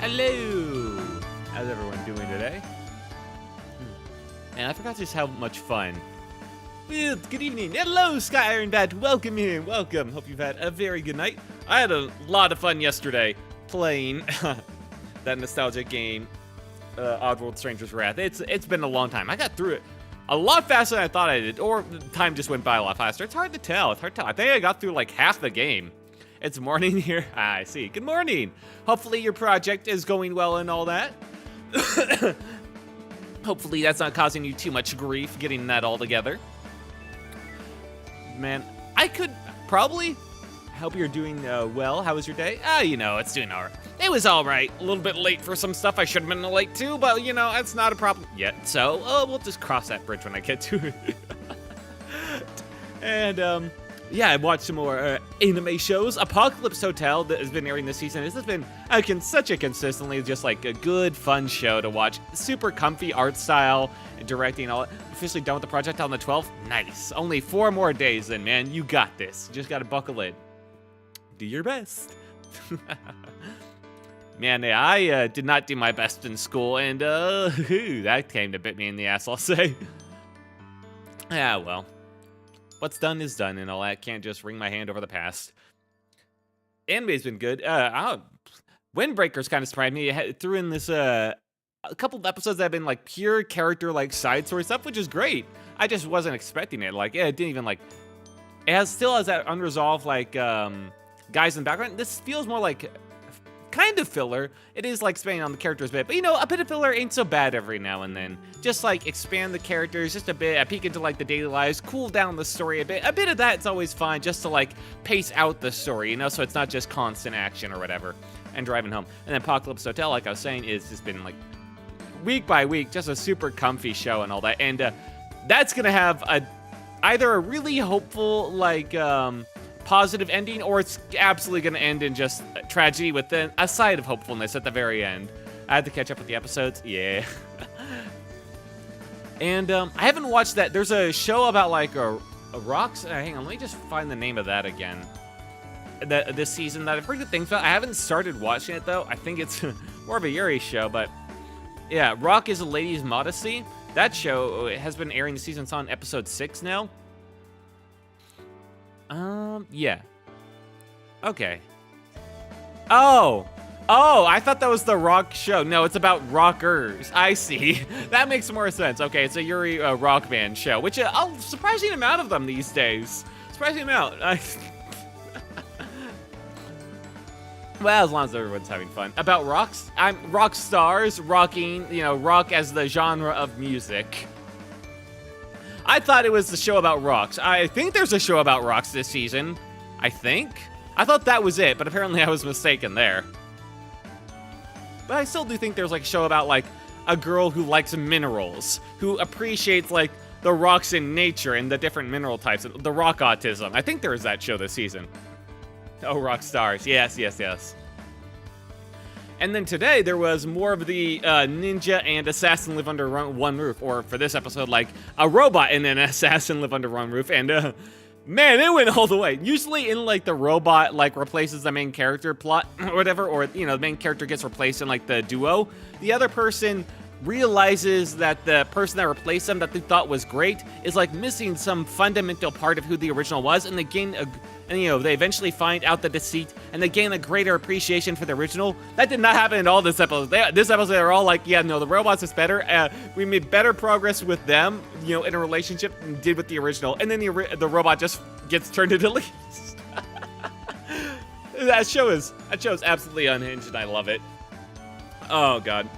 Hello! How's everyone doing today? And I forgot just how much fun. Well, good evening. Hello, Sky Iron Bat. Welcome in. Welcome. Hope you've had a very good night. I had a lot of fun yesterday playing that nostalgic game, Oddworld Stranger's Wrath. It's been a long time. I got through it a lot faster than I thought I did, or time just went by a lot faster. It's hard to tell. I think I got through like half the game. It's morning here. I see. Good morning. Hopefully your project is going well and all that. Hopefully that's not causing you too much grief getting that all together. Man, I could probably hope you're doing well. How was your day? It's doing all right. It was all right. A little bit late for some stuff I should have been late to, but it's not a problem yet. So we'll just cross that bridge when I get to it. And yeah, I watched some more anime shows. Apocalypse Hotel that has been airing this season. This has been such a consistently just like a good, fun show to watch. Super comfy art style and directing. All officially done with the project on the 12th. Nice. Only 4 more days then, man. You got this. You just gotta buckle in. Do your best. Man, I did not do my best in school, and that came to bit me in the ass, I'll say. Yeah, well. What's done is done and all that. Can't just wring my hand over the past. Anime's been good. Windbreaker's kind of surprised me. It threw in this a couple of episodes that have been like pure character like side story stuff, which is great. I just wasn't expecting it. Like, it didn't even like. It still has that unresolved like guys in the background. This feels more like kind of filler. It is like expanding on the characters a bit, but a bit of filler ain't so bad every now and then. Just like expand the characters just a bit, a peek into like the daily lives, cool down the story a bit. A bit of that's always fine, just to like pace out the story, so it's not just constant action or whatever. And driving home. And then Apocalypse Hotel, like I was saying, is just been like week by week, just a super comfy show and all that. And that's gonna have either a really hopeful like positive ending, or it's absolutely going to end in just tragedy with a side of hopefulness at the very end. I had to catch up with the episodes. Yeah. And I haven't watched that. There's a show about like a rocks. Hang on, let me just find the name of that again. This season that I've heard good things about. I haven't started watching it though. I think it's more of a Yuri show, but yeah, Rock is a Lady's Modesty. That show has been airing the season. It's on episode 6 now. Yeah. Okay. Oh, I thought that was the rock show. No, it's about rockers. I see. That makes more sense. Okay, it's a Yuri rock band show, which a surprising amount of them these days. Surprising amount. Well, as long as everyone's having fun. About rocks, I'm rock stars, rocking, rock as the genre of music. I thought it was the show about rocks. I think there's a show about rocks this season. I thought that was it, but apparently I was mistaken there. But I still do think there's like a show about like a girl who likes minerals, who appreciates like the rocks in nature and the different mineral types, the rock autism. I think there is that show this season. Oh, rock stars. Yes. And then today, there was more of the ninja and assassin live under one roof. Or for this episode, like a robot and an assassin live under one roof. And man, it went all the way. Usually in like the robot like replaces the main character plot or whatever. Or, the main character gets replaced in like the duo. The other person realizes that the person that replaced them that they thought was great is like missing some fundamental part of who the original was. And they gain they eventually find out the deceit, and they gain a greater appreciation for the original. That did not happen in all this episode. This episode, they're all like, yeah, no, the robots is better. We made better progress with them, in a relationship than did with the original. And then the robot just gets turned into leaves. That show is absolutely unhinged, and I love it. Oh god.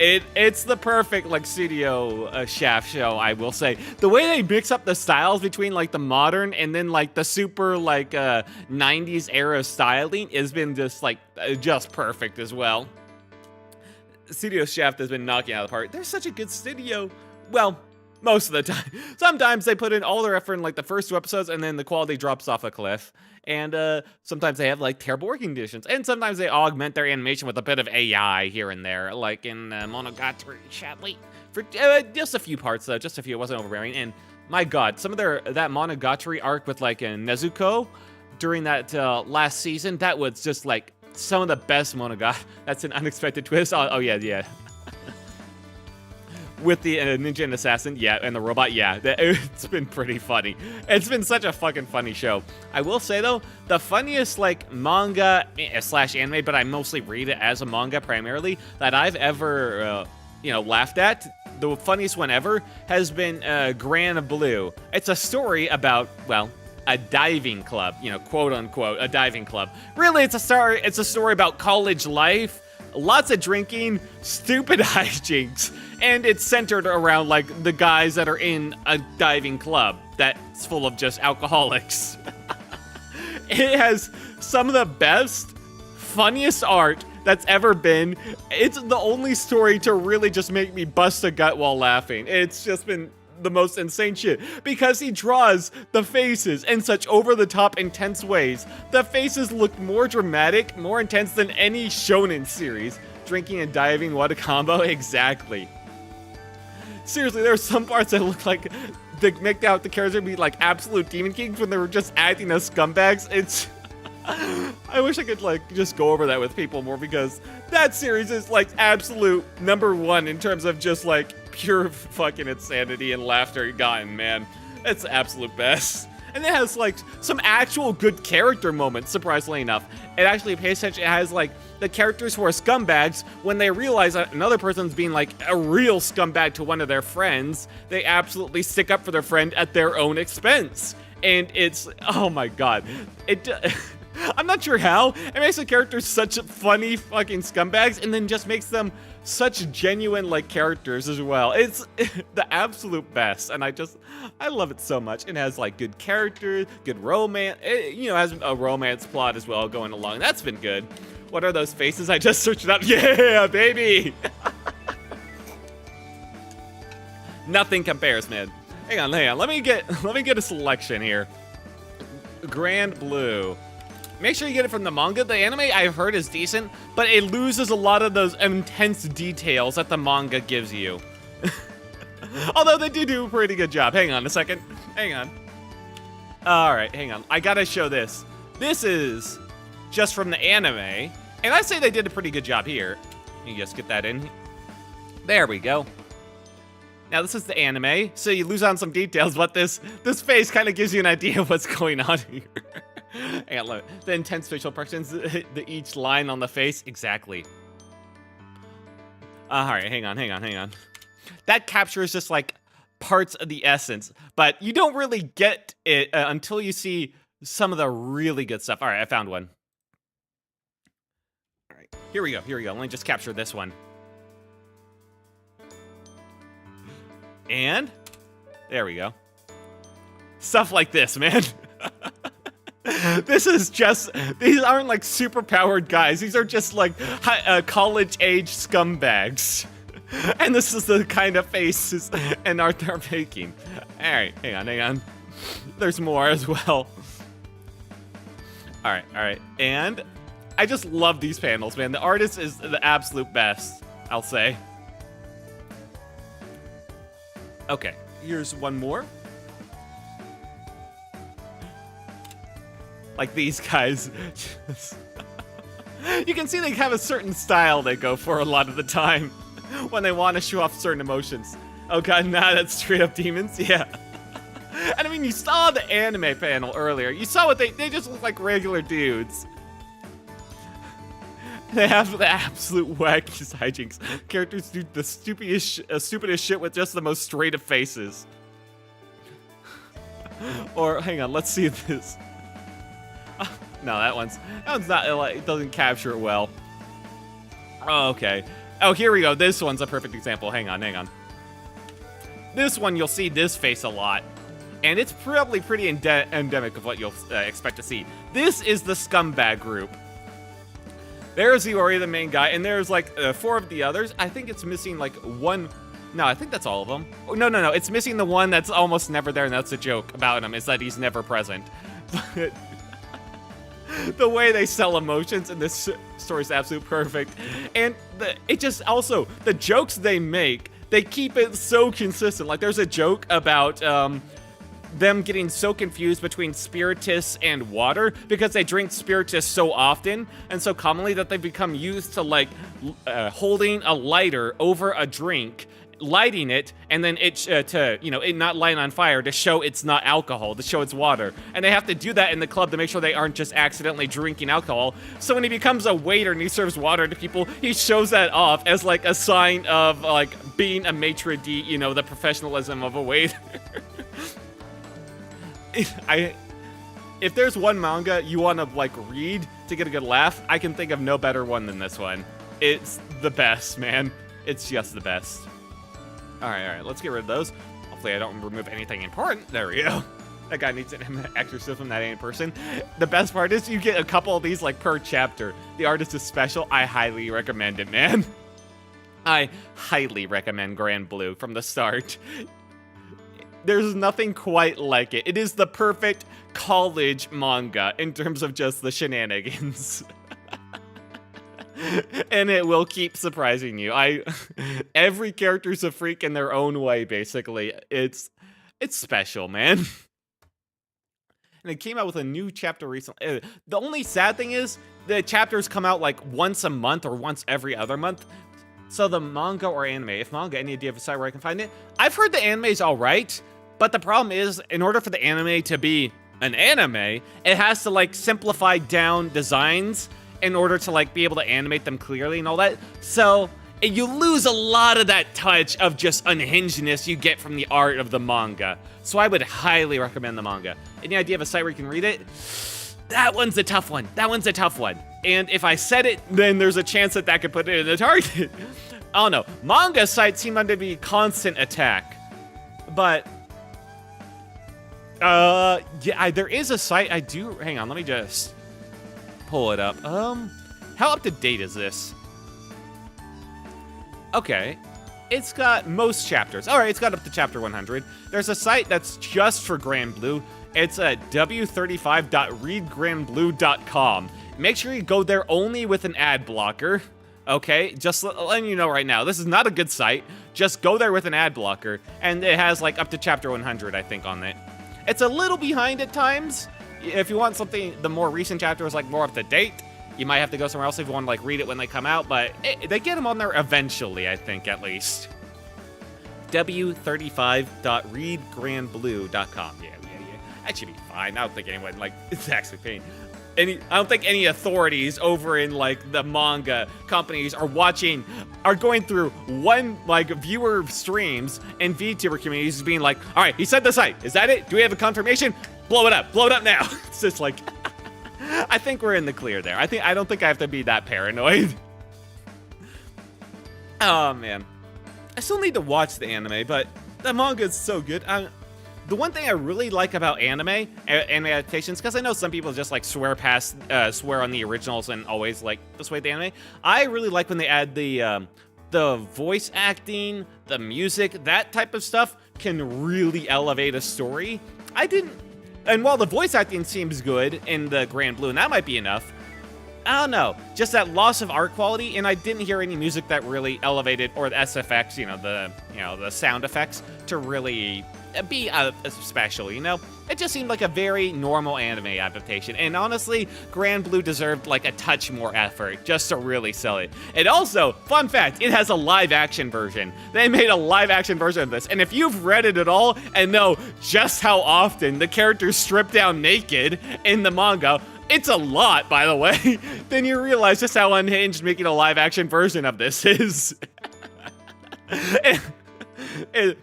It's the perfect like studio Shaft show, I will say. The way they mix up the styles between like the modern and then like the super like 90s era styling has been just perfect as well. Studio Shaft has been knocking out of the park. They're such a good studio. Well, most of the time. Sometimes they put in all their effort in like the first 2 episodes and then the quality drops off a cliff. And sometimes they have like terrible working conditions. And sometimes they augment their animation with a bit of AI here and there, like in Monogatari sadly. For just a few parts though, just a few. It wasn't overbearing. And my god, some of that Monogatari arc with like Nezuko during that last season, that was just like some of the best monogatari. That's an unexpected twist. Oh yeah. With the ninja and assassin, yeah, and the robot, yeah, it's been pretty funny. It's been such a fucking funny show. I will say though, the funniest like manga slash anime, but I mostly read it as a manga primarily, that I've ever laughed at. The funniest one ever has been Grand Blue. It's a story about, well, a diving club, quote unquote, a diving club. Really, it's a story about college life, lots of drinking, stupid hijinks, and it's centered around like the guys that are in a diving club that's full of just alcoholics. It has some of the best, funniest art that's ever been. It's the only story to really just make me bust a gut while laughing. It's just been the most insane shit because he draws the faces in such over-the-top intense ways. The faces look more dramatic, more intense than any shonen series. Drinking and diving, what a combo. Exactly. Seriously, there are some parts that look like they make out the characters be like absolute demon kings when they were just acting as scumbags. It's I wish I could like just go over that with people more because that series is like absolute #1 in terms of just like pure fucking insanity and laughter gotten, man. It's the absolute best. And it has like some actual good character moments, surprisingly enough. It actually pays attention. It has like the characters who are scumbags, when they realize that another person's being like a real scumbag to one of their friends, they absolutely stick up for their friend at their own expense. And it's, oh my god. I'm not sure how. It makes the characters such funny fucking scumbags and then just makes them such genuine like characters as well. It's the absolute best, and I love it so much. It has like good characters, good romance. It, has a romance plot as well going along. That's been good. What are those faces? I just searched it up. Yeah, baby. Nothing compares, man. Hang on. Let me get a selection here. Grand Blue. Make sure you get it from the manga. The anime I've heard is decent, but it loses a lot of those intense details that the manga gives you. Although they do a pretty good job. Hang on a second. Hang on. All right, hang on. I gotta show this. This is just from the anime, and I say they did a pretty good job here. You just get that in. There we go. Now this is the anime, so you lose on some details, but this face kind of gives you an idea of what's going on here. Hang on, look. The intense facial expressions, each line on the face, exactly. All right, hang on. That captures just like parts of the essence, but you don't really get it until you see some of the really good stuff. All right, I found one. All right, here we go. Let me just capture this one. And there we go. Stuff like this, man. These aren't like super powered guys. These are just like college age scumbags. And this is the kind of faces and art they're making. All right, hang on. There's more as well. All right. And I just love these panels, man. The artist is the absolute best, I'll say. Okay, here's one more. Like these guys. You can see they have a certain style they go for a lot of the time when they want to show off certain emotions. Oh god, nah, that's straight up demons? Yeah. And I mean, you saw the anime panel earlier. You saw what they just look like regular dudes. They have the absolute wackiest hijinks. Characters do the stupidest shit with just the most straight of faces. Or, hang on, let's see this. No, that one's not, it doesn't capture it well. Oh, okay. Oh, here we go. This one's a perfect example. Hang on. This one, you'll see this face a lot. And it's probably pretty endemic of what you'll expect to see. This is the scumbag group. There's Iori, the main guy, and there's like 4 of the others. I think it's missing like one. No, I think that's all of them. Oh, no. It's missing the one that's almost never there, and that's a joke about him, is that he's never present. But the way they sell emotions in this story is absolutely perfect. And the jokes they make, they keep it so consistent. Like there's a joke about them getting so confused between spiritus and water because they drink spiritus so often and so commonly that they become used to like holding a lighter over a drink, lighting it, and then it it not light on fire to show it's not alcohol, to show it's water. And they have to do that in the club to make sure they aren't just accidentally drinking alcohol. So when he becomes a waiter and he serves water to people, he shows that off as like a sign of like being a maitre d', the professionalism of a waiter. If there's one manga you want to like read to get a good laugh, I can think of no better one than this one. It's the best, man. It's just the best. All right, let's get rid of those. Hopefully I don't remove anything important. There we go. That guy needs an exorcism, that ain't person. The best part is you get a couple of these like per chapter. The artist is special. I highly recommend it, man. I highly recommend Grand Blue from the start. There's nothing quite like it. It is the perfect college manga in terms of just the shenanigans. And it will keep surprising you. Every character's a freak in their own way, basically. It's special, man. And it came out with a new chapter recently. The only sad thing is the chapters come out like once a month or once every other month. So the manga or anime, if manga, any idea of a site where I can find it? I've heard the anime's all right, but the problem is, in order for the anime to be an anime, it has to like simplify down designs in order to like be able to animate them clearly and all that. So you lose a lot of that touch of just unhingedness you get from the art of the manga. So I would highly recommend the manga. Any idea of a site where you can read it? That one's a tough one. And if I said it, then there's a chance that could put it in the target. I don't know. Manga sites seem to be constant attack. But yeah, there is a site I do. Hang on, let me just pull it up. How up to date is this? Okay, it's got most chapters. All right, it's got up to chapter 100. There's a site that's just for Grand Blue. It's at w35.readgrandblue.com. Make sure you go there only with an ad blocker. Okay, just letting you know right now, this is not a good site. Just go there with an ad blocker, and it has like up to chapter 100, I think, on it. It's a little behind at times. If you want something, the more recent chapters like more up to date, you might have to go somewhere else if you want to like read it when they come out, but they get them on there eventually, I think, at least. w35.readgrandblue.com. Yeah. That should be fine. I don't think anyone like it's actually paying. I don't think any authorities over in like the manga companies are going through one like viewer streams and VTuber communities being like, all right, he said the site. Is that it? Do we have a confirmation? Blow it up now. It's just like, I think we're in the clear there. I don't think I have to be that paranoid. Oh man, I still need to watch the anime, but the manga is so good. The one thing I really like about anime adaptations, because I know some people just like swear on the originals and always like dissuade the anime. I really like when they add the voice acting, the music, that type of stuff can really elevate a story. And while the voice acting seems good in the Grand Blue, and that might be enough, I don't know, just that loss of art quality, and I didn't hear any music that really elevated, or the SFX, the sound effects to really be special, It just seemed like a very normal anime adaptation, and honestly, Grand Blue deserved like a touch more effort just to really sell it. And also, fun fact, it has a live-action version. They made a live-action version of this, and if you've read it at all and know just how often the characters strip down naked in the manga, it's a lot, by the way, then you realize just how unhinged making a live-action version of this is.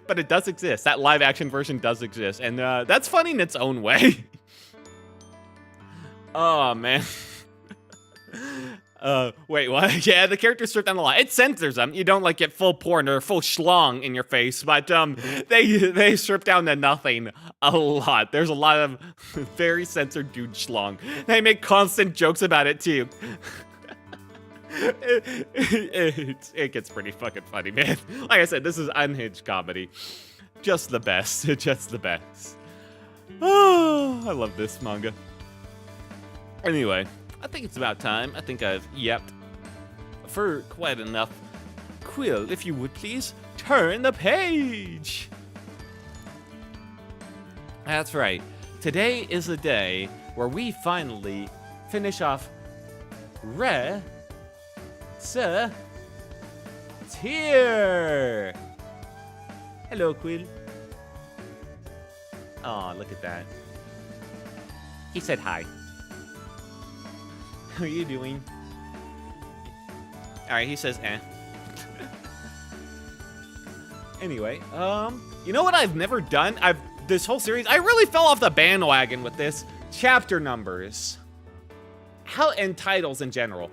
But it does exist. That live-action version does exist, and that's funny in its own way. Oh, man. Wait, what? Yeah, the characters strip down a lot. It censors them. You don't, like, get full porn or full schlong in your face, but they strip down to nothing a lot. There's a lot of very censored dude schlong. They make constant jokes about it, too. It gets pretty fucking funny, man. Like I said, this is unhinged comedy. Just the best. Just the best. Oh, I love this manga. Anyway, I think it's about time. I think I've yapped for quite enough. Quill, if you would please, turn the page. That's right. Today is the day where we finally finish off Recettear. Hello, Quill. Oh, look at that. He said hi. How are you doing? Alright, he says eh. Anyway, you know what I've never done? This whole series, I really fell off the bandwagon with this. Chapter numbers. And titles in general.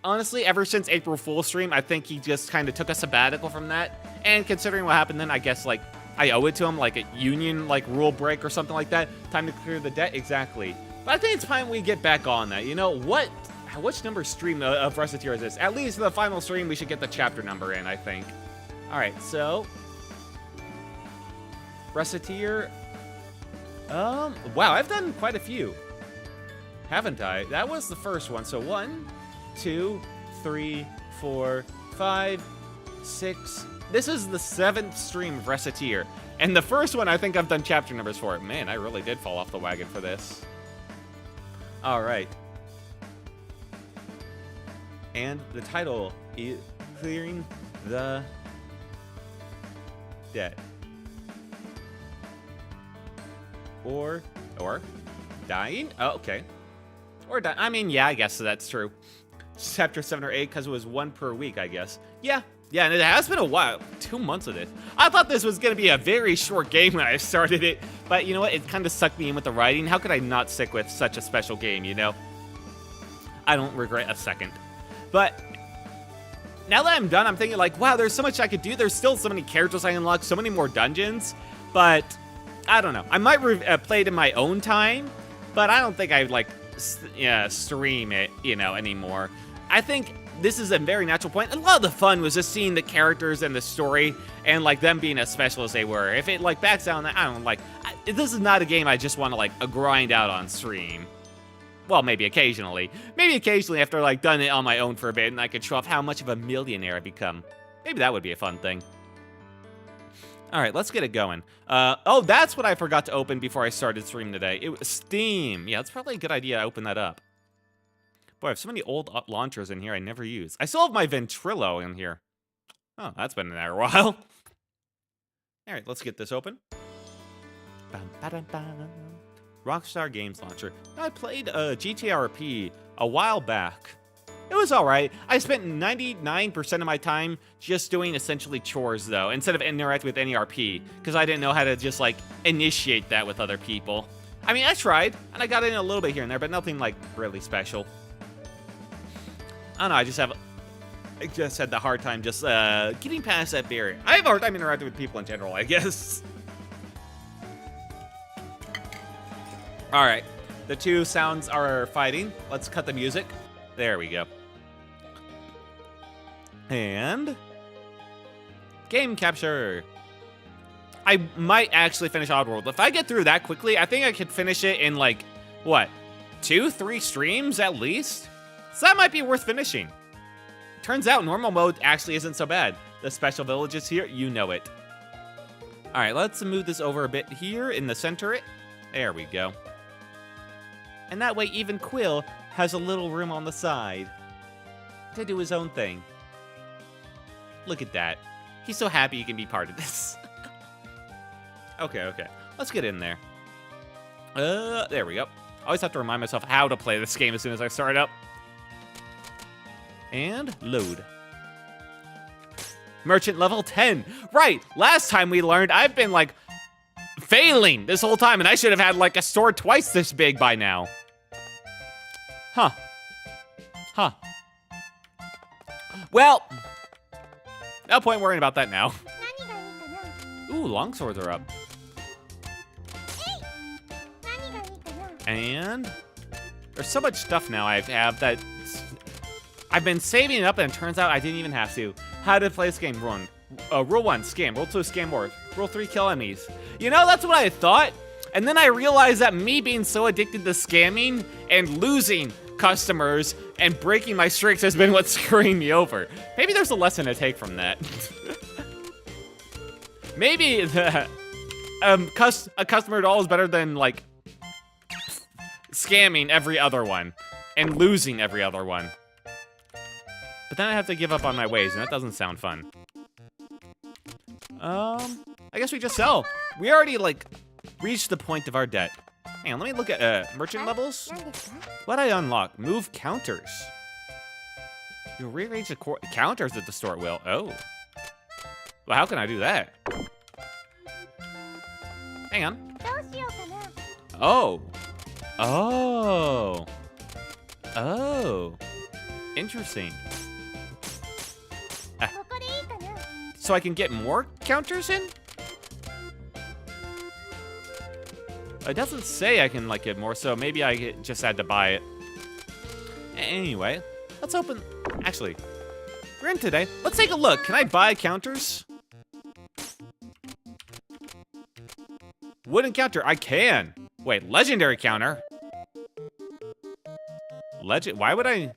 Honestly, ever since April Fool's stream, I think he just kind of took a sabbatical from that. And considering what happened then, I guess, like, I owe it to him, like a union, like, rule break or something like that. Time to clear the debt, exactly. But I think it's time we get back on that. You know, which number stream of Recettear is this? At least the final stream, we should get the chapter number in, I think. Alright, so... Recettear. Wow, I've done quite a few. Haven't I? That was the first one. So 1, 2, 3, 4, 5, 6. This is the 7th stream of Recettear. And the first one, I think I've done chapter numbers for it. Man, I really did fall off the wagon for this. Alright. And the title is Clearing the Debt. Or dying? Oh, okay. Or dying. I mean, yeah, I guess that's true. Chapter 7 or 8, because it was 1 per week, I guess. Yeah, and it has been a while. 2 months of this. I thought this was going to be a very short game when I started it, but you know what? It kind of sucked me in with the writing. How could I not stick with such a special game, you know? I don't regret a second. But now that I'm done, I'm thinking like, wow, there's so much I could do. There's still so many characters I unlock, so many more dungeons, but... I don't know. I might play it in my own time, but I don't think I'd like stream it, you know, anymore. I think this is a very natural point. A lot of the fun was just seeing the characters and the story and like them being as special as they were. If it like backs down that, I don't like. This is not a game I just want to like grind out on stream. Well, maybe occasionally. Maybe occasionally after like done it on my own for a bit and I could show off how much of a millionaire I've become. Maybe that would be a fun thing. All right, let's get it going. Oh, that's what I forgot to open before I started streaming today. It was Steam. Yeah, that's probably a good idea to open that up. Boy, I have so many old launchers in here I never use. I still have my Ventrilo in here. Oh, that's been in there a while. All right, let's get this open. Rockstar Games Launcher. I played GTRP a while back. It was alright. I spent 99% of my time just doing essentially chores, though, instead of interacting with any RP, because I didn't know how to just, like, initiate that with other people. I mean, I tried, and I got in a little bit here and there, but nothing, like, really special. I don't know, I just had the hard time just getting past that barrier. I have a hard time interacting with people in general, I guess. Alright, the two sounds are fighting. Let's cut the music. There we go. And... game capture. I might actually finish Oddworld. If I get through that quickly, I think I could finish it in, like, what? 2-3 streams at least? So that might be worth finishing. Turns out normal mode actually isn't so bad. The special villages here, you know it. Alright, let's move this over a bit here in the center. There we go. And that way even Quill has a little room on the side to do his own thing. Look at that. He's so happy he can be part of this. Okay. Let's get in there. There we go. I always have to remind myself how to play this game as soon as I start up. And load. Merchant level 10. Right, last time we learned, I've been, like, failing this whole time, and I should have had, like, a store twice this big by now. Huh. Well, no point worrying about that now. Ooh, longswords are up. And there's so much stuff now I have that I've been saving it up, and it turns out I didn't even have to. How to play this game? Rule 1, scam. Rule 2, scam more. Rule 3, kill enemies. You know, that's what I thought. And then I realized that me being so addicted to scamming and losing customers and breaking my streaks has been what's screwing me over. Maybe there's a lesson to take from that. Maybe a customer doll is better than, like, scamming every other one and losing every other one. But then I have to give up on my ways, and that doesn't sound fun. I guess we just sell. We already, like, reached the point of our debt. Hang on, let me look at merchant levels. What I unlock? Move counters. You'll rearrange the counters at the store at will. Oh. Well, how can I do that? Hang on. Oh. Oh. Oh. Interesting. So I can get more counters in? It doesn't say I can, like, get more, so maybe I just had to buy it. Anyway, let's open... Actually, we're in today. Let's take a look. Can I buy counters? Wooden counter. I can. Wait, legendary counter? Why would I...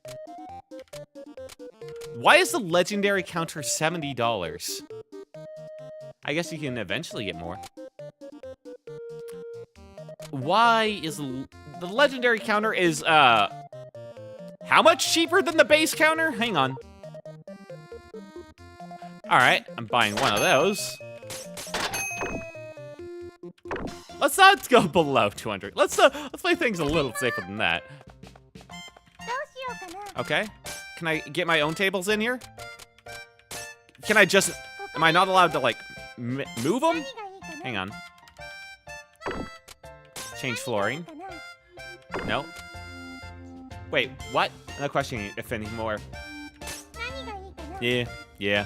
Why is the legendary counter $70? I guess you can eventually get more. Why is the legendary counter is, how much cheaper than the base counter? Hang on. All right, I'm buying one of those. Let's not go below 200. Let's play things a little safer than that. Okay. Can I get my own tables in here? Can I just... Am I not allowed to, like, move them? Hang on. Change flooring. No. Wait, what? I'm not questioning if anymore. Yeah.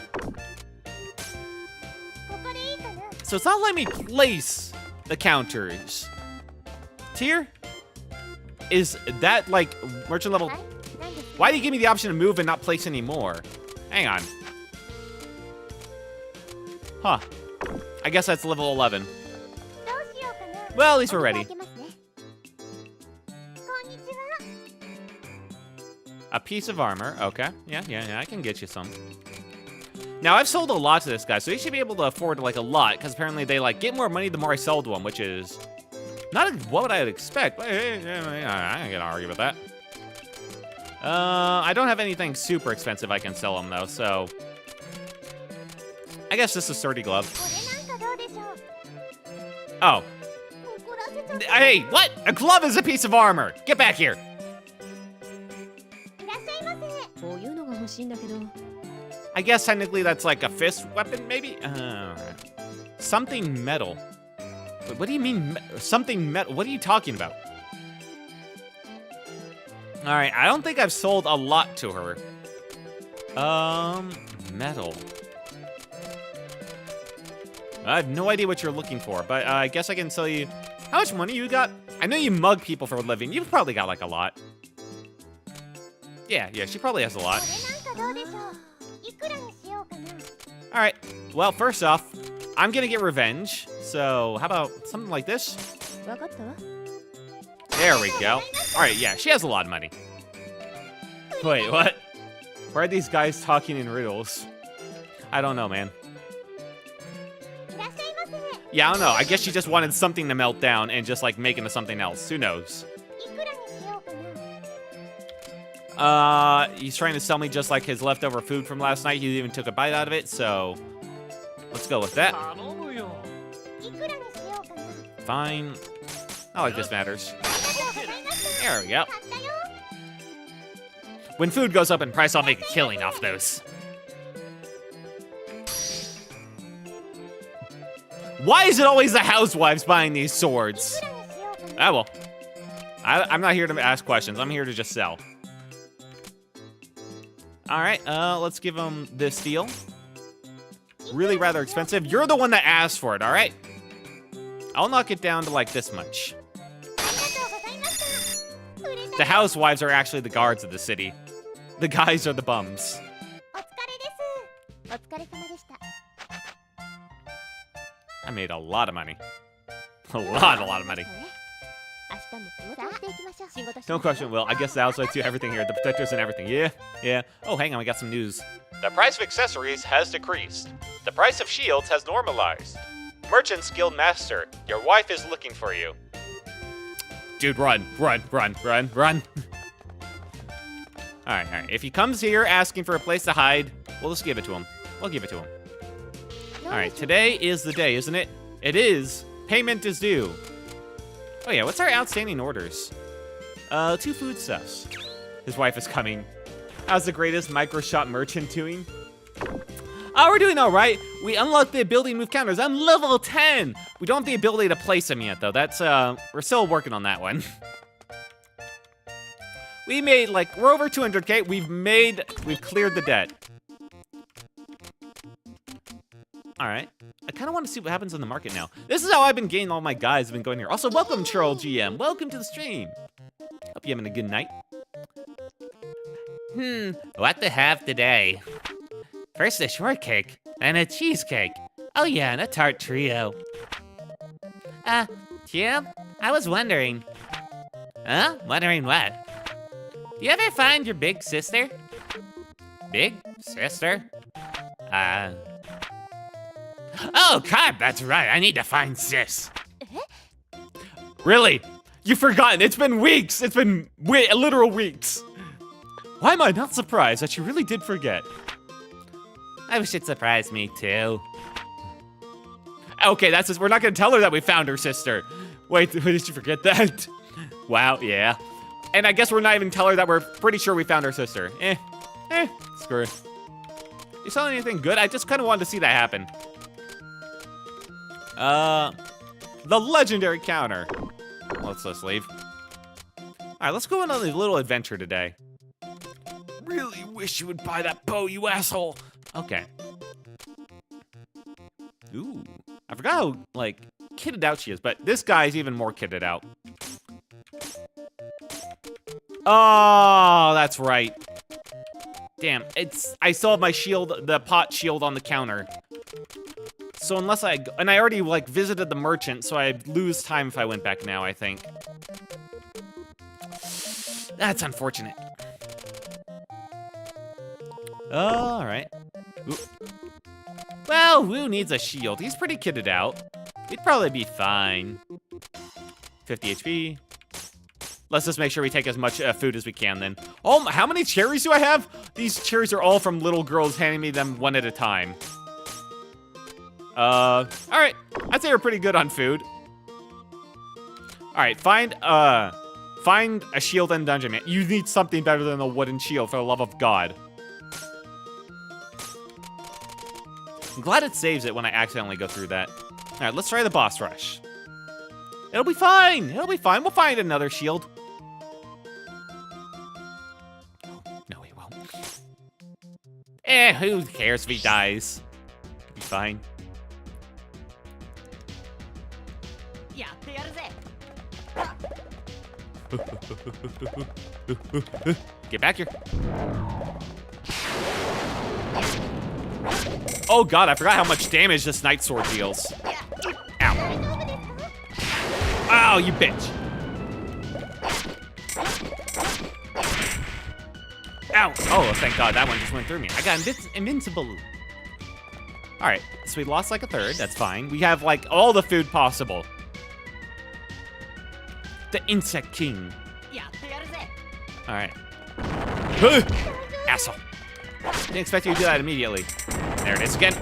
So it's not letting me place the counters. Tier? Is that, like, merchant level... Why do you give me the option to move and not place anymore? Hang on. Huh. I guess that's level 11. Well, at least we're ready. A piece of armor. Okay. Yeah, I can get you some. Now, I've sold a lot to this guy, so he should be able to afford, like, a lot, because apparently they, like, get more money the more I sell to him, which is not what I would expect. But, I ain't gonna argue with that. I don't have anything super expensive I can sell him, though, so... I guess this is a sturdy glove. Oh. Hey, what? A glove is a piece of armor! Get back here! I guess technically that's like a fist weapon, maybe? Alright. Something metal. Wait, what do you mean, something metal? What are you talking about? Alright, I don't think I've sold a lot to her. Metal. I have no idea what you're looking for, but I guess I can sell you... How much money you got? I know you mug people for a living. You've probably got, like, a lot. Yeah, she probably has a lot. Alright, well, first off, I'm gonna get revenge. So, how about something like this? There we go. Alright, yeah, she has a lot of money. Wait, what? Why are these guys talking in riddles? I don't know, man. Yeah, I don't know. I guess she just wanted something to melt down and just, like, make into something else. Who knows? He's trying to sell me just, like, his leftover food from last night. He even took a bite out of it, so... Let's go with that. Fine. Not like this matters. There we go. When food goes up in price, I'll make a killing off those. Why is it always the housewives buying these swords? Ah, well. I'm not here to ask questions. I'm here to just sell. Alright, let's give him this deal. Really rather expensive. You're the one that asked for it, alright? I'll knock it down to, like, this much. The housewives are actually the guards of the city. The guys are the bums. I made a lot of money. A lot of money. Don't question, Will. I guess the housewives do everything here. The protectors and everything. Yeah. Oh, hang on. We got some news. The price of accessories has decreased. The price of shields has normalized. Merchant's Guild Master. Your wife is looking for you. Dude, run. Alright. If he comes here asking for a place to hide, we'll just give it to him. We'll give it to him. Alright, today is the day, isn't it? It is. Payment is due. Oh yeah, what's our outstanding orders? 2 foodstuffs. His wife is coming. How's the greatest micro-shop merchant doing? Oh, we're doing all right. We unlocked the ability to move counters. I'm level 10. We don't have the ability to place them yet, though. That's, we're still working on that one. We made, like, we're over 200K. We've cleared the debt. All right. I kind of want to see what happens in the market now. This is how I've been getting all my guys have been going here. Also, welcome, Troll GM. Welcome to the stream. Hope you're having a good night. What to have today? First a shortcake, then a cheesecake. Oh yeah, and a tart trio. Jim, I was wondering. Huh? Wondering what? Do you ever find your big sister? Big sister? Oh, God, that's right. I need to find sis. Really? You've forgotten. It's been weeks. It's been literal weeks. Why am I not surprised that you really did forget? I wish it surprised me, too. Okay, we're not going to tell her that we found her sister. Wait, did you forget that? Wow, yeah. And I guess we're not even tell her that we're pretty sure we found her sister. Screw it. You saw anything good? I just kind of wanted to see that happen. The legendary counter. Let's just leave. All right, let's go on a little adventure today. Really wish you would buy that bow, you asshole. Okay. Ooh, I forgot how, like, kitted out she is, but this guy's even more kitted out. Oh, that's right. Damn, I still have my shield, the pot shield on the counter. So unless I already, like, visited the merchant, so I'd lose time if I went back now, I think. That's unfortunate. All right. Ooh. Well, Wu needs a shield. He's pretty kitted out. He'd probably be fine. 50 HP. Let's just make sure we take as much food as we can then. Oh, how many cherries do I have? These cherries are all from little girls handing me them one at a time. All right. I'd say we're pretty good on food. All right, find a shield and dungeon, man. You need something better than a wooden shield, for the love of God. I'm glad it saves it when I accidentally go through that. All right, let's try the boss rush. It'll be fine. It'll be fine. We'll find another shield. No, he won't. Who cares if he dies? He'll be fine. Get back here. Oh God, I forgot how much damage this Night Sword deals. Ow. Ow, you bitch. Ow. Oh, thank God, that one just went through me. I got invincible. All right, so we lost like a third. That's fine. We have like all the food possible. The Insect King. All right. Asshole. Didn't expect you to do that immediately. There it is again.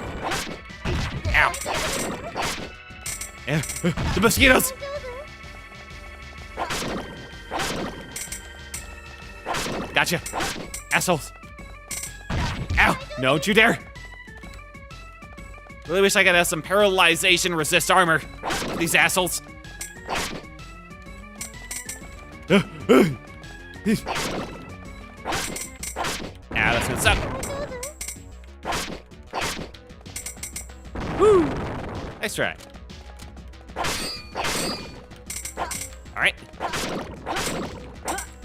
Ow. The mosquitoes. Gotcha. Assholes. Ow. Don't you dare. Really wish I could have some paralyzation resist armor. These assholes. That's gonna suck. Woo! Nice try. All right.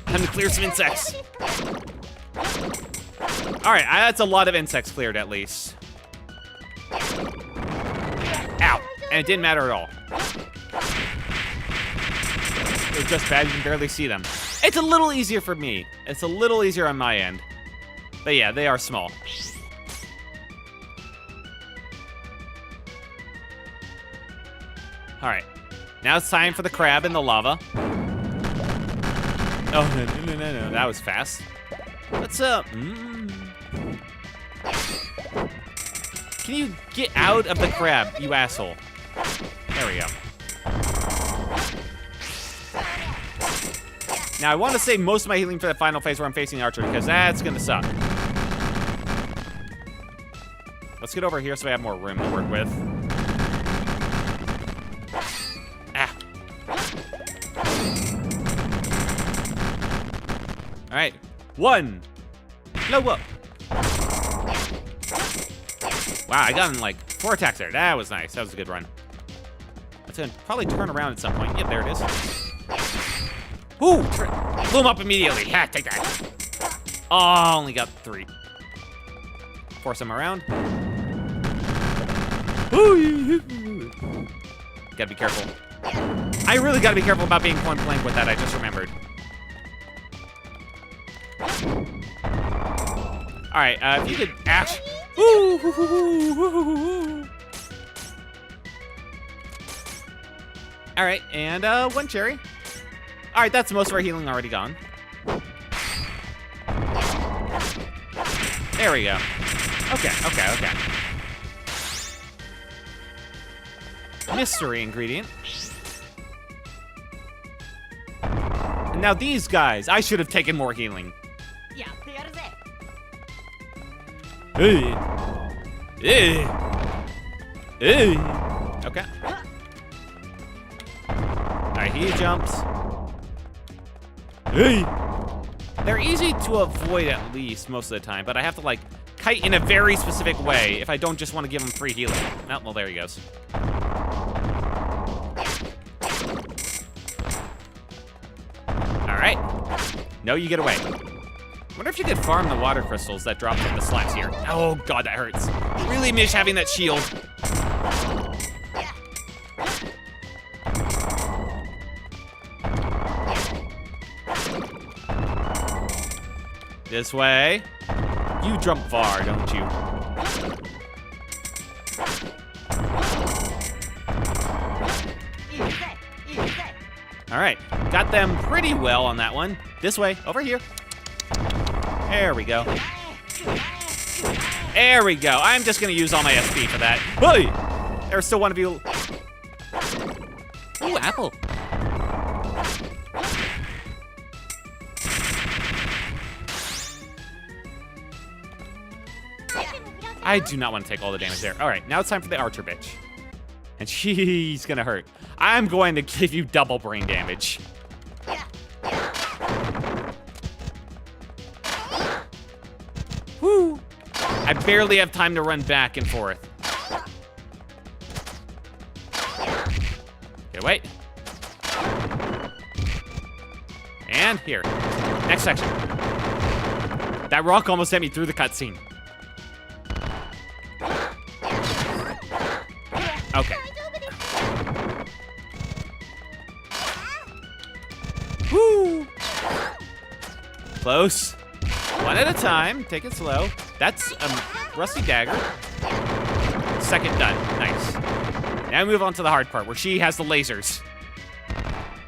Time to clear some insects. All right, that's a lot of insects cleared at least. Ow! And it didn't matter at all. It was just bad, you can barely see them. It's a little easier for me. It's a little easier on my end. But yeah, they are small. All right. Now it's time for the crab in the lava. Oh, no. That was fast. What's up? Can you get out of the crab, you asshole? There we go. Now, I want to save most of my healing for the final phase where I'm facing the archer, because that's going to suck. Let's get over here so I have more room to work with. Ah. All right. 1. Blow up. Wow, I got him like 4 attacks there. That was nice. That was a good run. That's going to probably turn around at some point. Yep, there it is. Ooh! Blew him up immediately. Ha, take that. Oh, only got 3. Force him around. Ooh. Gotta be careful. I really gotta be careful about being point blank with that. I just remembered. All right, if you could ash. All right, and 1 cherry. All right, that's most of our healing already gone. There we go. Okay. Mystery ingredient. And now these guys, I should have taken more healing. Hey. Okay. Alright, he jumps. Hey. They're easy to avoid at least most of the time, but I have to like kite in a very specific way if I don't just want to give him free healing. Oh, well, there he goes. Alright. No, you get away. Wonder if you could farm the water crystals that drop from the slats here. Oh god, that hurts. Really miss having that shield. This way. You jump far, don't you? All right, got them pretty well on that one. This way, over here. There we go. There we go. I'm just gonna use all my SP for that. Hey! There's still one of you. Ooh, apple. I do not want to take all the damage there. All right, now it's time for the archer bitch. And she's gonna hurt. I'm going to give you double brain damage. Woo! I barely have time to run back and forth. Get away. And here. Next section. That rock almost sent me through the cutscene. Okay. Woo! Close. One at a time. Take it slow. That's a rusty dagger. Second done. Nice. Now we move on to the hard part where she has the lasers.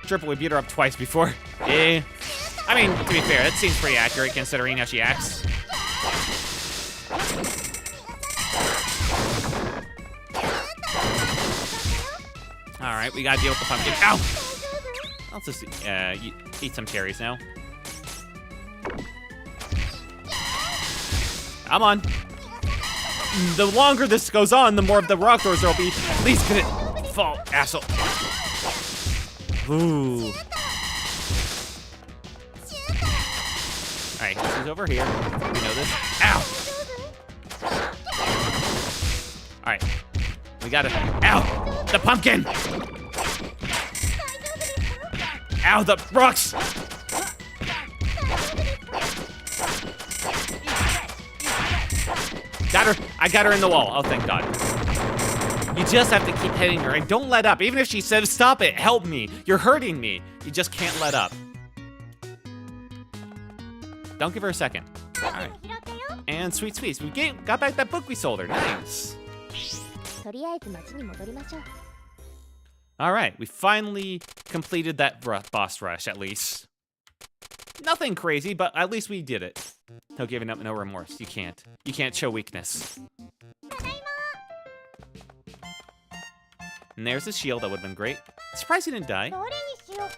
Triple, we beat her up twice before. I mean, to be fair, that seems pretty accurate considering how she acts. All right, we gotta deal with the pumpkin. Ow! I'll just eat some cherries now. Come on. The longer this goes on, the more of the rock doors there'll be. Please get it. Fall, asshole. Ooh. All right, this is over here. We know this. Ow! All right, we gotta. Ow! The pumpkin! Ow, the rocks! Got her. I got her in the wall. Oh, thank God. You just have to keep hitting her and don't let up. Even if she says, stop it, help me. You're hurting me. You just can't let up. Don't give her a second. All right. And sweet sweets. We got back that book we sold her. Nice. All right, we finally completed that boss rush, at least. Nothing crazy, but at least we did it. No giving up, no remorse. You can't. You can't show weakness. And there's the shield. That would have been great. Surprised he didn't die.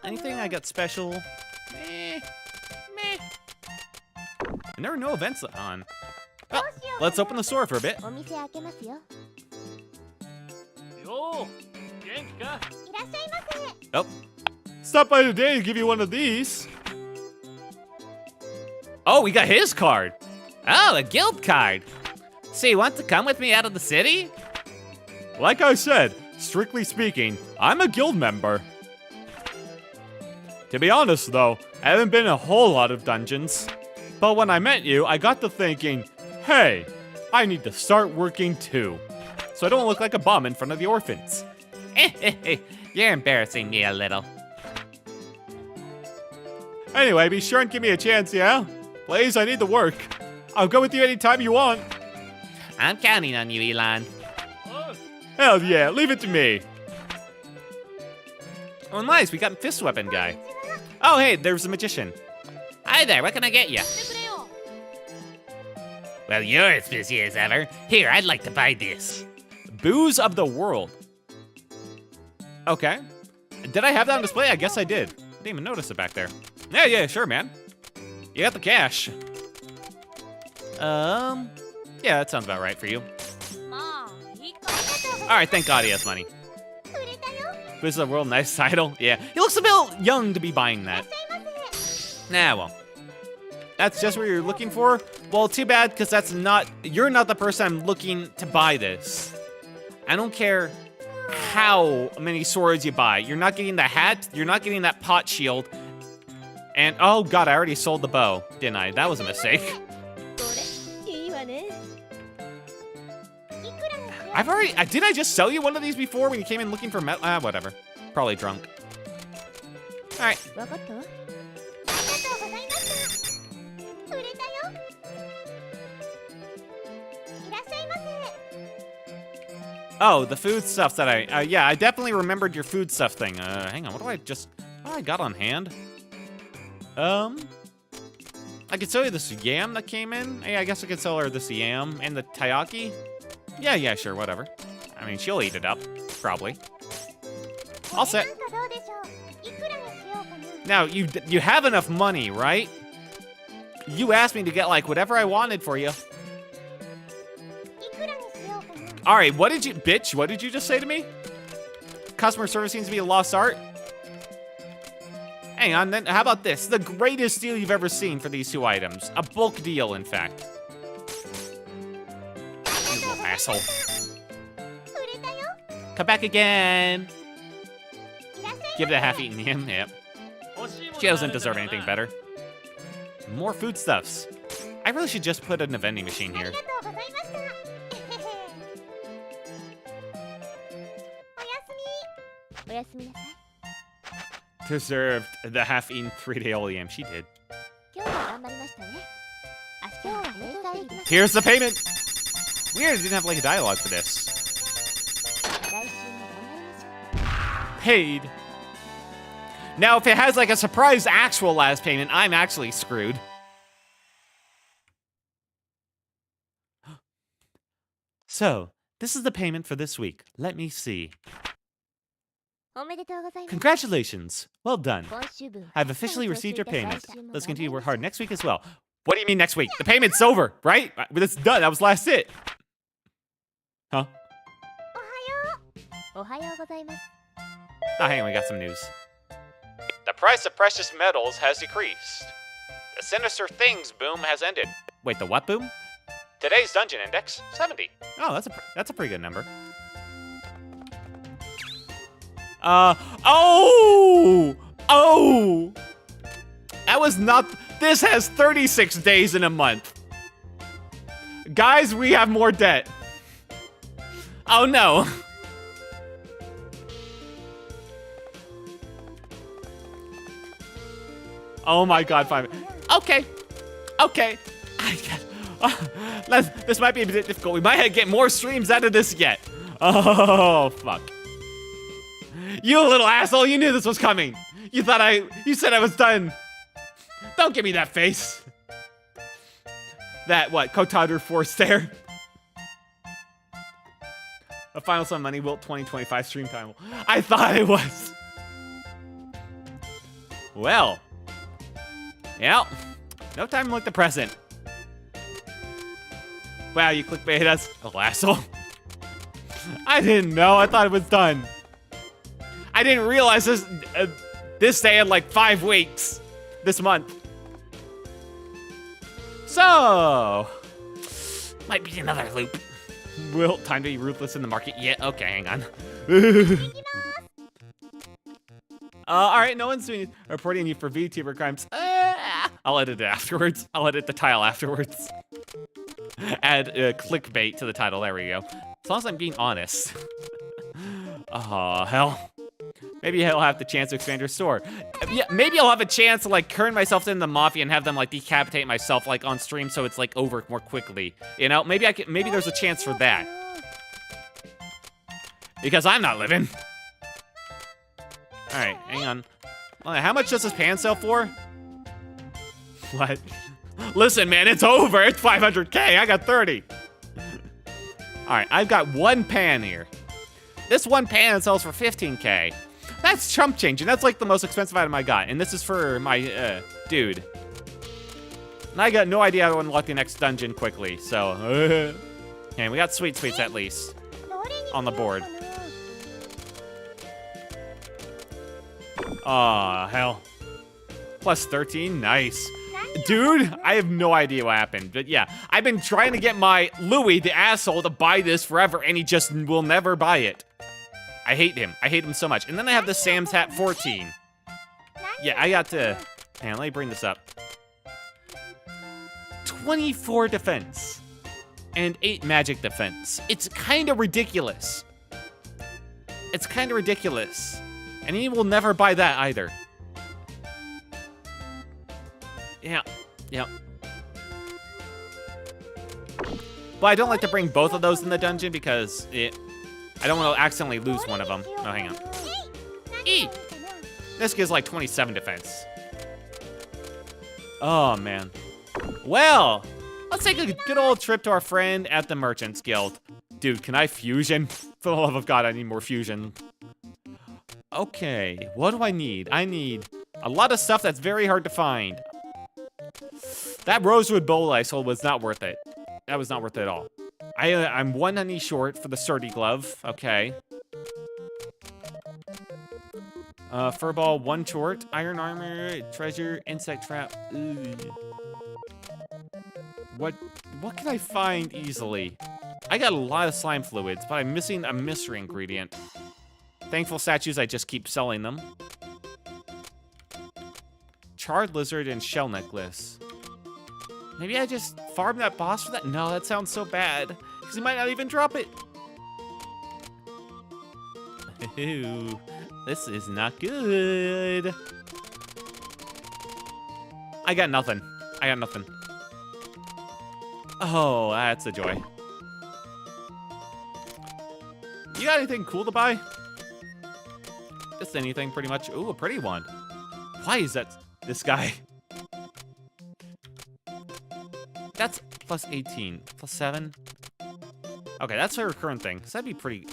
Anything I got special? Meh. And there were no events on. Well, let's open the store for a bit. Oh. Stop by today to give you one of these. Oh, we got his card. Oh, a guild card. So you want to come with me out of the city? Like I said, strictly speaking, I'm a guild member. To be honest though, I haven't been in a whole lot of dungeons. But when I met you, I got to thinking, hey, I need to start working too. So I don't look like a bum in front of the orphans. You're embarrassing me a little. Anyway, be sure and give me a chance, yeah? Please, I need the work. I'll go with you anytime you want. I'm counting on you, Elon. Hell yeah, leave it to me. Oh, nice, we got fist weapon guy. Oh, hey, there's a magician. Hi there, what can I get you? Well, you're as busy as ever. Here, I'd like to buy this. Booze of the World. Okay. Did I have that on display? I guess I did. Didn't even notice it back there. Yeah, sure, man. You got the cash. Yeah, that sounds about right for you. Alright, thank God he has money. Booze of the World, nice title. Yeah, he looks a bit young to be buying that. Nah, well. That's just what you're looking for? Well, too bad, because you're not the person I'm looking to buy this. I don't care how many swords you buy. You're not getting the hat, you're not getting that pot shield. And, oh god, I already sold the bow, didn't I? That was a mistake. Did I just sell you one of these before when you came in looking for metal? Whatever. Probably drunk. Alright. Oh, the food stuff that yeah, I definitely remembered your food stuff thing. Hang on, what do I got on hand? I could sell you this yam that came in. Hey, I guess I could sell her this yam and the taiyaki. Yeah, sure, whatever. I mean, she'll eat it up, probably. All set. Now, you have enough money, right? You asked me to get, like, whatever I wanted for you. Alright, what did you just say to me? Customer service seems to be a lost art? Hang on, then how about this? The greatest deal you've ever seen for these two items. A bulk deal, in fact. You little asshole. Come back again. Give it a half-eaten yam, yep. She doesn't deserve anything better. More foodstuffs. I really should just put in a vending machine here. Deserved the half-eaten 3-day old yam. She did. Here's the payment. Weird, I didn't have like a dialogue for this. Paid. Now, if it has like a surprise actual last payment, I'm actually screwed. So, this is the payment for this week. Let me see. Congratulations. Well done. I've officially received your payment. Let's continue to work hard next week as well. What do you mean next week? The payment's over, right? It's done. That was last it. Huh? Oh, hang on. We got some news. The price of precious metals has decreased. The sinister things boom has ended. Wait, the what boom? Today's dungeon index, 70. Oh, that's a pretty good number. Oh! That was not, this has 36 days in a month. Guys, we have more debt. Oh no. Oh my god, 5. Okay. This might be a bit difficult. We might get more streams out of this yet. Oh, fuck. You little asshole, you knew this was coming. You said I was done. Don't give me that face. That, what, Kotaru 4 stare? A Final Sun Money Wilt 2025 stream time. I thought it was. Well. Yeah. No time like the present. Wow, you clickbait us. Oh, asshole. I didn't know. I thought it was done. I didn't realize this day had like 5 weeks. This month. So. Might be another loop. Will, time to be ruthless in the market. Yeah, okay, hang on. Alright, no one's reporting you for VTuber crimes. I'll edit it afterwards. I'll edit the title afterwards. Add clickbait to the title, there we go. As long as I'm being honest. Oh, hell. Maybe he'll have the chance to expand your store. Yeah, maybe I'll have a chance to like turn myself into the mafia and have them like decapitate myself like on stream so it's like over more quickly. You know, maybe there's a chance for that. Because I'm not living. All right, hang on. How much does this pan sell for? What? Listen, man, it's over. It's 500K. I got 30. All right, I've got 1 pan here. This 1 pan sells for 15K. That's chump change, and that's like the most expensive item I got. And this is for my dude. And I got no idea how to unlock the next dungeon quickly, so. And we got sweets at least on the board. Aw, hell. Plus 13, nice. Dude, I have no idea what happened, but yeah. I've been trying to get my Louis, the asshole, to buy this forever, and he just will never buy it. I hate him. I hate him so much. And then I have the Sam's Hat 14. Yeah, I got to... Man, let me bring this up. 24 defense. And 8 magic defense. It's kind of ridiculous. It's kind of ridiculous. And he will never buy that either. Yeah. Yeah. But I don't like to bring both of those in the dungeon because I don't want to accidentally lose one of them. Oh, hang on. E! This gives like 27 defense. Oh, man. Well, let's take a good old trip to our friend at the Merchants Guild. Dude, can I fusion? For the love of God, I need more fusion. Okay, what do I need? I need a lot of stuff that's very hard to find. That rosewood bowl I sold was not worth it. That was not worth it at all. I'm 1 honey short for the sturdy glove. Okay. Furball 1 short. Iron armor, treasure, insect trap. Ooh. What can I find easily? I got a lot of slime fluids, but I'm missing a mystery ingredient. Thankful statues, I just keep selling them. Charred lizard and shell necklace. Maybe I just farm that boss for that? No, that sounds so bad. Because he might not even drop it. Ooh, this is not good. I got nothing. I got nothing. Oh, that's a joy. You got anything cool to buy? Just anything, pretty much. Ooh, a pretty one. Why is that this guy? That's plus 18, plus 7. Okay, that's our current thing. So that'd be pretty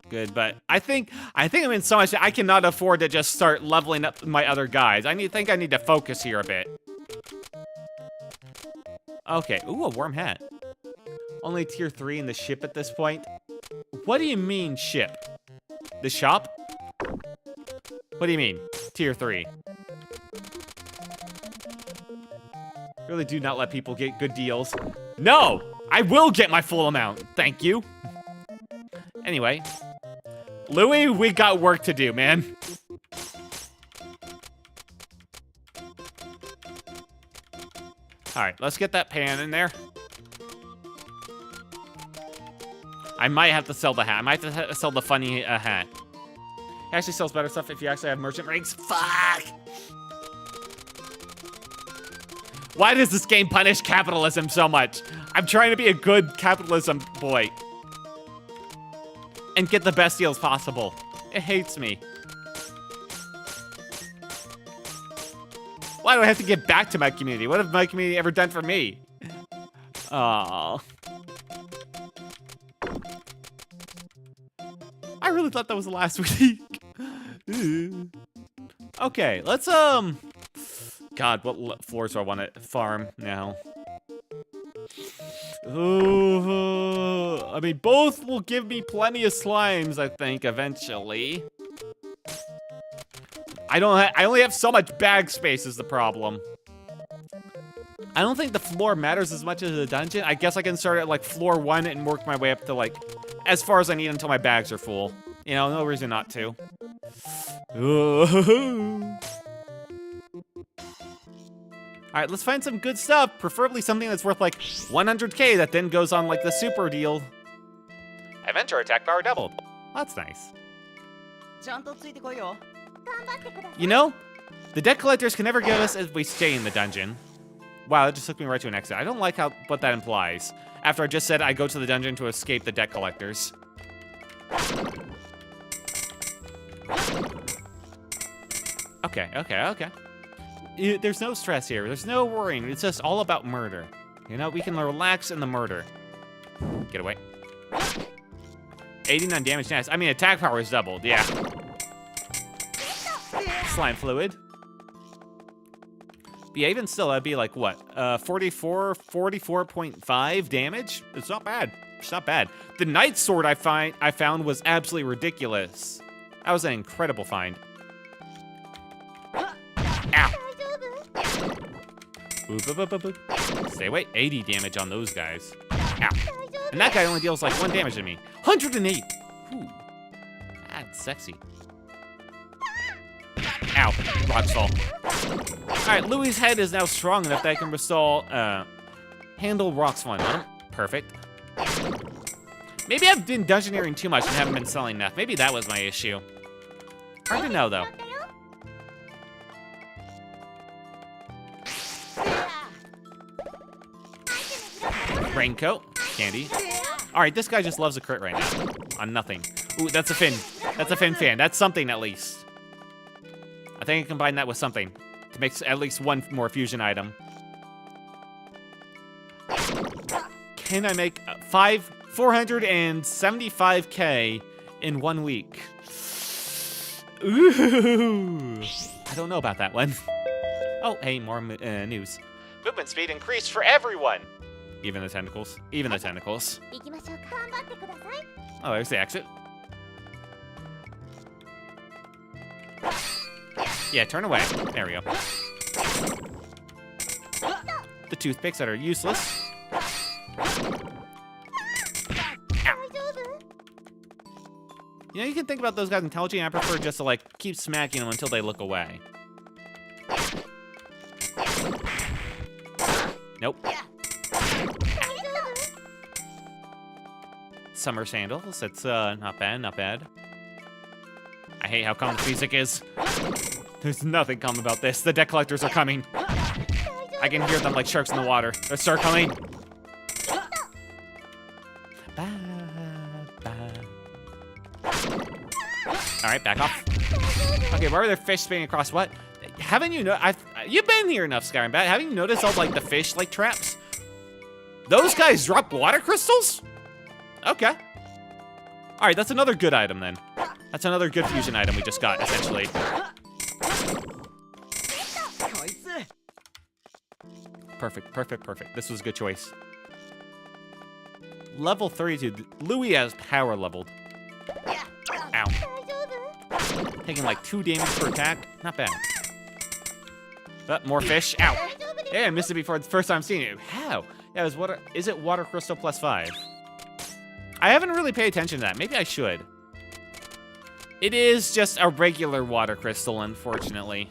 good, but I think I'm in so much that I cannot afford to just start leveling up my other guys. I need to focus here a bit. Okay, ooh, a warm hat. Only tier 3 in the ship at this point. What do you mean, ship? The shop? What do you mean, tier 3? Really do not let people get good deals. No! I will get my full amount, thank you. Anyway. Louis, we got work to do, man. Alright, let's get that pan in there. I might have to sell the hat. I might have to sell the funny hat. It actually sells better stuff if you actually have merchant ranks. Fuck! Why does this game punish capitalism so much? I'm trying to be a good capitalism boy. And get the best deals possible. It hates me. Why do I have to give back to my community? What have my community ever done for me? Aww. I really thought that was the last week. Okay, let's, God, what floors do I want to farm now? I mean, both will give me plenty of slimes, I think, eventually. I only have so much bag space is the problem. I don't think the floor matters as much as the dungeon. I guess I can start at, like, floor 1 and work my way up to, like, as far as I need until my bags are full. You know, no reason not to. Alright, let's find some good stuff. Preferably something that's worth, like, 100k that then goes on, like, the super deal. Adventure attack power doubled. That's nice. You know, the debt collectors can never get us if we stay in the dungeon. Wow, that just took me right to an exit. I don't like what that implies. After I just said I go to the dungeon to escape the debt collectors. Okay. There's no stress here. There's no worrying. It's just all about murder. You know, we can relax in the murder. Get away. 89 damage, nice. I mean, attack power is doubled, yeah. Slime fluid. But yeah, even still, that'd be like, what? 44.5 damage? It's not bad. It's not bad. The Knight Sword I found was absolutely ridiculous. That was an incredible find. Ow. Stay away. 80 damage on those guys. Ow. And that guy only deals like 1 damage to me. 108. Ooh. That's sexy. Ow. Rock stall. Alright, Louie's head is now strong enough that I can handle rocks flying on him. Perfect. Maybe I've been dungeoneering too much and haven't been selling enough. Maybe that was my issue. Hard to know, though. Raincoat. Candy. Alright, this guy just loves a crit right now. On nothing. Ooh, that's a fin. That's a fin fan. That's something, at least. I think I can combine that with something to make at least one more fusion item. Can I make 475k in 1 week? Ooh. I don't know about that one. Oh, hey, more news. Movement speed increased for everyone. Even the tentacles. Even the tentacles. Oh, there's the exit. Yeah, turn away. There we go. The toothpicks that are useless. Ow. You know, you can think about those guys intelligently. I prefer just to, like, keep smacking them until they look away. Nope. Summer sandals. That's not bad, not bad. I hate how calm the music is. There's nothing calm about this. The debt collectors are coming. I can hear them like sharks in the water. They start coming. All right, back off. Okay, why are there fish spinning across what? Haven't you you've been here enough, Skyrim Bat. Haven't you noticed all like the fish like traps? Those guys drop water crystals? Okay. All right, that's another good item then. That's another good fusion item we just got, essentially. Perfect, perfect, perfect. This was a good choice. Level 32. Louis has power leveled. Ow. Taking like 2 damage per attack. Not bad. But more fish. Ow. Yeah, I missed it before. It's the first time seeing it. How? Yeah, is it water crystal plus 5? I haven't really paid attention to that. Maybe I should. It is just a regular water crystal, unfortunately.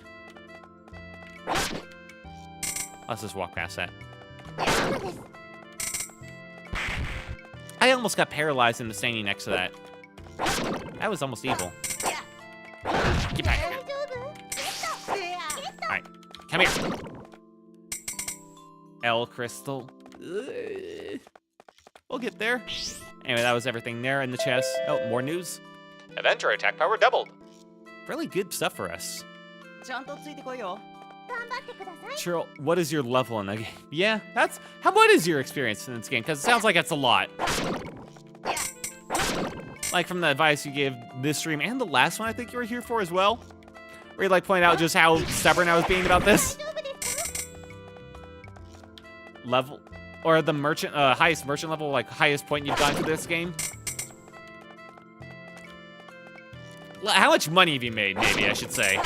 Let's just walk past that. I almost got paralyzed in the standing next to that. That was almost evil. Get back here. Alright, come here. L crystal. We'll get there. Anyway, that was everything there in the chest. Oh, more news. Adventure attack power doubled. Really good stuff for us. Cheryl, what is your level in the game? Yeah, what is your experience in this game? Because it sounds like it's a lot. Like from the advice you gave this stream and the last one I think you were here for as well. Where you like point out just how stubborn I was being about this. Level, or the merchant, highest merchant level, like highest point you've gone to this game. How much money have you made, maybe I should say.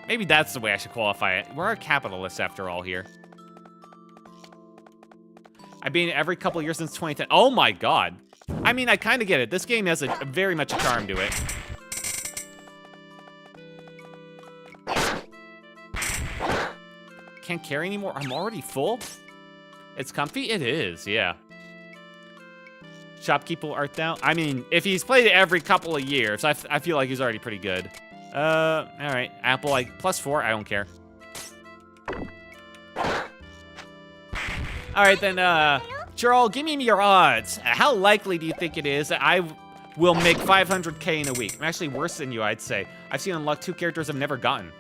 Maybe that's the way I should qualify it. We're a capitalist after all here. I've been every couple years since 2010. Oh my god. I mean, I kind of get it. This game has a very much a charm to it. Can't carry anymore? I'm already full? It's comfy? It is, yeah. Shopkeeper art thou? I mean, if he's played it every couple of years, I feel like he's already pretty good. All right. Apple, like, +4. I don't care. All right, then, Jarl, give me your odds. How likely do you think it is that I will make 500k in a week? I'm actually worse than you, I'd say. I've seen unlock 2 characters I've never gotten.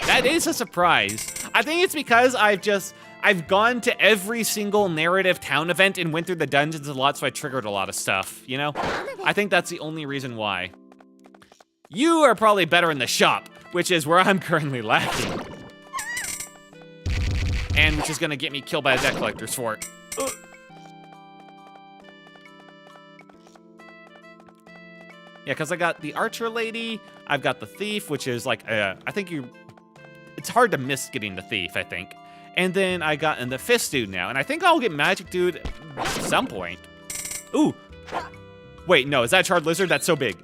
That is a surprise. I think it's because I've gone to every single narrative town event and went through the dungeons a lot, so I triggered a lot of stuff, you know? I think that's the only reason why. You are probably better in the shop, which is where I'm currently lacking. And which is gonna get me killed by a debt collector's fort. Yeah, because I got the archer lady, I've got the thief, which is like, I think it's hard to miss getting the thief, I think. And then I got in the fist dude now, and I think I'll get magic dude at some point. Ooh. Wait, no, is that a charred lizard? That's so big.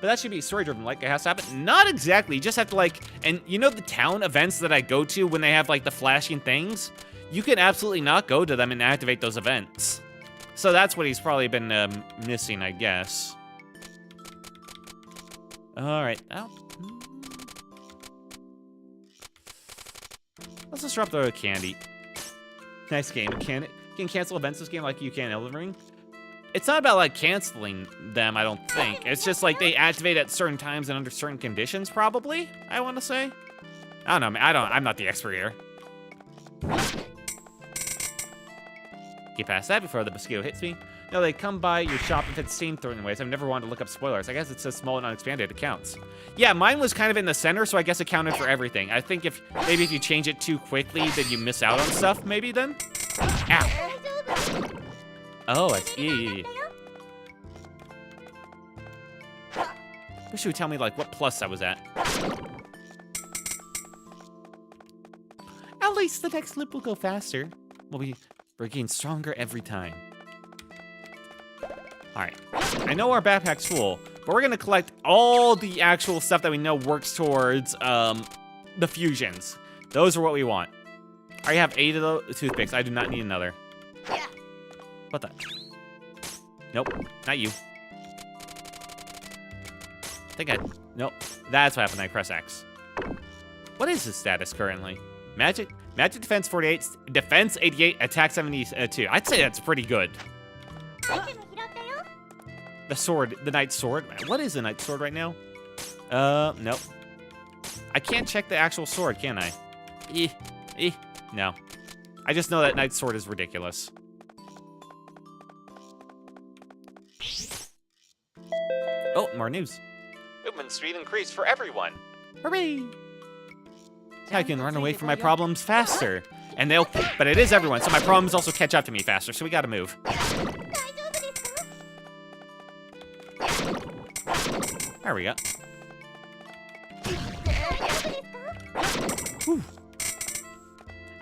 But that should be story-driven, like it has to happen. Not exactly, you just have to like, and you know the town events that I go to when they have like the flashing things? You can absolutely not go to them and activate those events. So that's what he's probably been missing, I guess. All right, now. Let's just drop the candy. Nice game. You can cancel events this game like you can Elden Ring. It's not about like canceling them, I don't think. It's just like they activate at certain times and under certain conditions, probably, I want to say. I don't know, I'm not the expert here. Get past that before the mosquito hits me. No, they come by your shop if it's seen certain ways. I've never wanted to look up spoilers. I guess it says small and unexpanded. It counts. Yeah, mine was kind of in the center, so I guess it counted for everything. I think maybe if you change it too quickly, then you miss out on stuff, maybe then? Ow. Oh, I see. Wish you would tell me, like, what plus I was at. At least the next lip will go faster. We're getting stronger every time. Alright, I know our backpack's full, but we're gonna collect all the actual stuff that we know works towards the fusions. Those are what we want. I already have 8 of those toothpicks. I do not need another. What the? Nope, not you. Nope, that's what happened. I press X. What is his status currently? Magic defense 48, defense 88, attack 72. I'd say that's pretty good. The sword, the knight's sword. What is the knight's sword right now? Nope. I can't check the actual sword, can I? No. I just know that knight's sword is ridiculous. Oh, more news. Movement speed increased for everyone. Hooray! I can run away from my problems faster. But it is everyone, so my problems also catch up to me faster, so we gotta move. There we go. Whew.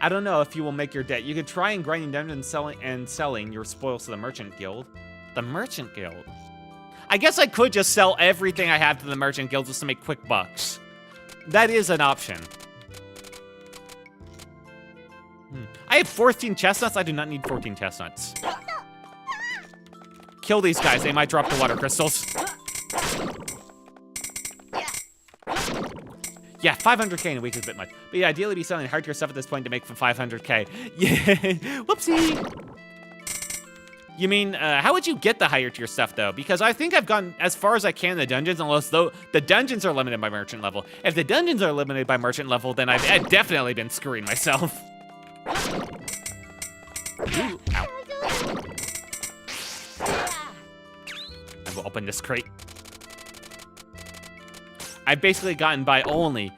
I don't know if you will make your debt. You could try and grinding dungeons and selling your spoils to the Merchant Guild. The Merchant Guild? I guess I could just sell everything I have to the Merchant Guild just to make quick bucks. That is an option. I have 14 chestnuts. I do not need 14 chestnuts. Kill these guys. They might drop the water crystals. Yeah, 500k in a week is a bit much. But yeah, ideally be selling hard tier stuff at this point to make for 500k. Yeah, whoopsie. You mean, how would you get the higher tier stuff, though? Because I think I've gone as far as I can in the dungeons, unless though the dungeons are limited by merchant level. If the dungeons are limited by merchant level, then I've definitely been screwing myself. Ooh, ow. I will open this crate. I've basically gotten by only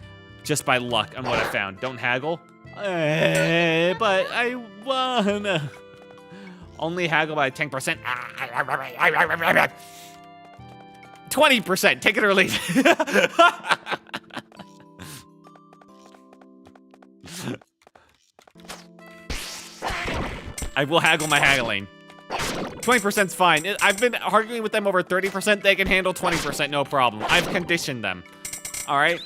just by luck on what I found. Don't haggle. But I wanna. Only haggle by 10%. 20%, take it or leave it. I will haggle my haggling. 20%'s fine. I've been arguing with them over 30%. They can handle 20%, no problem. I've conditioned them. All right?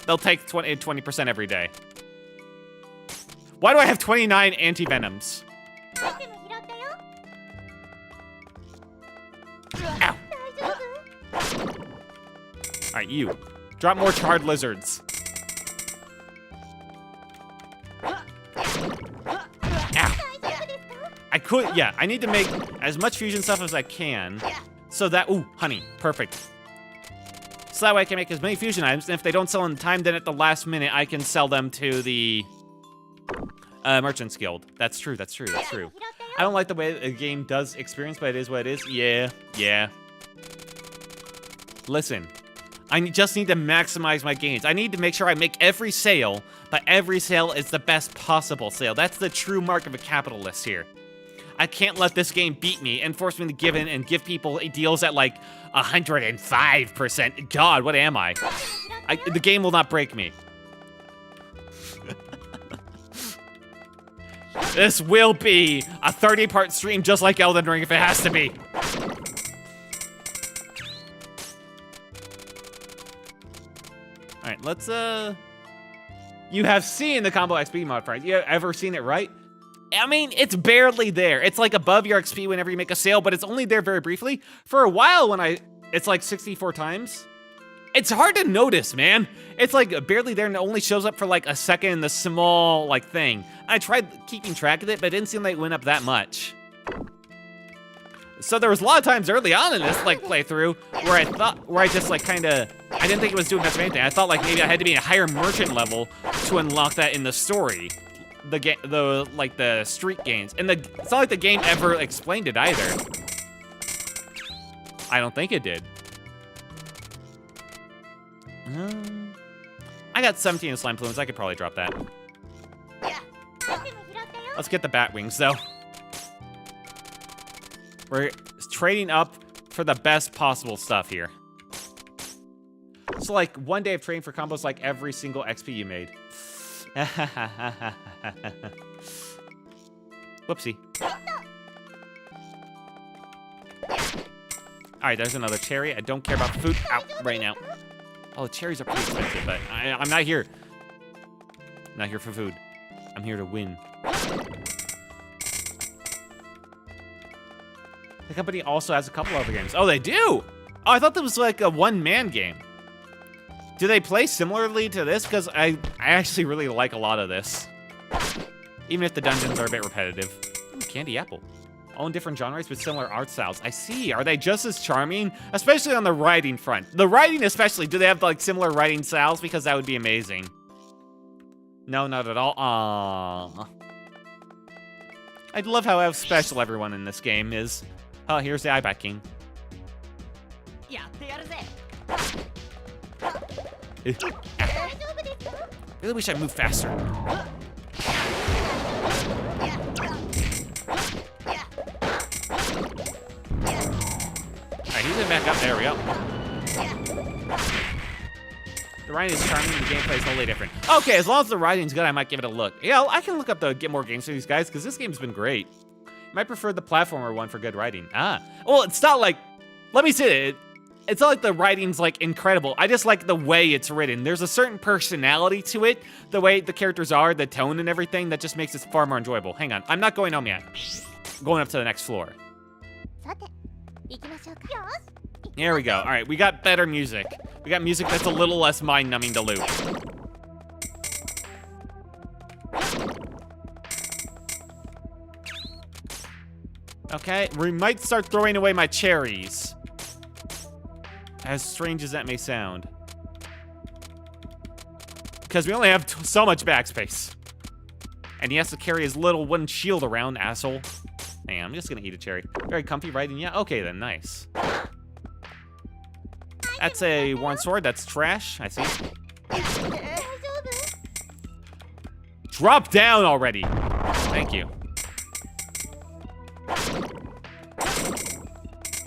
They'll take 20% every day. Why do I have 29 anti-venoms? Ow. Alright, you. Drop more charred lizards. Ow. I could, yeah, I need to make as much fusion stuff as I can. So that, ooh, honey, perfect. So that way I can make as many fusion items, and if they don't sell in time, then at the last minute, I can sell them to the Merchant's Guild. That's true, that's true, that's true. I don't like the way the game does experience, but it is what it is. Yeah. Listen, I just need to maximize my gains. I need to make sure I make every sale, but every sale is the best possible sale. That's the true mark of a capitalist here. I can't let this game beat me and force me to give in and give people deals at like 105%. God, what am I? The game will not break me. This will be a 30-part stream just like Elden Ring if it has to be. All right, let's, You have seen the combo XP modifier. You have ever seen it, right? I mean, it's barely there. It's like above your XP whenever you make a sale, but it's only there very briefly. For a while it's like 64 times. It's hard to notice, man. It's like barely there and it only shows up for like a second in the small like thing. I tried keeping track of it, but it didn't seem like it went up that much. So there was a lot of times early on in this like playthrough where I just like I didn't think it was doing much of anything. I thought like maybe I had to be a higher merchant level to unlock that in the story. The street gains. And it's not like the game ever explained it either. I don't think it did. I got 17 slime plumes. I could probably drop that. Let's get the bat wings, though. We're trading up for the best possible stuff here. So, like, one day of trading for combos like every single XP you made. Whoopsie. Alright, there's another cherry. I don't care about food right now. Oh, cherries are pretty expensive, but I'm not here. I'm not here for food. I'm here to win. The company also has a couple other games. Oh, they do? Oh, I thought that was like a one-man game. Do they play similarly to this? Because I actually really like a lot of this. Even if the dungeons are a bit repetitive. Ooh, candy apple. All in different genres with similar art styles. I see. Are they just as charming? Especially on the writing front. The writing especially. Do they have like similar writing styles? Because that would be amazing. No, not at all. Aww. I love how special everyone in this game is. Oh, here's the Eyebat King. I really wish I moved faster. Alright, he's gonna back up. There we go. The writing is charming, the gameplay is totally different. Okay, as long as the writing's good, I might give it a look. Yeah, I can look up get more games for these guys, because this game's been great. I might prefer the platformer one for good writing. Well, it's not like, let me say it. It's not like the writing's like incredible. I just like the way it's written. There's a certain personality to it, the way the characters are, the tone and everything, that just makes it far more enjoyable. Hang on, I'm not going home yet. I'm going up to the next floor. There we go. All right, we got better music. We got music that's a little less mind-numbing to loop. Okay, we might start throwing away my cherries. As strange as that may sound. Because we only have so much backspace. And he has to carry his little wooden shield around, asshole. Hang on, I'm just gonna eat a cherry. Very comfy, right? And yeah, okay then, nice. That's a worn sword, that's trash, I see. Drop down already! Thank you.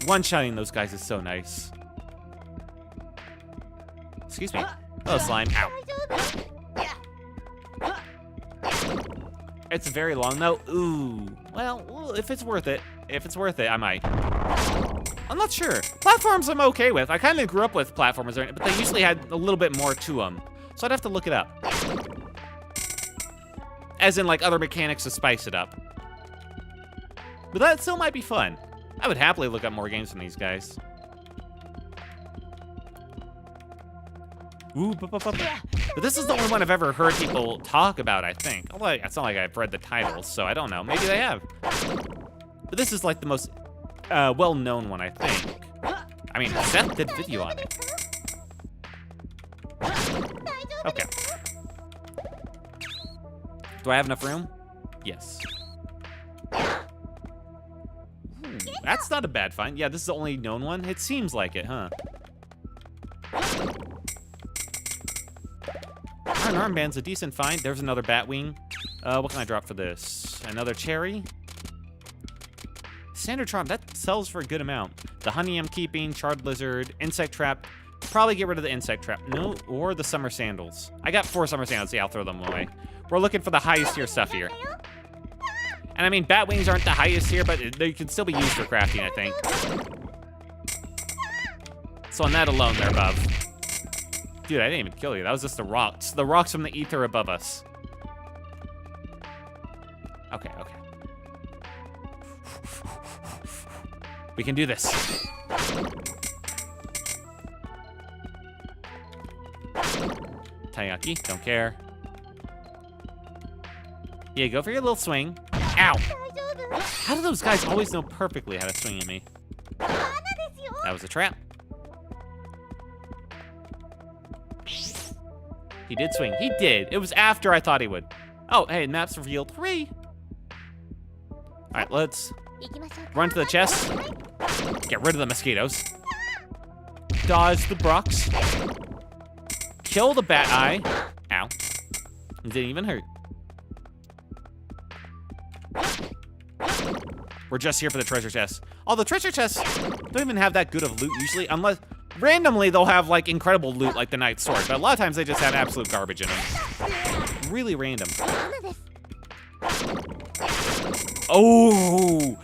One-shotting those guys is so nice. Excuse me. Oh, slime. Ow. It's very long, though. Ooh. Well, if it's worth it. If it's worth it, I might. I'm not sure. Platforms I'm okay with. I kind of grew up with platformers, but they usually had a little bit more to them. So I'd have to look it up. As in, like, other mechanics to spice it up. But that still might be fun. I would happily look up more games from these guys. Ooh, but this is the only one I've ever heard people talk about, I think. Although it's not like I've read the titles, so I don't know. Maybe they have. But this is like the most well-known one, I think. I mean, Seth did video on it. Okay. Do I have enough room? Yes. That's not a bad find. Yeah, this is the only known one. It seems like it, huh? Iron armband's a decent find. There's another batwing. What can I drop for this? Another cherry. Standard charm, that sells for a good amount. The honey I'm keeping, charred lizard, insect trap. Probably get rid of the insect trap. No, or the summer sandals. I got 4 summer sandals. Yeah, I'll throw them away. We're looking for the highest tier stuff here. And I mean, bat wings aren't the highest here, but they can still be used for crafting, I think. So on that alone, they're above. Dude, I didn't even kill you. That was just the rocks. The rocks from the ether above us. Okay, okay. We can do this. Taiyaki, don't care. Yeah, go for your little swing. Ow! How do those guys always know perfectly how to swing at me? That was a trap. He did swing. He did. It was after I thought he would. Oh, hey, map's revealed. Hooray! Alright, let's run to the chest. Get rid of the mosquitoes. Dodge the Brox. Kill the bat eye. Ow. It didn't even hurt. We're just here for the treasure chest. Oh, the treasure chests don't even have that good of loot usually, unless randomly they'll have like incredible loot like the Knight's Sword, but a lot of times they just have absolute garbage in them. Really random. Oh,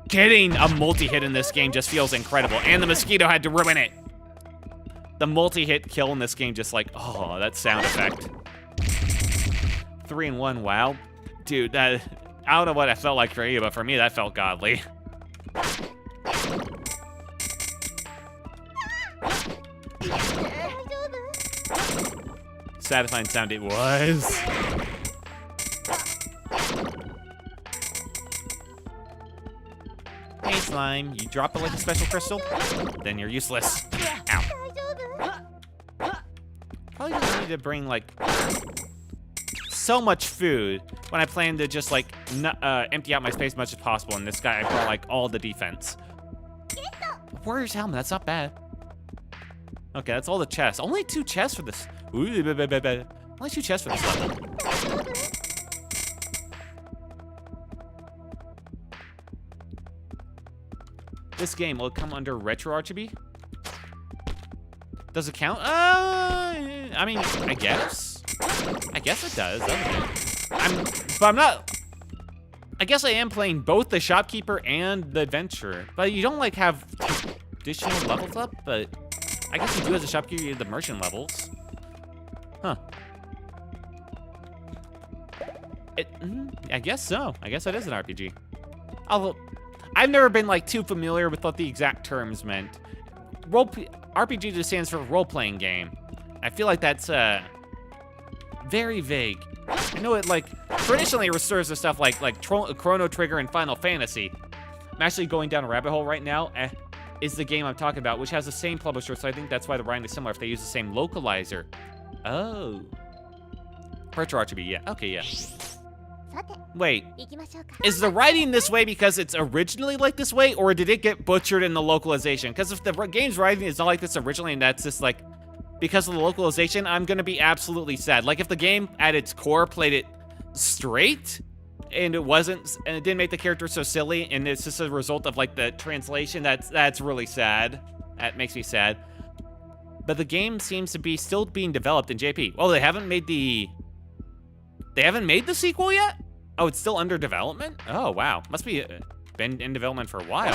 getting a multi-hit in this game just feels incredible, and the mosquito had to ruin it. The multi-hit kill in this game just like, oh, that sound effect. 3 in 1, wow. Dude, that, I don't know what it felt like for you, but for me, that felt godly. Satisfying sound it was. Hey, slime, you drop it like a special crystal? Then you're useless. Ow. Probably just need to bring, like, so much food when I plan to just, like, empty out my space as much as possible. And this guy, I brought, like, all the defense. Warrior's helmet, that's not bad. Okay, that's all the chests. Only 2 chests for this. Ooh, only 2 chests for this level. This game, will it come under retro RGB? Does it count? I mean, I guess. I guess it does, doesn't it? But I'm not. I guess I am playing both the shopkeeper and the adventurer, but you don't like have additional levels up. But I guess you do as a shopkeeper, you have the merchant levels. Huh. I guess so. I guess it is an RPG. Although, I've never been like too familiar with what the exact terms meant. RPG just stands for role-playing game. I feel like that's very vague. I know it like traditionally refers to stuff like Chrono Trigger and Final Fantasy, I'm actually going down a rabbit hole right now. Is the game I'm talking about, which has the same publisher, so I think that's why the writing is similar if they use the same localizer. Oh. Retro RGB, yeah. Okay, yeah. Wait, is the writing this way because it's originally like this way, or did it get butchered in the localization? Because if the game's writing is not like this originally, and that's just like, because of the localization, I'm gonna be absolutely sad. Like if the game at its core played it straight, and it wasn't, and it didn't make the character so silly, and it's just a result of like the translation, that's really sad. That makes me sad. But the game seems to be still being developed in JP. Oh, they haven't made the sequel yet? Oh, it's still under development? Oh, wow. Must be been in development for a while.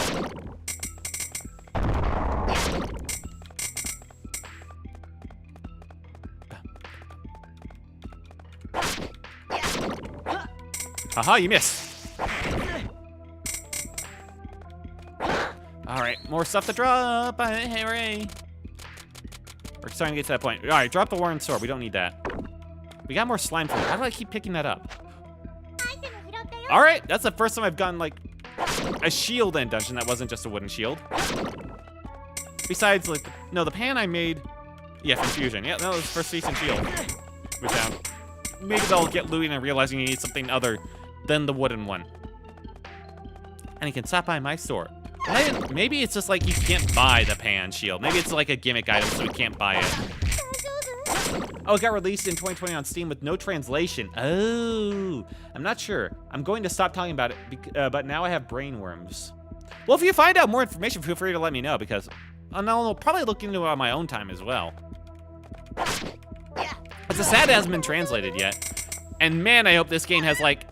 Haha, you missed. All right, more stuff to drop. Hooray. We're starting to get to that point. All right, drop the Warren Sword. We don't need that. We got more slime food. How do I keep picking that up? All right, that's the first time I've gotten, like, a shield in dungeon that wasn't just a wooden shield. Besides, like, no, the pan I made, yeah, from Fusion. Yeah, that was first decent shield we found. Maybe they'll get looting and realizing you need something other than the wooden one. And you can stop by my store. Maybe it's just like you can't buy the pan shield. Maybe it's like a gimmick item, so we can't buy it. Oh, it got released in 2020 on Steam with no translation. Oh, I'm not sure. I'm going to stop talking about it, but now I have brainworms. Well, if you find out more information, feel free to let me know, because I'll probably look into it on my own time as well. It's a sad it hasn't been translated yet. And man, I hope this game has, like,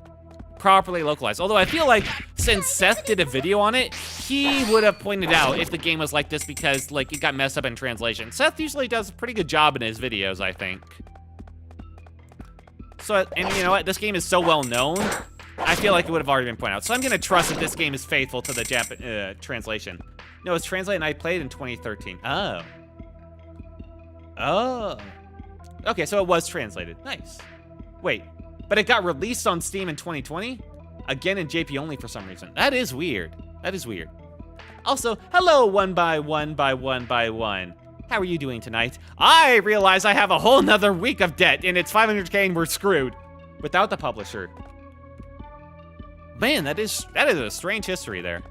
properly localized. Although I feel like since Seth did a video on it, he would have pointed out if the game was like this because, like, it got messed up in translation. Seth usually does a pretty good job in his videos, I think. So, and you know what? This game is so well known, I feel like it would have already been pointed out. So I'm gonna trust that this game is faithful to the translation. No, it's translated and I played in 2013. Oh. Oh. Okay, so it was translated. Nice. Wait, but it got released on Steam in 2020? Again in JP only for some reason. That is weird. That is weird. Also, hello one by one by one by one. How are you doing tonight? I realize I have a whole nother week of debt and it's 500k and we're screwed. Without the publisher. Man, that is a strange history there.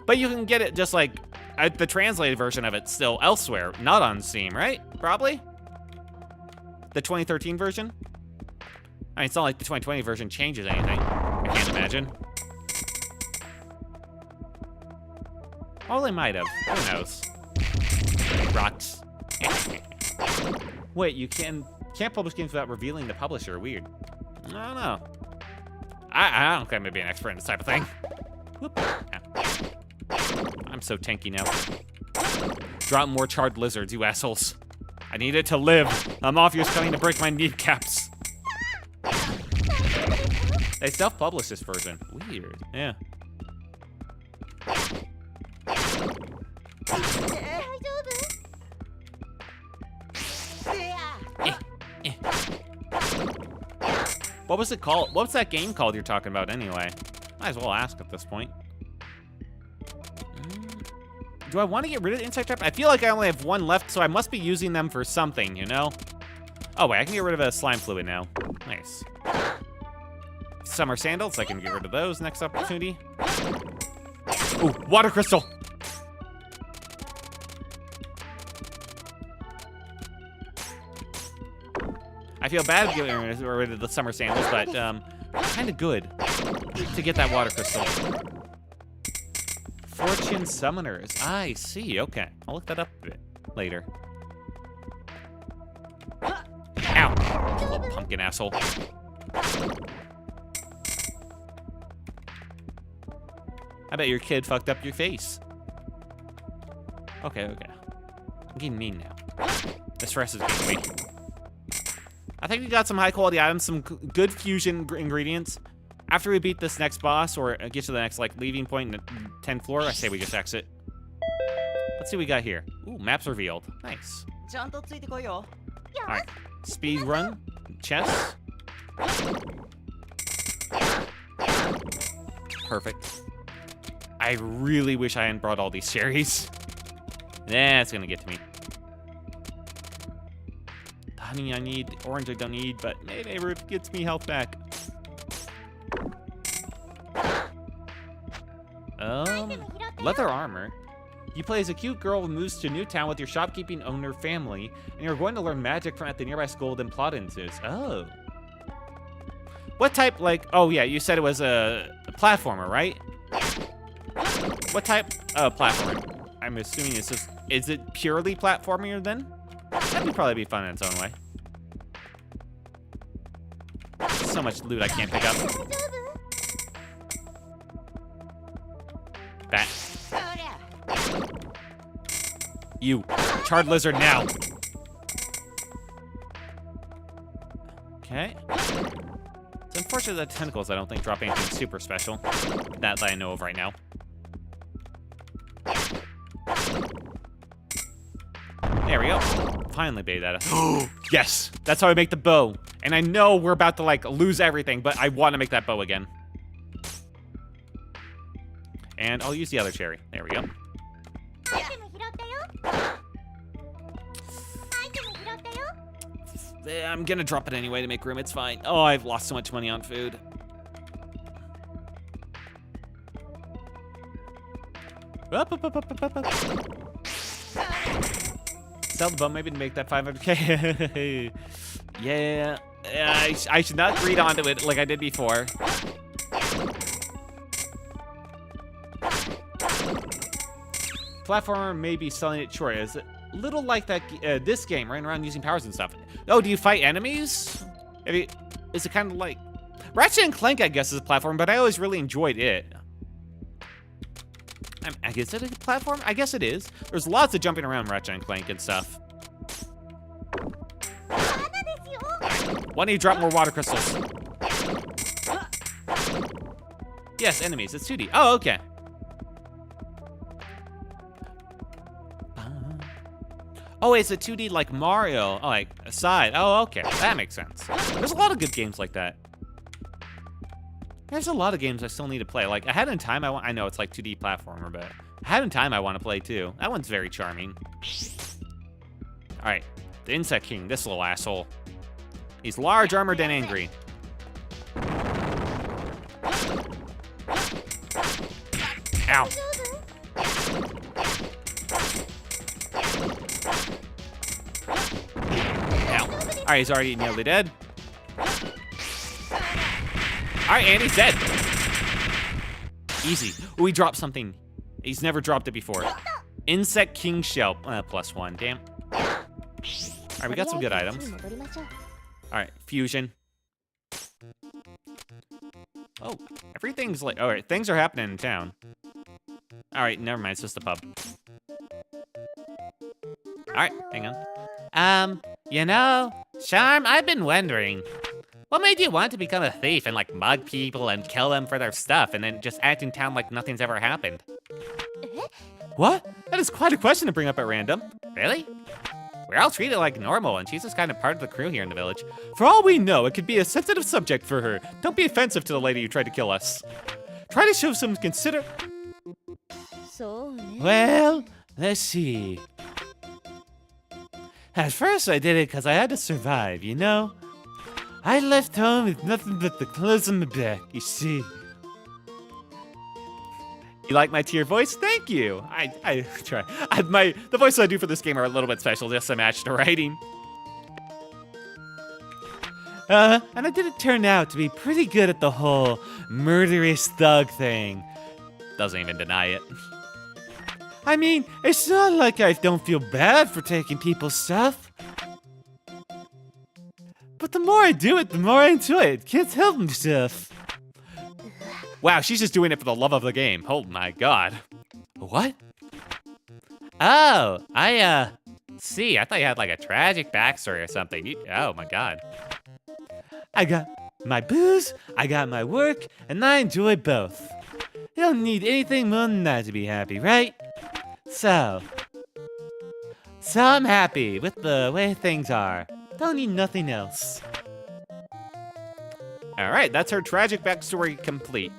But you can get it just like the translated version of it still elsewhere, not on Steam, right? Probably? The 2013 version? I mean, it's not like the 2020 version changes anything. I can't imagine. Oh, they might have. Who knows? Rocks. Wait, you can't publish games without revealing the publisher. Weird. I don't know. I don't claim to be an expert in this type of thing. Whoop. I'm so tanky now. Drop more charred lizards, you assholes. I need it to live. I'm obviously coming to break my kneecaps. They self-published this version. Weird. Yeah. What was it called? What's that game called you're talking about anyway? Might as well ask at this point. Do I want to get rid of the insect trap? I feel like I only have one left, so I must be using them for something, you know? Oh, wait, I can get rid of a slime fluid now. Nice. Summer sandals, I can get rid of those next opportunity. Ooh, water crystal! I feel bad getting rid of the summer sandals, but kind of good to get that water crystal. Fortune Summoners. I see. Okay. I'll look that up a bit later. Ow. You little pumpkin asshole. I bet your kid fucked up your face. Okay, okay. I'm getting mean now. The stress is getting weak. I think we got some high quality items, some good fusion ingredients. After we beat this next boss, or get to the next, like, leaving point in the 10th floor, I say we just exit. Let's see what we got here. Ooh, maps revealed. Nice. Alright. Speed run. Chess. Perfect. I really wish I hadn't brought all these cherries. That's gonna get to me. Honey, I need. Orange, I don't need, but Mayday Root gets me health back. Leather armor. You play as a cute girl who moves to a new town with your shopkeeping owner family, and you're going to learn magic from at the nearby school, then plot ensues. Oh. What type, like, oh yeah, you said it was a platformer, right? What type of platformer? I'm assuming it's just, is it purely platformer then? That would probably be fun in its own way. So much loot I can't pick up. Bat. You. Charred lizard now. Okay. It's unfortunate that tentacles I don't think drop anything super special. That I know of right now. There we go. Finally baited that up. Yes! That's how I make the bow. And I know we're about to, like, lose everything, but I want to make that bow again. And I'll use the other cherry. There we go. I'm gonna drop it anyway to make room. It's fine. Oh, I've lost so much money on food. Up. Sell the bow maybe to make that 500k. Yeah, I should not greed onto it like I did before. Platformer may be selling it short. Is it a little like that this game, running around using powers and stuff? Oh, do you fight enemies? Is it kind of like Ratchet and Clank? I guess is a platform, but I always really enjoyed it. I guess it is a platform. I guess it is. There's lots of jumping around Ratchet and Clank and stuff. Why don't you drop more water crystals? Yes, enemies. It's 2D. Oh, okay. Oh, it's a 2D like Mario. Oh, like a side. Oh, okay. That makes sense. There's a lot of good games like that. There's a lot of games I still need to play. Like, Ahead in Time, I know it's like 2D platformer, but Ahead in Time I want to play too. That one's very charming. All right, the Insect King, this little asshole. He's large, armored, and angry. Ow. All right, he's already nearly dead. All right, and he's dead. Easy. Ooh, he dropped something. He's never dropped it before. Insect King Shell. +1. Damn. All right, we got some good items. All right, fusion. Oh, everything's like... All right, things are happening in town. All right, never mind. It's just a pub. All right, hang on. You know, Charm, I've been wondering, what made you want to become a thief and, like, mug people and kill them for their stuff and then just act in town like nothing's ever happened? What? That is quite a question to bring up at random. Really? We're all treated like normal, and she's just kind of part of the crew here in the village. For all we know, it could be a sensitive subject for her. Don't be offensive to the lady who tried to kill us. Try to show some Well, let's see. At first, I did it because I had to survive, you know? I left home with nothing but the clothes on my back, you see. You like my tier voice? Thank you. I try. The voices I do for this game are a little bit special, just to match the writing. And I didn't turn out to be pretty good at the whole murderous thug thing. Doesn't even deny it. I mean, it's not like I don't feel bad for taking people's stuff. But the more I do it, the more I enjoy it. Can't help myself. Wow, she's just doing it for the love of the game. Oh my god. What? Oh, see, I thought you had like a tragic backstory or something. Oh my god. I got my booze, I got my work, and I enjoy both. You don't need anything more than that to be happy, right? So I'm happy with the way things are. Don't need nothing else. All right, that's her tragic backstory complete.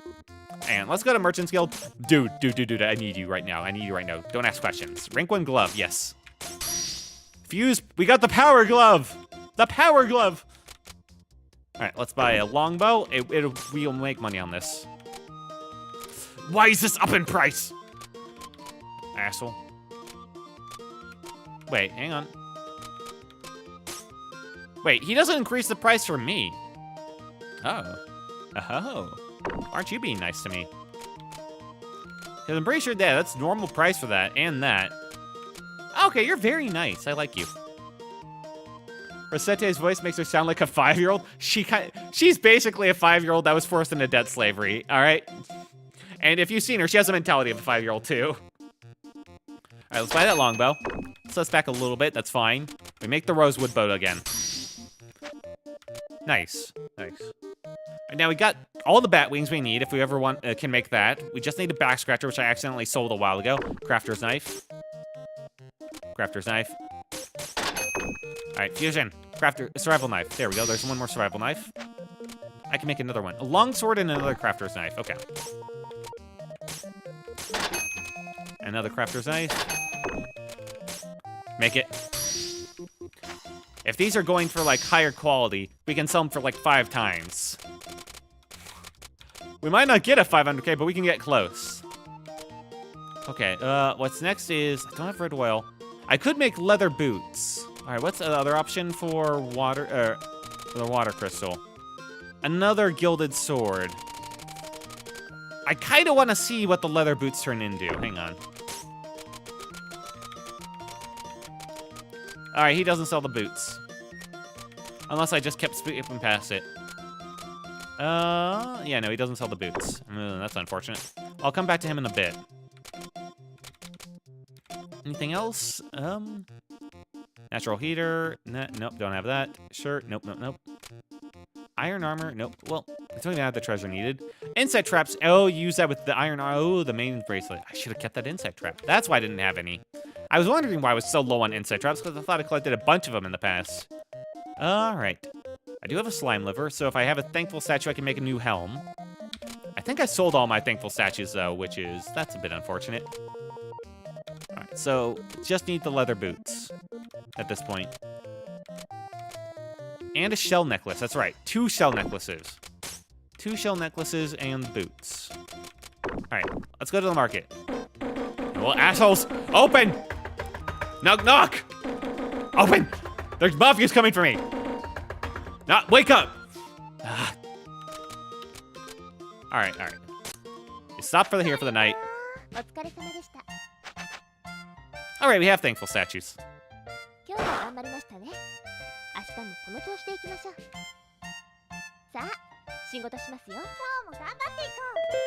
And let's go to Merchant's Guild. Dude, I need you right now. I need you right now. Don't ask questions. Rank 1 glove, yes. Fuse, we got the power glove. The power glove. All right, let's buy a longbow. We'll make money on this. Why is this up in price? Asshole. Wait, hang on. Wait, he doesn't increase the price for me. Oh. Oh. Aren't you being nice to me? Because I'm pretty sure that's normal price for that and that. Okay, you're very nice. I like you. Recettear's voice makes her sound like a 5-year-old. She's basically a 5-year-old that was forced into debt slavery, all right? And if you've seen her, she has the mentality of a 5-year-old too. All right, let's buy that longbow. So let's back a little bit, that's fine. We make the rosewood bow again. Nice, nice. Right, now we got all the bat wings we need if we ever can make that. We just need a back scratcher, which I accidentally sold a while ago. Crafter's knife. Crafter's knife. All right, fusion. Survival knife. There we go, there's one more survival knife. I can make another one. A long sword and another crafter's knife, okay. Another crafter's knife. Make it. If these are going for like higher quality, we can sell them for like 5 times. We might not get a 500k, but we can get close. Okay, what's next is, I don't have red oil. I could make leather boots. All right, what's the other option for the water crystal? Another gilded sword. I kind of want to see what the leather boots turn into. Hang on. All right, he doesn't sell the boots. Unless I just kept skipping past it. Yeah, no, he doesn't sell the boots. That's unfortunate. I'll come back to him in a bit. Anything else? Natural heater. Nope, don't have that. Shirt. Nope. Iron armor. Nope. Well, I don't even have the treasure needed. Insect traps. Oh, use that with the iron. Oh, the main bracelet. I should have kept that insect trap. That's why I didn't have any. I was wondering why I was so low on insect traps, because I thought I collected a bunch of them in the past. All right. I do have a slime liver, so if I have a thankful statue, I can make a new helm. I think I sold all my thankful statues, though, that's a bit unfortunate. All right, so just need the leather boots at this point. And a shell necklace, that's right. 2 shell necklaces. 2 shell necklaces and boots. All right, let's go to the market. Well, assholes, open! Knock, knock! Open! There's mafias coming for me! Not, wake up! Ah. All right. You stop here for the night. All right, we have thankful statues.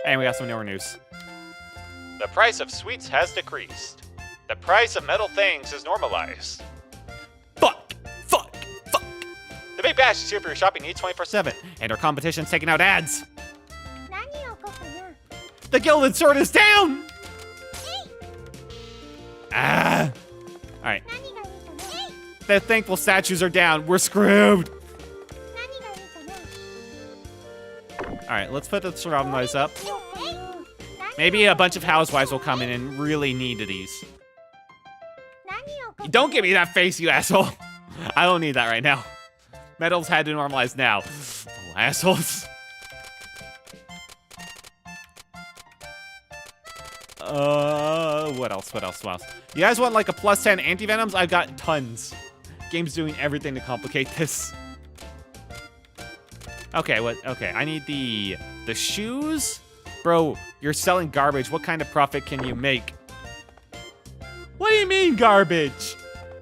And we got some newer news. The price of sweets has decreased. The price of metal things is normalized. Fuck! The Big Bash is here for your shopping needs 24/7, and our competition's taking out ads. The gilded sword is down! Ah! Alright. The thankful statues are down. We're screwed! Alright, let's put the survival knives up. Maybe a bunch of housewives will come in and really need these. Don't give me that face, you asshole! I don't need that right now. Metals had to normalize now. Oh, assholes. What else? You guys want like a +10 anti-venoms? I've got tons. Game's doing everything to complicate this. Okay, okay, I need the shoes? Bro, you're selling garbage. What kind of profit can you make? What do you mean garbage?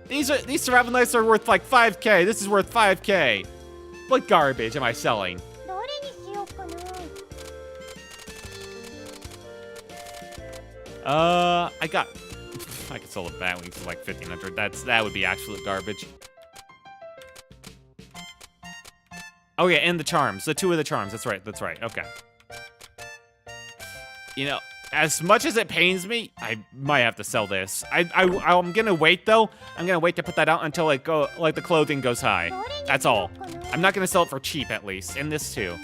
These survival knives are worth like 5k. This is worth 5k. What garbage am I selling? I could sell the bat wings for like 1,500. That would be absolute garbage. Oh yeah, and the charms. The 2 of the charms. That's right. Okay. You know, as much as it pains me, I might have to sell this. I'm gonna wait though. I'm gonna wait to put that out until the clothing goes high. That's all. I'm not gonna sell it for cheap at least, and this too.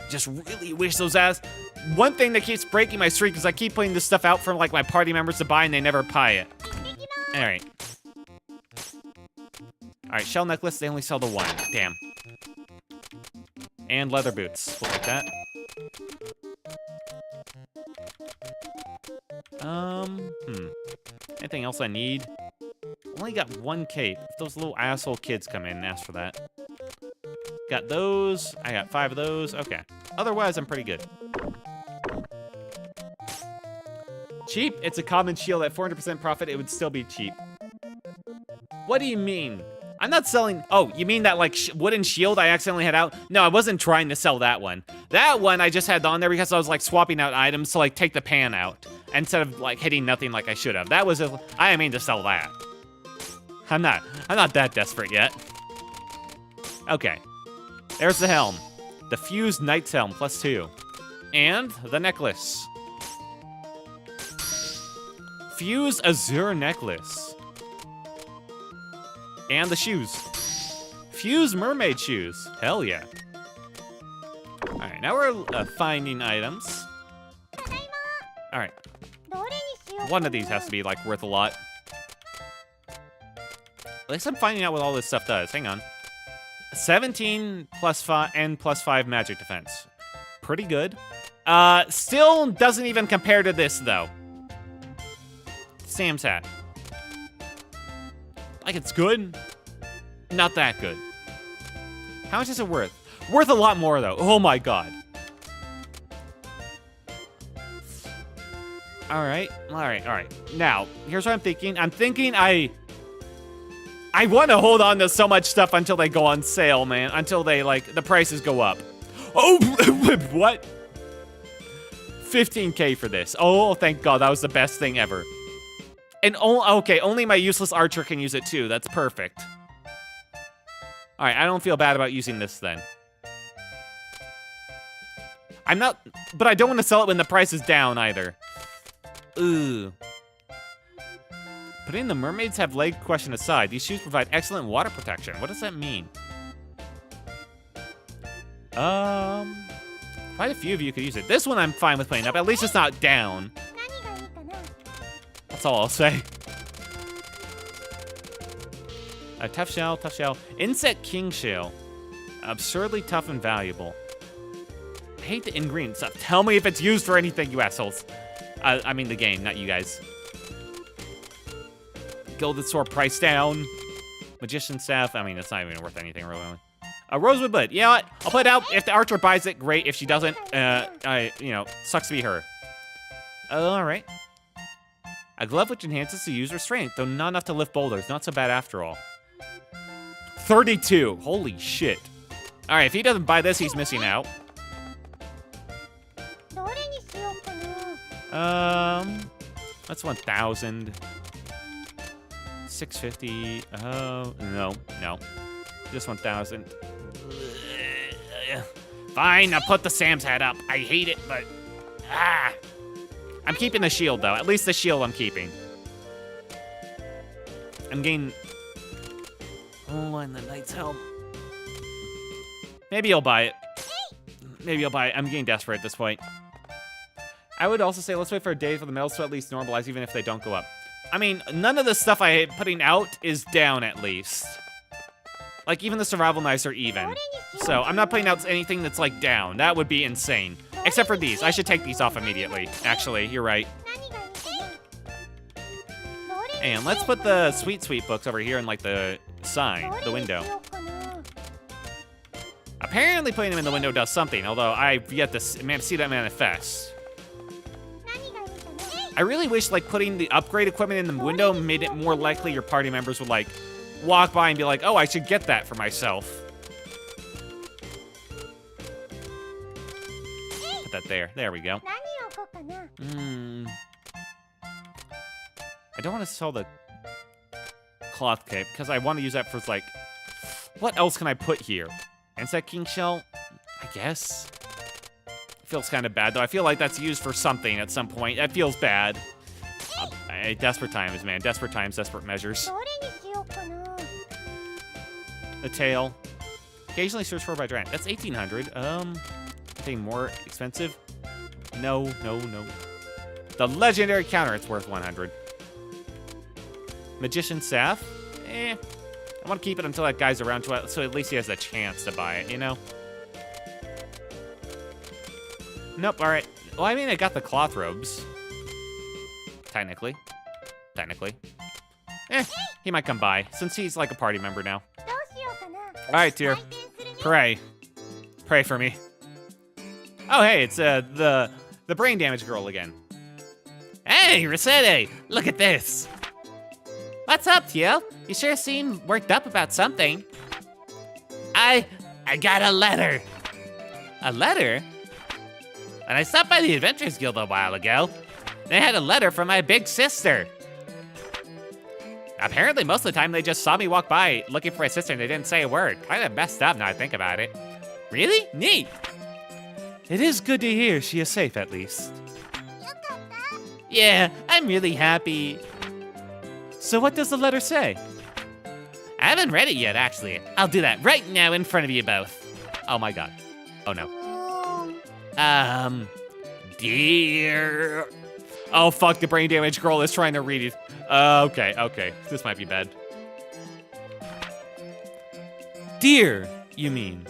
Just really wish those ass. One thing that keeps breaking my streak is I keep putting this stuff out for like my party members to buy and they never buy it. All right. All right, shell necklace, they only sell the one. Damn. And leather boots. We'll take that. Anything else I need? Only got one cape. If those little asshole kids come in and ask for that. Got those. I got 5 of those. Okay. Otherwise, I'm pretty good. Cheap? It's a common shield. At 400% profit, it would still be cheap. What do you mean? I'm not selling... Oh, you mean that, like, wooden shield I accidentally had out? No, I wasn't trying to sell that one. That one I just had on there because I was, like, swapping out items to, like, take the pan out. Instead of, like, hitting nothing like I should have. That was... I didn't mean to sell that. I'm not that desperate yet. Okay. There's the helm. The fused knight's helm, +2. And the necklace. Fuse azure necklace. And the shoes. Fuse mermaid shoes. Hell yeah. Alright, now we're finding items. Alright. One of these has to be, like, worth a lot. At least I'm finding out what all this stuff does. Hang on. 17 +5 and +5 magic defense. Pretty good. Still doesn't even compare to this, though. Sam's hat. Like, it's good. Not that good. How much is it worth? Worth a lot more, though. Oh, my God. All right. Now, here's what I'm thinking. I'm thinking I want to hold on to so much stuff until they go on sale, man. Until they, like, the prices go up. Oh, what? 15K for this. Oh, thank God. That was the best thing ever. And, okay, only my useless archer can use it, too. That's perfect. All right, I don't feel bad about using this, then. I'm not... But I don't want to sell it when the price is down, either. Ooh. Putting the mermaids have leg question aside, these shoes provide excellent water protection. What does that mean? Quite a few of you could use it. This one I'm fine with putting up. At least it's not down. That's all I'll say. Tough shell. Insect king shell. Absurdly tough and valuable. I hate the ingredient stuff. Tell me if it's used for anything, you assholes. I mean the game, not you guys. Gilded sword price down. Magician staff. I mean, it's not even worth anything, really. A rosewood blade. You know what? I'll put it out. If the archer buys it, great. If she doesn't, sucks to be her. All right. A glove which enhances the user's strength, though not enough to lift boulders. Not so bad after all. 32. Holy shit. All right, if he doesn't buy this, he's missing out. That's 1,000. 650. Oh, no. Just 1,000. Fine, I'll put the Sam's hat up. I hate it, but... I'm keeping the shield, though. At least the shield I'm keeping. I'm getting... Oh, and the knight's helm. Maybe I'll buy it. I'm getting desperate at this point. I would also say let's wait for a day for the medals to at least normalize, even if they don't go up. I mean, none of the stuff I hate putting out is down, at least. Like, even the survival knives are even. So, I'm not putting out anything that's, like, down. That would be insane. Except for these. I should take these off immediately. Actually, you're right. And let's put the sweet books over here in, like, the sign, the window. Apparently putting them in the window does something, although I've yet to see that manifest. I really wish, like, putting the upgrade equipment in the window made it more likely your party members would, like, walk by and be like, oh, I should get that for myself. Put that there. There we go. I don't want to sell the cloth cape, because I want to use that for, like, what else can I put here? Insect king shell? I guess. Feels kind of bad, though. I feel like that's used for something at some point. That feels bad. Desperate times, man. Desperate times, desperate measures. The tail. Occasionally searched for by Durant. That's 1,800. anything more expensive? No. The legendary counter, it's worth 100. Magician staff? I want to keep it until that guy's around, so at least he has a chance to buy it, you know? Nope, alright. Well, I mean, I got the cloth robes. Technically. He might come by, since he's like a party member now. Alright, Tear. Pray. Pray for me. Oh, hey, it's the brain damage girl again. Hey, Recettear! Look at this! What's up, Teal? You sure seem worked up about something. I got a letter. A letter? And I stopped by the Adventurers Guild a while ago. They had a letter from my big sister. Apparently, most of the time, they just saw me walk by looking for my sister and they didn't say a word. Kind of messed up now I think about it. Really? Neat. It is good to hear she is safe, at least. Yeah, I'm really happy. So what does the letter say? I haven't read it yet, actually. I'll do that right now in front of you both. Oh my god. Oh no. Dear. Oh fuck, the brain damage girl is trying to read it. Okay. This might be bad. Dear, you mean?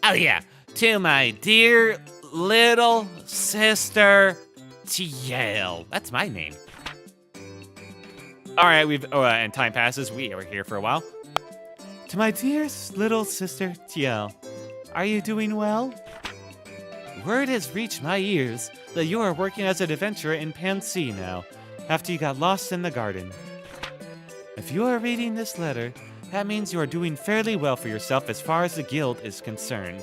Oh yeah, to my dear little sister, Tiel. That's my name. All right, and time passes. We were here for a while. To my dear little sister, Tiel, are you doing well? Word has reached my ears that you are working as an adventurer in Pansy now, after you got lost in the garden. If you are reading this letter, that means you are doing fairly well for yourself as far as the guild is concerned.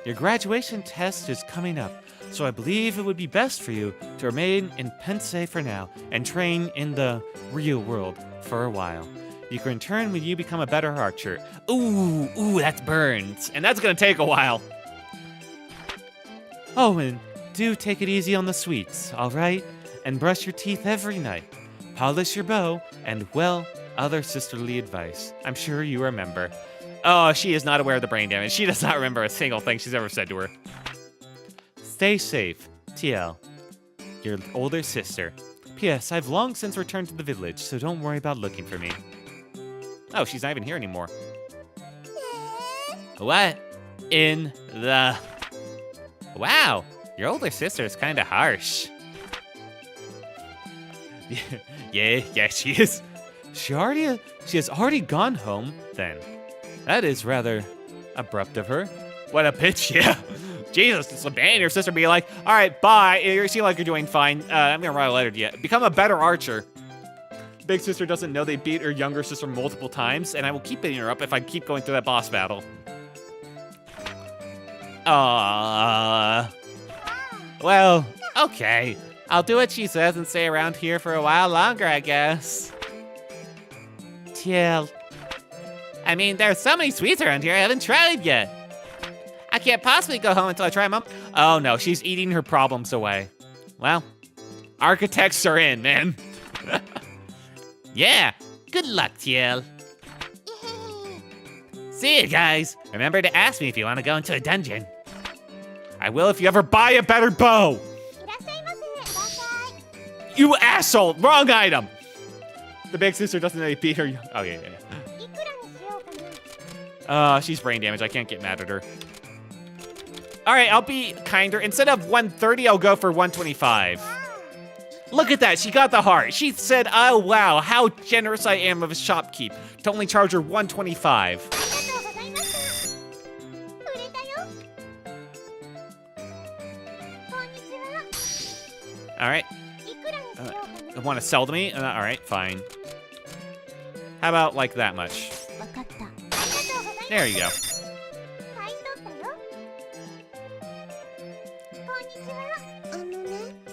Your graduation test is coming up, so I believe it would be best for you to remain in Pensei for now and train in the real world for a while. You can return when you become a better archer. Ooh, that's burns, and that's gonna take a while. Oh, and do take it easy on the sweets, all right? And brush your teeth every night. Polish your bow, and, well, other sisterly advice. I'm sure you remember. Oh, she is not aware of the brain damage. She does not remember a single thing she's ever said to her. Stay safe, TL, your older sister. P.S. I've long since returned to the village, so don't worry about looking for me. Oh, she's not even here anymore. What in the... Wow, your older sister is kind of harsh. Yeah, she is. She has already gone home, then. That is rather abrupt of her. What a bitch, yeah. Jesus, it's abandon your sister be like, all right, bye. You seem like you're doing fine. I'm gonna write a letter to you. Become a better archer. Big sister doesn't know they beat her younger sister multiple times, and I will keep beating her up if I keep going through that boss battle. Well, okay. I'll do what she says and stay around here for a while longer, I guess. Tiel. I mean, there's so many sweets around here I haven't tried yet. I can't possibly go home until I try them up. Oh no, she's eating her problems away. Well, architects are in, man. Yeah, good luck, Tiel. See you guys. Remember to ask me if you want to go into a dungeon. I will if you ever buy a better bow. You asshole! Wrong item! The big sister doesn't know you beat her. Oh, yeah. She's brain damaged. I can't get mad at her. All right, I'll be kinder. Instead of 130, I'll go for 125. Look at that. She got the heart. She said, oh, wow, how generous I am of a shopkeep to only charge her 125. All right. Want to sell to me? All right, fine. How about like that much? There you go.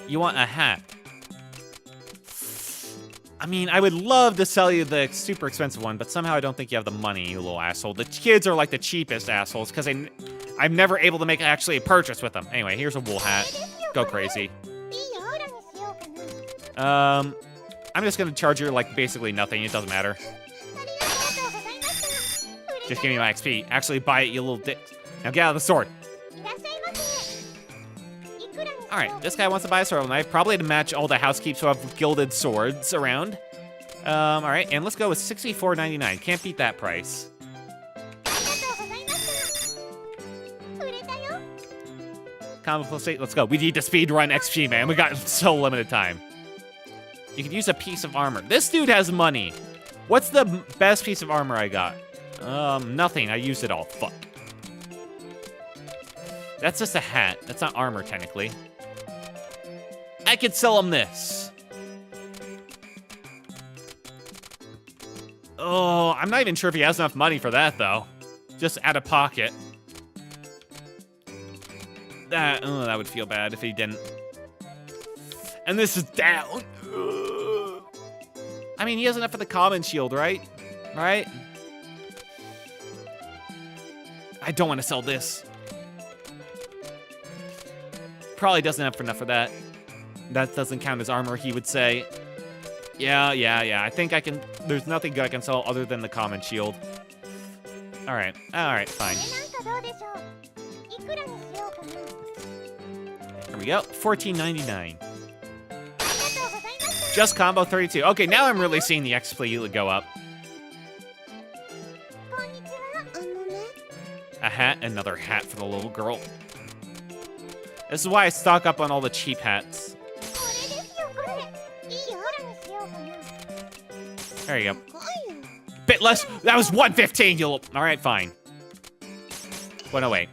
You want a hat? I mean, I would love to sell you the super expensive one, but somehow I don't think you have the money, you little asshole. The kids are like the cheapest assholes because I'm never able to make actually a purchase with them. Anyway, here's a wool hat. Go crazy. I'm just gonna charge you like basically nothing. It doesn't matter. Just give me my XP. Actually, buy it, you little dick. Now get out of the sword. Alright, this guy wants to buy a survival knife, probably to match all the housekeeps who have gilded swords around. Alright, and let's go with $64.99. Can't beat that price. Combo plus 8, let's go. We need to speedrun XP, man. We got so limited time. You could use a piece of armor. This dude has money. What's the best piece of armor I got? Nothing. I used it all. Fuck. That's just a hat. That's not armor, technically. I could sell him this. Oh, I'm not even sure if he has enough money for that, though. Just out of pocket. That would feel bad if he didn't. And this is down. Ugh. I mean, he has enough for the common shield, right? Right? I don't want to sell this. Probably doesn't have enough for that. That doesn't count as armor, he would say. Yeah. I think I can... There's nothing good I can sell other than the common shield. Alright, fine. There we go, $14.99. Just combo 32. Okay, now I'm really seeing the XP go up. A hat, another hat for the little girl. This is why I stock up on all the cheap hats. There you go. Bit less. That was 115. You'll. All right, fine. 108.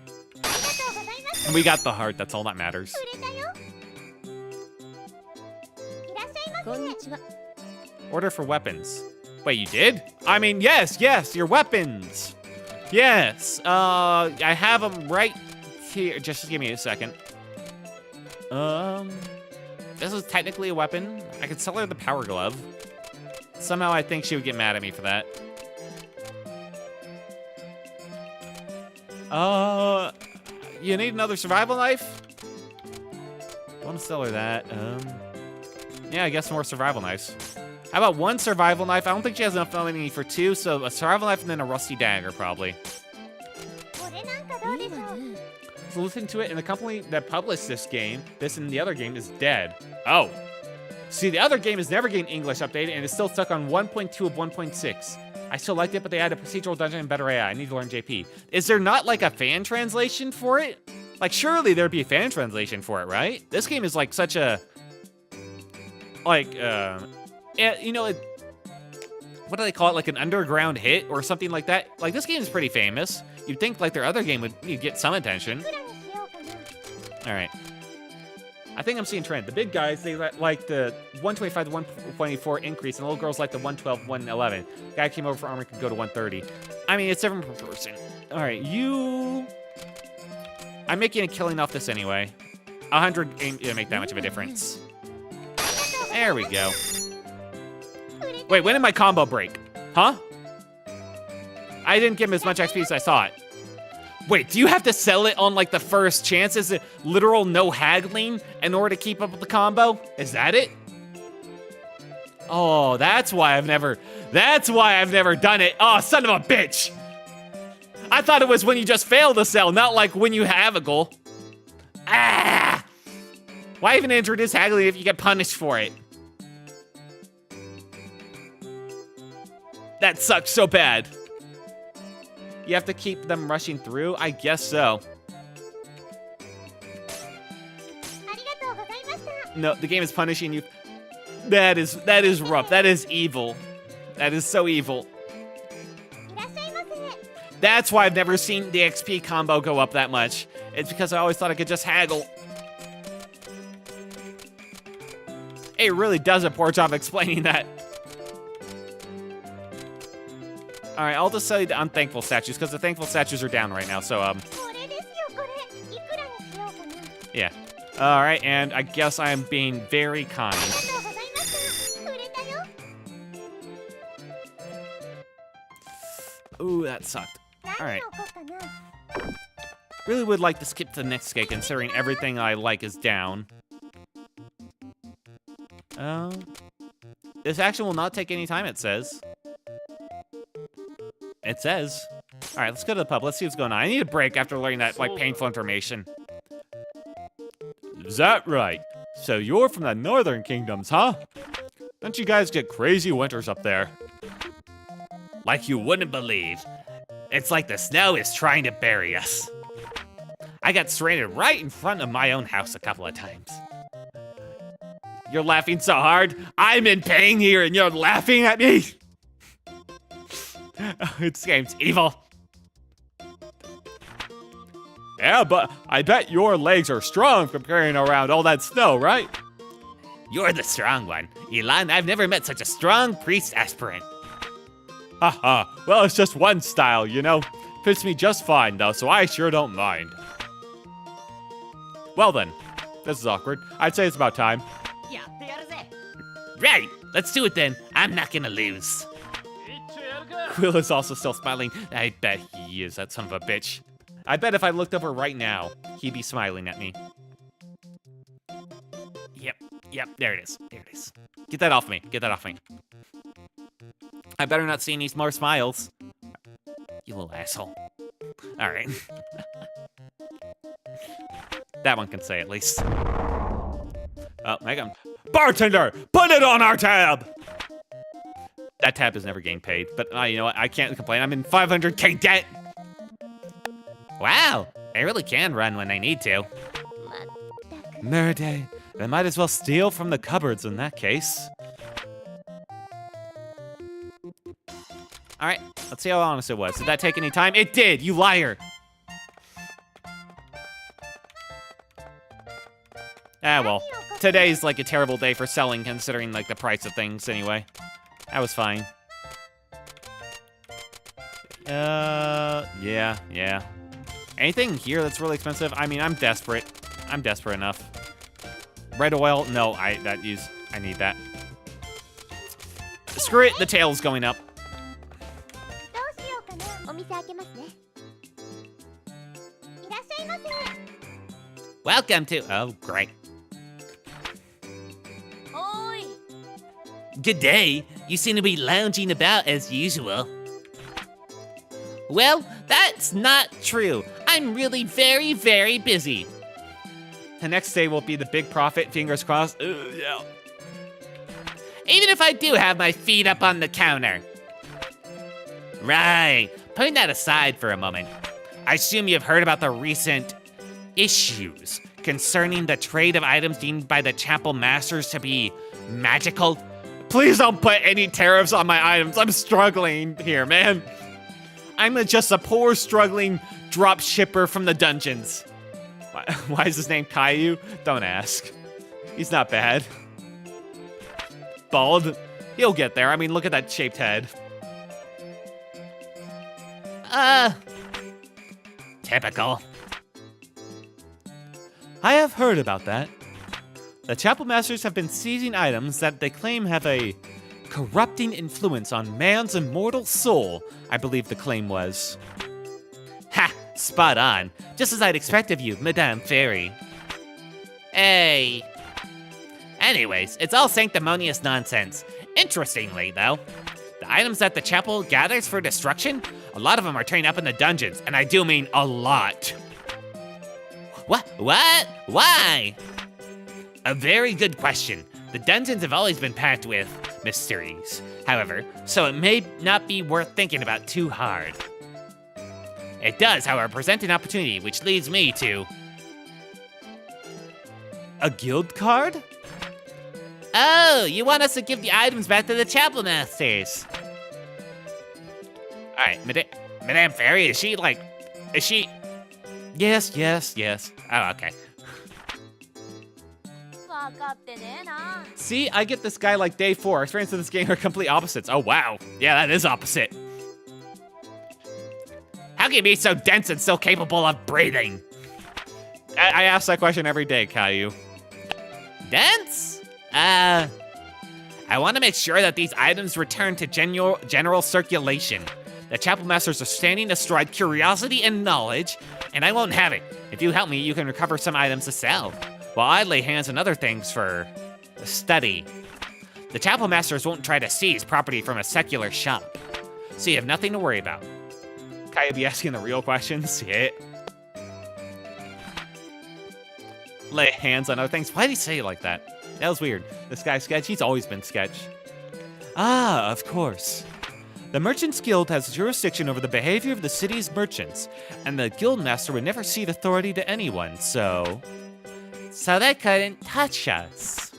And we got the heart. That's all that matters. Order for weapons. Wait, you did? I mean, yes, your weapons. Yes. I have them right here. Just give me a second. This is technically a weapon. I could sell her the power glove. Somehow I think she would get mad at me for that. You need another survival knife? I want to sell her that. Yeah, I guess more survival knives. How about one survival knife? I don't think she has enough money for two, so a survival knife and then a rusty dagger, probably. So listening to it, and the company that published this and the other game is dead. Oh. See, the other game has never gained English updated and is still stuck on 1.2 of 1.6. I still liked it, but they added a procedural dungeon and better AI. I need to learn JP. Is there not like a fan translation for it? Like, surely there'd be a fan translation for it, right? This game is like such a, like, you know, what do they call it? Like an underground hit or something like that? Like, this game is pretty famous. You'd think like their other game would get some attention. All right. I think I'm seeing trend. The big guys, they like the 125 to 124 increase, and the little girls like the 112, 111. Guy came over for armor could go to 130. I mean, it's different per person. All right, you... I'm making a killing off this anyway. 100 ain't gonna make that much of a difference. There we go. Wait, when did my combo break? Huh? I didn't give him as much XP as I thought. Wait, do you have to sell it on like the first chance? Is it literal no haggling in order to keep up with the combo? Is that it? Oh, that's why I've never done it. Oh, son of a bitch. I thought it was when you just fail to sell, not like when you have a goal. Ah! Why even introduce haggling if you get punished for it? That sucks so bad. You have to keep them rushing through? I guess so. No, the game is punishing you. That is rough. That is evil. That is so evil. That's why I've never seen the XP combo go up that much. It's because I always thought I could just haggle. It really does a poor job explaining that. All right, I'll just sell you the unthankful statues because the thankful statues are down right now. So yeah. All right, and I guess I am being very kind. Ooh, that sucked. All right. Really would like to skip to the next skate considering everything I like is down. This action will not take any time, it says. It says. All right, let's go to the pub. Let's see what's going on. I need a break after learning that, like, painful information. Is that right? So you're from the Northern Kingdoms, huh? Don't you guys get crazy winters up there? Like you wouldn't believe. It's like the snow is trying to bury us. I got stranded right in front of my own house a couple of times. You're laughing so hard. I'm in pain here and you're laughing at me. This game's evil. Yeah, but I bet your legs are strong from carrying around all that snow, right? You're the strong one. Elon, I've never met such a strong priest aspirant. Haha, well, it's just one style, you know? Fits me just fine, though, so I sure don't mind. Well then, this is awkward. I'd say it's about time. Right, let's do it then. I'm not gonna lose. Quill is also still smiling. I bet he is, that son of a bitch. I bet if I looked over right now, he'd be smiling at me. Yep, there it is. Get that off me, I better not see any more smiles. You little asshole. All right. That one can say at least. Oh, Megan. Bartender, put it on our tab! That tab is never getting paid, but you know what? I can't complain. I'm in 500k debt. Wow, I really can run when I need to. Merde, I might as well steal from the cupboards in that case. All right, let's see how honest it was. Did that take any time? It did, you liar. Ah, well, today's like a terrible day for selling considering like the price of things anyway. That was fine. Yeah. Anything here that's really expensive? I mean, I'm desperate. I'm desperate enough. Red oil? No, I need that. Screw it, the tail's going up. Welcome to, oh, great. Good day. You seem to be lounging about as usual. Well, that's not true. I'm really very, very busy. The next day will be the big profit, fingers crossed. Yeah. Even if I do have my feet up on the counter. Right, putting that aside for a moment. I assume you've heard about the recent issues concerning the trade of items deemed by the Chapel Masters to be magical. Please don't put any tariffs on my items. I'm struggling here, man. I'm just a poor, struggling drop shipper from the dungeons. Why is his name Caillou? Don't ask. He's not bad. Bald? He'll get there. I mean, look at that shaped head. Typical. I have heard about that. The Chapel Masters have been seizing items that they claim have a corrupting influence on man's immortal soul, I believe the claim was. Ha! Spot on. Just as I'd expect of you, Madame Fairy. Hey. Anyways, it's all sanctimonious nonsense. Interestingly, though, the items that the chapel gathers for destruction, a lot of them are turning up in the dungeons, and I do mean a lot. What? Why? A very good question. The dungeons have always been packed with mysteries, however, so it may not be worth thinking about too hard. It does, however, present an opportunity, which leads me to... a guild card? Oh, you want us to give the items back to the Chapel Masters. Alright, Madame Fairy, is she... Yes. Oh, okay. See, I get this guy like day 4. Experience of this game are complete opposites. Oh, wow. Yeah, that is opposite. How can you be so dense and still capable of breathing? I ask that question every day, Caillou. Dense? I want to make sure that these items return to general circulation. The Chapel Masters are standing astride curiosity and knowledge, and I won't have it. If you help me, you can recover some items to sell, while I lay hands on other things for study. The Chapel Masters won't try to seize property from a secular shop, so you have nothing to worry about. Kaya be asking the real questions. Yeah. Lay hands on other things. Why did he say it like that? That was weird. This guy's sketch. He's always been sketch. Ah, of course. The Merchants Guild has jurisdiction over the behavior of the city's merchants, and the guildmaster would never cede authority to anyone, so they couldn't touch us.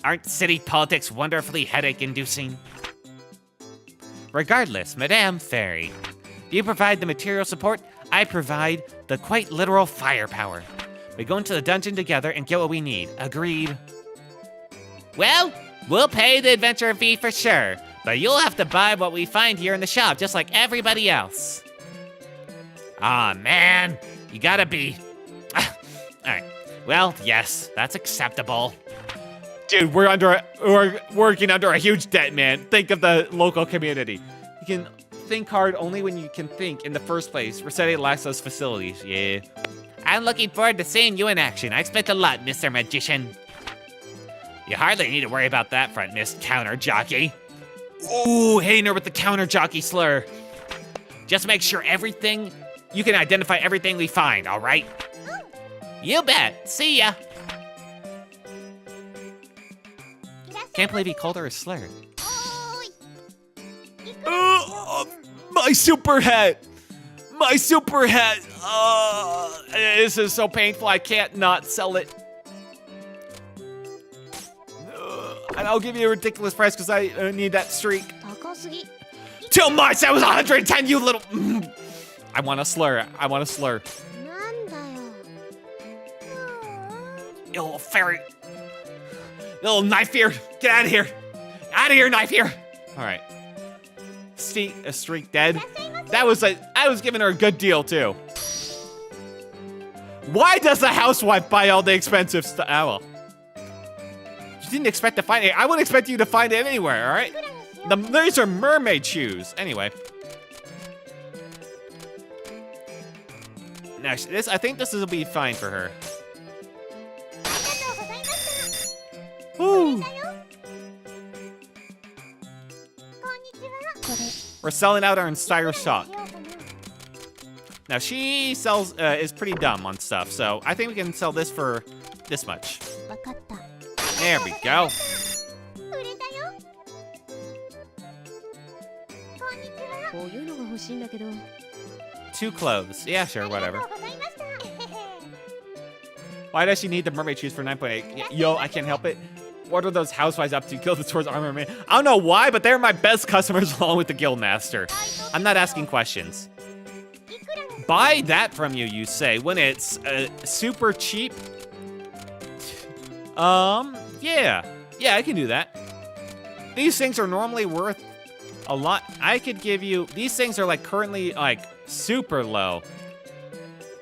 Aren't city politics wonderfully headache-inducing? Regardless, Madame Fairy, you provide the material support, I provide the quite literal firepower. We go into the dungeon together and get what we need. Agreed. Well, we'll pay the adventure fee for sure, but you'll have to buy what we find here in the shop, just like everybody else. Aw, man, you gotta be... Alright, well, yes, that's acceptable. Dude, we're working under a huge debt, man. Think of the local community. You can think hard only when you can think in the first place. Recettear lacks those facilities, yeah. I'm looking forward to seeing you in action. I expect a lot, Mr. Magician. You hardly need to worry about that front, Miss Counter Jockey. Ooh, hitting her with the counter jockey slur. Just make sure you can identify everything we find, all right? You bet. See ya. Can't believe he called her a slur. My super hat. My super hat. This is so painful. I can't not sell it. And I'll give you a ridiculous price because I need that streak. Too much! That was 110, you little... I want a slur. I want a slur. You little fairy. You little knife here. Get out of here. Out of here, knife here. All right. A streak dead. I was giving her a good deal, too. Why does the housewife buy all the expensive stuff? Oh, well. You didn't expect to find it. I wouldn't expect you to find it anywhere, all right? These are mermaid shoes. Anyway. Now, I think this will be fine for her. Ooh. We're selling out our entire shop. Now, she is pretty dumb on stuff, so I think we can sell this for this much. There we go. Two clothes. Yeah, sure, whatever. Why does she need the mermaid shoes for 9.8? Yo, I can't help it. What are those housewives up to? Kill the towards armor man. I don't know why, but they're my best customers along with the guildmaster. I'm not asking questions. Buy that from you, you say, when it's super cheap. Yeah. Yeah, I can do that. These things are normally worth a lot. I could give you, these things are like currently like super low.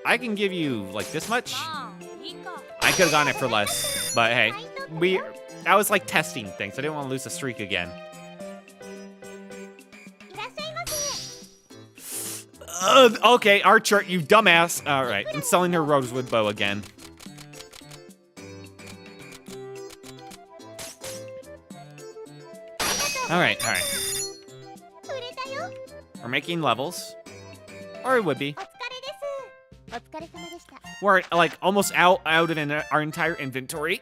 I can give you like this much. I could have gotten it for less, but hey, I was like testing things. I didn't want to lose the streak again. Okay, Archer, you dumbass. All right, I'm selling her rosewood bow again. All right. We're making levels, or it would be. We're like almost out of our entire inventory.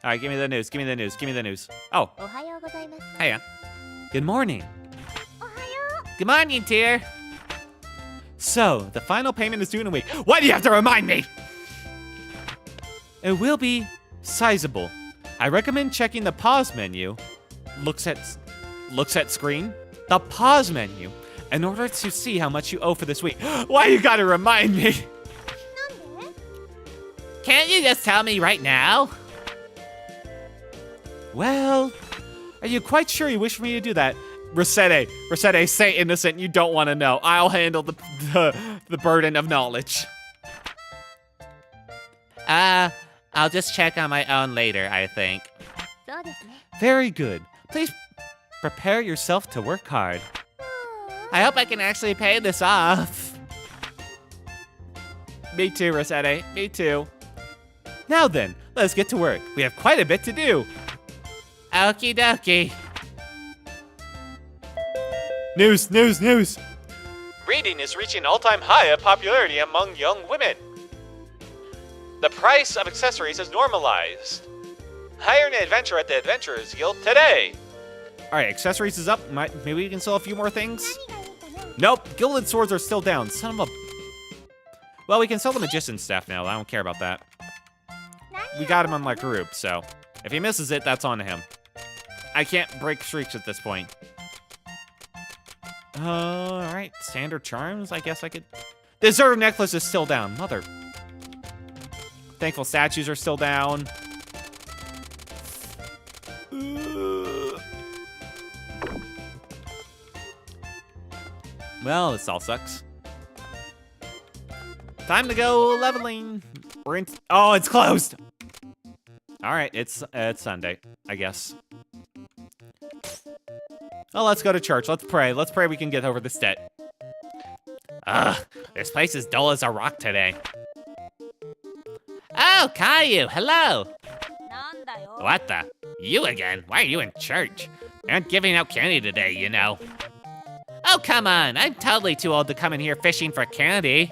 All right, give me the news. Oh. Hey, good morning. Good morning, dear. So, the final payment is due in a week. Why do you have to remind me? It will be sizable. I recommend checking the pause menu. Looks at screen. The pause menu. In order to see how much you owe for this week. Why you gotta remind me? Can't you just tell me right now? Well, are you quite sure you wish for me to do that? Recettear, say innocent, you don't want to know. I'll handle the burden of knowledge. I'll just check on my own later, I think. Very good. Please prepare yourself to work hard. I hope I can actually pay this off. Me too, Recettear. Me too. Now then, let's get to work. We have quite a bit to do. Okie dokie. News. Reading is reaching an all-time high of popularity among young women. The price of accessories is normalized. Hire an adventure at the Adventurers Guild today. All right, accessories is up. Maybe we can sell a few more things. Nope, gilded swords are still down. Son of a... Well, we can sell the magician staff now. I don't care about that. We got him on my group, so if he misses it, that's on him. I can't break streaks at this point. All right, standard charms. I guess I could. The Deserter necklace is still down. Mother. Thankful statues are still down. Well, this all sucks. Time to go leveling. We're in. Oh, it's closed. All right, it's Sunday, I guess. Oh, let's go to church. Let's pray. Let's pray we can get over this debt. This place is dull as a rock today. Oh, Caillou, hello. What the? You again? Why are you in church? They aren't giving out candy today, you know. Oh, come on. I'm totally too old to come in here fishing for candy.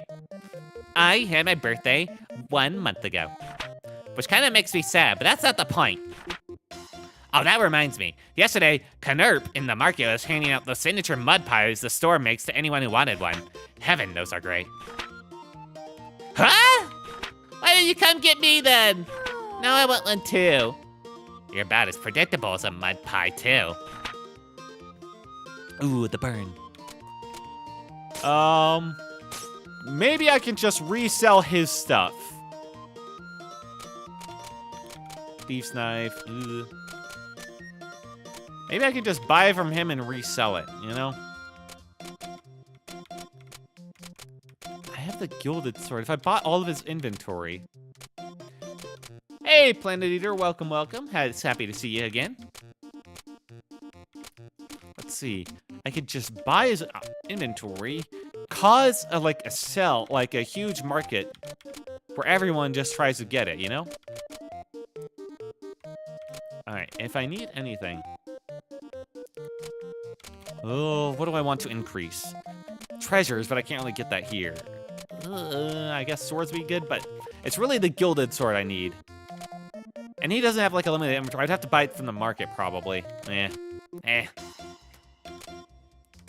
I had my birthday 1 month ago, which kind of makes me sad, but that's not the point. Oh, that reminds me. Yesterday, Knerp in the market was handing out the signature mud pies the store makes to anyone who wanted one. Heaven, those are great. Huh? Why didn't you come get me then? No, I want one too. You're about as predictable as a mud pie too. Ooh, the burn. Maybe I can just resell his stuff. Thief's knife. Ugh. Maybe I can just buy it from him and resell it, you know? I have the gilded sword. If I bought all of his inventory. Hey, Planet Eater, welcome. Happy to see you again. Let's see. I could just buy his inventory, cause a huge market where everyone just tries to get it, you know? All right, if I need anything. Oh, what do I want to increase? Treasures, but I can't really get that here. I guess swords would be good, but it's really the gilded sword I need. And he doesn't have like a limited inventory. I'd have to buy it from the market probably.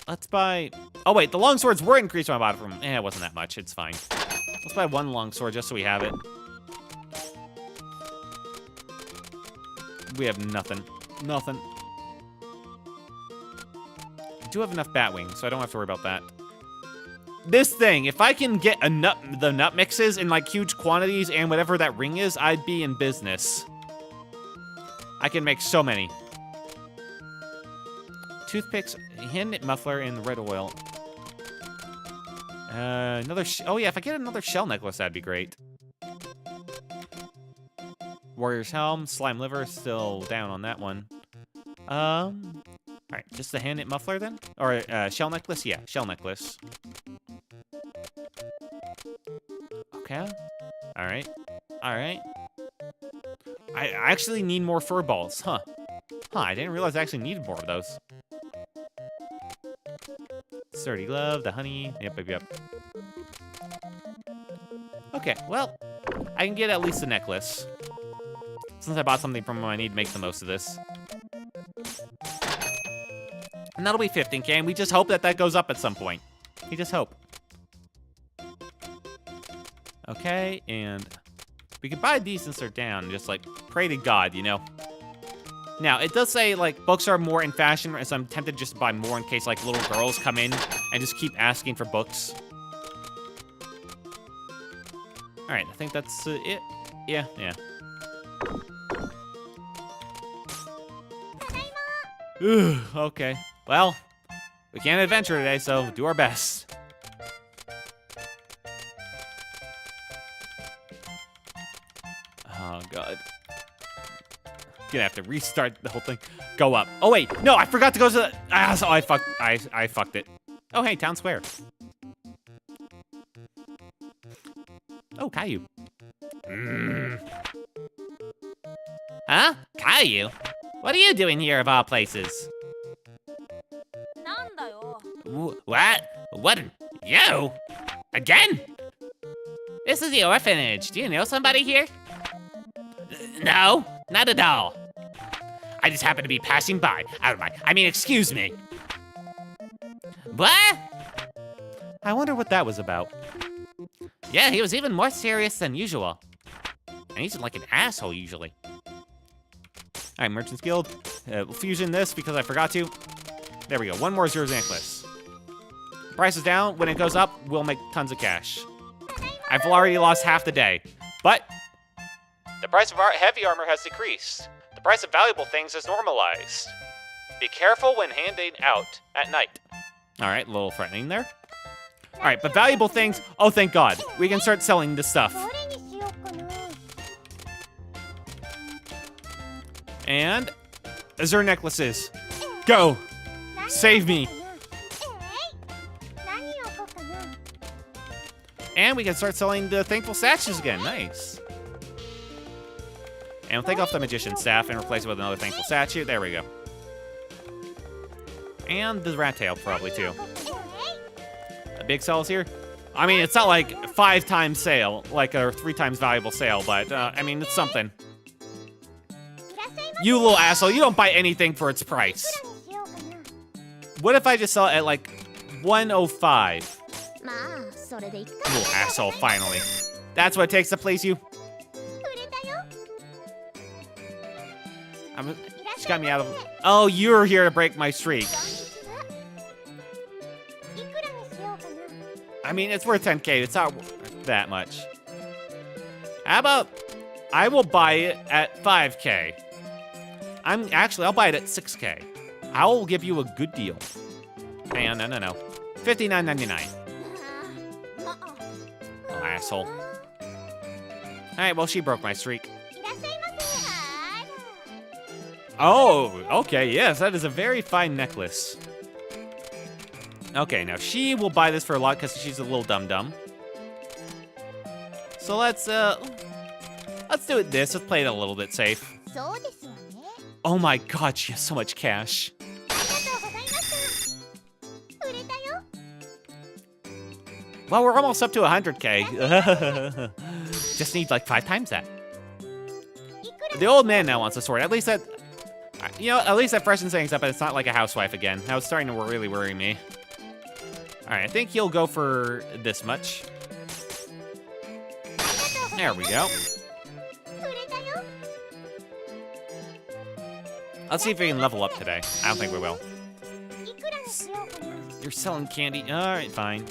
Let's buy... Oh wait, the long swords were increased when I bought it from... it wasn't that much, it's fine. Let's buy one long sword just so we have it. We have nothing. Nothing. I do have enough bat wings, so I don't have to worry about that. This thing, if I can get the nut mixes in like huge quantities and whatever that ring is, I'd be in business. I can make so many. Toothpicks, hand knit muffler, and the red oil. Oh yeah, if I get another shell necklace, that'd be great. Warrior's helm, slime liver, still down on that one. All right, just the hand knit muffler then, or shell necklace. Yeah, shell necklace. Okay. All right. All right. I actually need more fur balls, huh? I didn't realize I actually needed more of those. Sturdy glove, the honey. Yep. Okay, well, I can get at least a necklace. Since I bought something from him, I need to make the most of this. And that'll be 15k, and we just hope that that goes up at some point. We just hope. Okay, and we could buy these since they're down and just, like, pray to God, you know? Now, it does say, like, books are more in fashion, so I'm tempted just to buy more in case, like, little girls come in and just keep asking for books. All right, I think that's it. Yeah. Okay. Well, we can't adventure today, so do our best. Oh, God. Gonna have to restart the whole thing. Go up. Oh, wait. No, I forgot to go to the... Oh, I fucked it. Oh, hey, town square. Oh, Caillou. Huh? Caillou? What are you doing here of all places? What? What? You? Again? This is the orphanage. Do you know somebody here? No, not at all. I just happened to be passing by. I mean, excuse me. What? I wonder what that was about. Yeah, he was even more serious than usual. And he's like an asshole usually. All right, Merchant's Guild. We'll fusion this because I forgot to. There we go. One more Zero's necklace. Price is down. When it goes up, we'll make tons of cash. I've already lost half the day, but the price of our heavy armor has decreased. The price of valuable things is normalized. Be careful when handing out at night. All right, a little threatening there. All right, but valuable things, oh, thank God. We can start selling this stuff. And Azure necklaces. Go. Save me. And we can start selling the thankful statues again. Nice. And we'll take off the magician's staff and replace it with another thankful statue. There we go. And the rat tail probably too. A big sales here. I mean, it's not like 5 times sale, like a 3 times valuable sale, but I mean, it's something. You little asshole, you don't buy anything for its price. What if I just sell it at like 105? Little asshole, finally. That's what it takes to please you. She got me out of... Oh, you're here to break my streak. I mean, it's worth 10K. It's not that much. How about I will buy it at 5K? I'll buy it at 6K. I will give you a good deal. Hang on, no. $59.99. Oh, asshole. Alright, well, she broke my streak. Oh, okay, yes, that is a very fine necklace. Okay, now she will buy this for a lot because she's a little dum-dum. So let's do it this. Let's play it a little bit safe. Oh my God, she has so much cash. Well, we're almost up to 100K. Just need like 5 times that. The old man now wants a sword. At least that, at least that freshens things up, and it's not like a housewife again. That was starting to really worry me. All right, I think he'll go for this much. There we go. Let's see if we can level up today. I don't think we will. You're selling candy. All right, fine.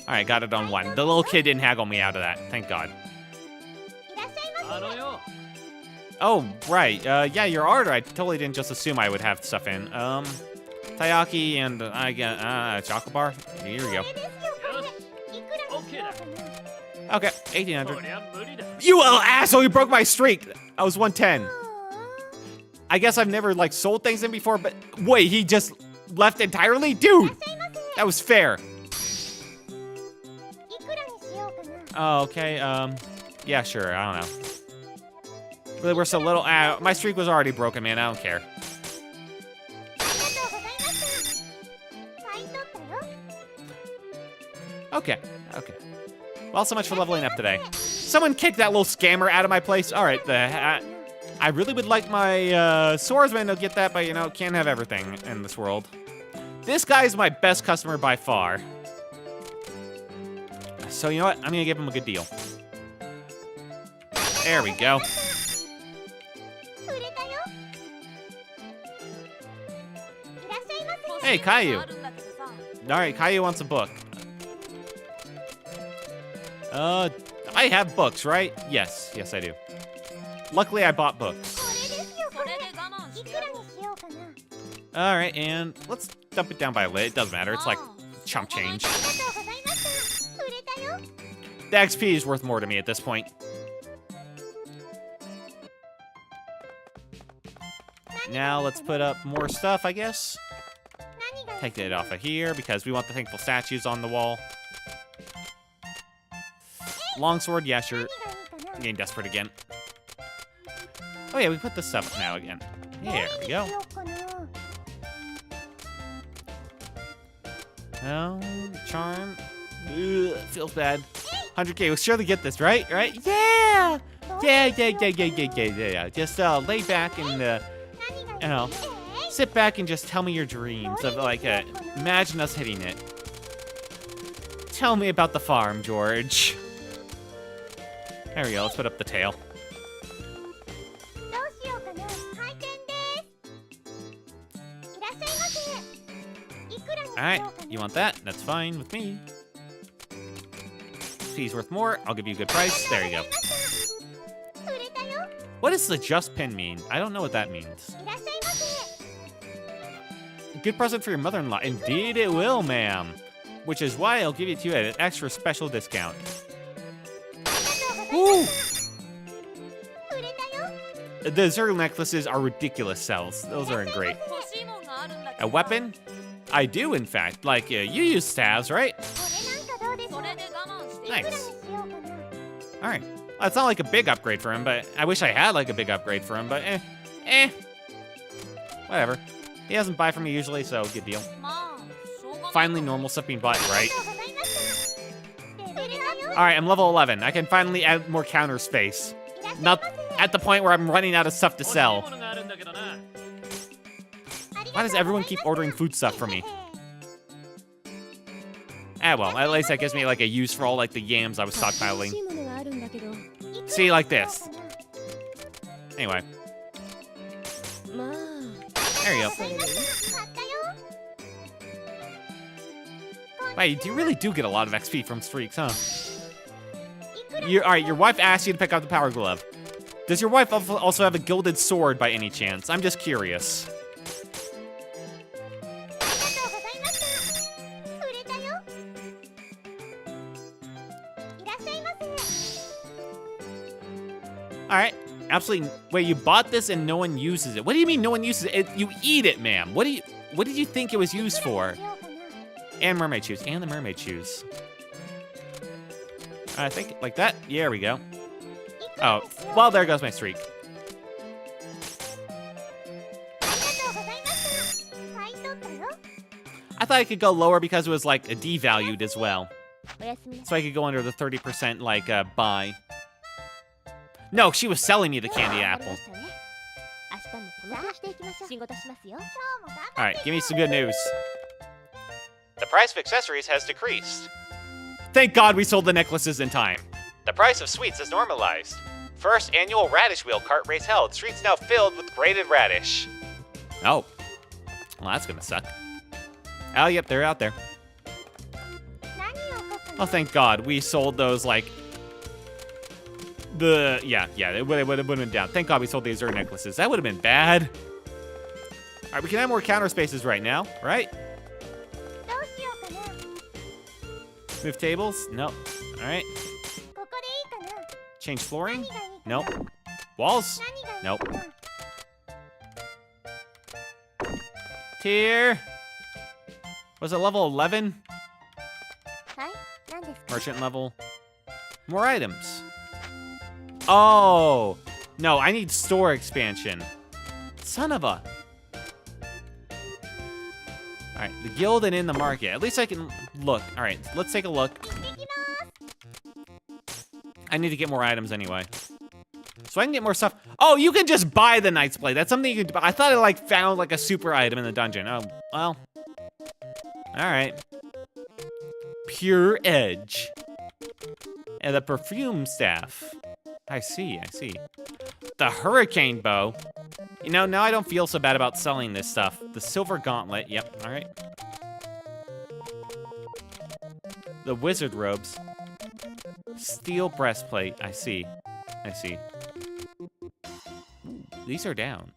All right, got it on 1. The little kid didn't haggle me out of that. Thank God. Oh, right. Yeah, your order. I totally didn't just assume I would have stuff in. Taiyaki and I get chocolate bar. Here we go. Okay, 1800. You little asshole! You broke my streak. I was 110. I guess I've never like sold things in before, but wait, he just left entirely, dude. That was fair. Oh, okay. Yeah, sure. I don't know. Really, we're so little. My streak was already broken, man. I don't care. Okay. Well, so much for leveling up today. Someone kicked that little scammer out of my place. All right, I really would like my swordsman to get that, but can't have everything in this world. This guy is my best customer by far. So you know what? I'm gonna give him a good deal. There we go. Hey, Caillou. All right, Caillou wants a book. I have books, right? Yes, I do. Luckily, I bought books. All right, and let's dump it down by a lit. It doesn't matter. It's like chump change. The XP is worth more to me at this point. Now let's put up more stuff, I guess. Take it off of here because we want the thankful statues on the wall. Longsword, yeah, sure. I'm getting desperate again. Oh yeah, we put this up now again. There we go. Oh, charm. Ugh, feels bad. 100K, we'll surely get this, right? Right? Yeah! Yeah. Just lay back and, you know, sit back and just tell me your dreams of, like, imagine us hitting it. Tell me about the farm, George. There we go, let's put up the tail. Alright, you want that? That's fine with me. He's worth more. I'll give you a good price. There you go. What does the just pin mean? I don't know what that means. Good present for your mother-in-law. Indeed it will, ma'am. Which is why I'll give it to you at an extra special discount. Ooh! The zero necklaces are ridiculous sells. Those aren't great. A weapon? I do, in fact. Like, you use staves, right? Nice. Alright. Well, it's not like a big upgrade for him, but I wish I had like a big upgrade for him, but whatever. He doesn't buy from me usually, so good deal. Finally, normal stuff being bought, right? Alright, I'm level 11. I can finally add more counter space. Not at the point where I'm running out of stuff to sell. Why does everyone keep ordering food stuff from me? Ah, well, at least that gives me, like, a use for all, like, the yams I was stockpiling. See, like this. Anyway. There you go. Wait, you really do get a lot of XP from streaks, huh? Alright, your wife asked you to pick up the power glove. Does your wife also have a gilded sword by any chance? I'm just curious. Alright, absolutely. Wait, you bought this and no one uses it. What do you mean no one uses it? You eat it, ma'am. What did you think it was used for? And mermaid shoes, and the mermaid shoes. I think like that. Yeah, there we go. Oh, well, there goes my streak. I thought I could go lower because it was like devalued as well. So I could go under the 30% like buy. No, she was selling me the candy apple. Alright, give me some good news. The price of accessories has decreased. Thank God we sold the necklaces in time. The price of sweets is normalized. First annual radish wheel cart race held. Streets now filled with grated radish. Oh. Well, that's gonna suck. Oh, yep, they're out there. Oh, thank God. We sold those, like... Yeah, it would have been down. Thank God we sold the Azure necklaces. That would have been bad. Alright, we can have more counter spaces right now, right? Move tables? Nope. Alright. Change flooring? Nope. Walls? Nope. Tier. Was it level 11? Merchant level. More items. Oh. No, I need store expansion. Son of a... Alright, the guild and in the market. At least I can look. Alright, let's take a look. I need to get more items anyway. So I can get more stuff. Oh, you can just buy the Knight's Blade. That's something you could buy. I thought I like found like a super item in the dungeon. Oh, well. Alright. Pure Edge. And the perfume staff. I see. The hurricane bow. You know, now I don't feel so bad about selling this stuff. The silver gauntlet, yep, all right. The wizard robes. Steel breastplate, I see. These are down.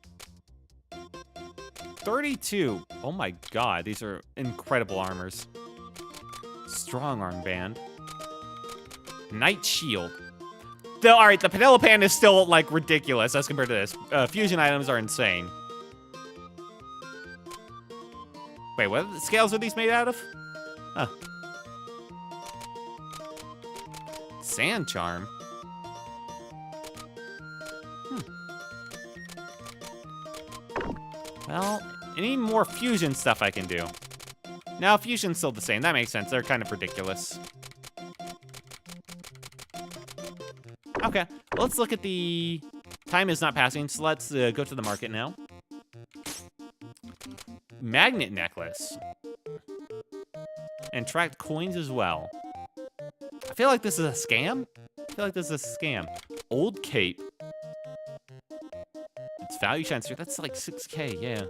32, oh my God, these are incredible armors. Strong armband. Knight shield. All right, the Penelopan is still, like, ridiculous as compared to this. Fusion items are insane. Wait, what scales are these made out of? Huh. Sand charm? Well, any more fusion stuff I can do? No, fusion's still the same. That makes sense. They're kind of ridiculous. Okay, let's look at the... Time is not passing, so let's go to the market now. Magnet necklace. And tracked coins as well. I feel like this is a scam. I feel like this is a scam. Old cape. It's value shines through. That's like 6K, yeah.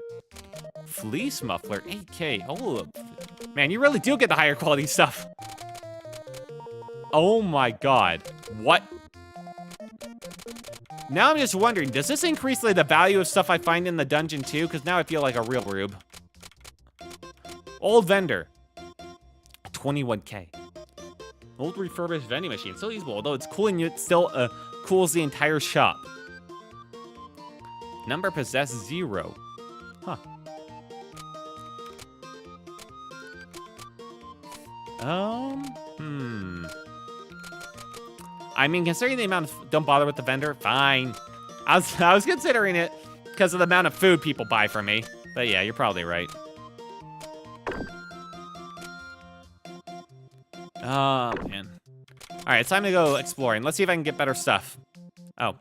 Fleece muffler, 8K. Oh, man, you really do get the higher quality stuff. Oh my god. What? Now I'm just wondering, does this increase like, the value of stuff I find in the dungeon too? Because now I feel like a real rube. Old vendor. 21K. Old refurbished vending machine. Still usable, although it's cooling, it still cools the entire shop. Number possessed 0. Huh. I mean, considering the amount of... Don't bother with the vendor? Fine. I was considering it because of the amount of food people buy from me. But yeah, you're probably right. Oh, man. Alright, it's time to go exploring. Let's see if I can get better stuff. Oh.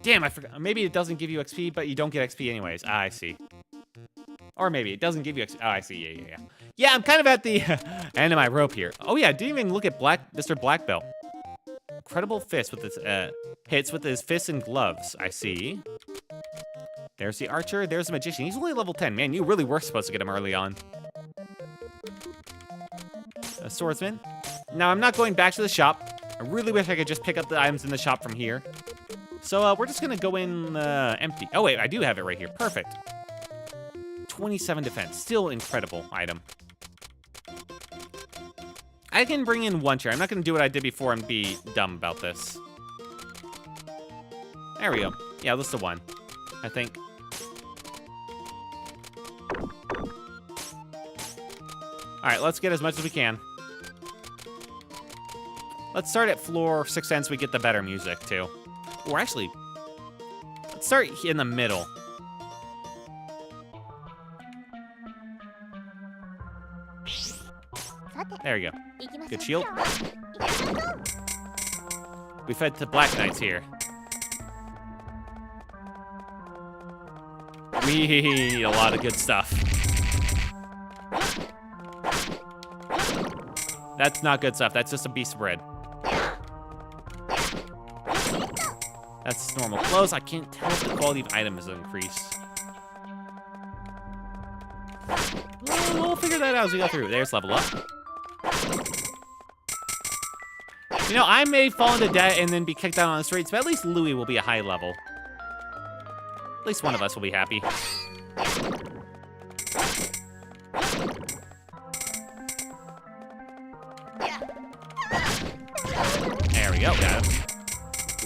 Damn, I forgot. Maybe it doesn't give you XP, but you don't get XP anyways. Ah, I see. Or maybe it doesn't give you XP. Oh, I see. Yeah. Yeah, I'm kind of at the end of my rope here. Oh, yeah, I didn't even look at Mr. Black Belt. Incredible fist with his hits with his fists and gloves. I see. There's the archer. There's the magician. He's only level 10. Man, you really were supposed to get him early on. A swordsman. Now, I'm not going back to the shop. I really wish I could just pick up the items in the shop from here. So, we're just going to go in empty. Oh, wait, I do have it right here. Perfect. 27 defense. Still incredible item. I can bring in one chair. I'm not going to do what I did before and be dumb about this. There we go. Yeah, list of 1, I think. All right, let's get as much as we can. Let's start at floor 6 so we get the better music, too. Or actually, let's start in the middle. There you go. Good shield. We fed to Black Knights here. We need a lot of good stuff. That's not good stuff. That's just a beast of bread. That's normal clothes. I can't tell if the quality of item is increased. We'll figure that out as we go through. There's level up. You know, I may fall into debt and then be kicked out on the streets, but at least Louis will be a high level. At least one of us will be happy. There we go. Got him.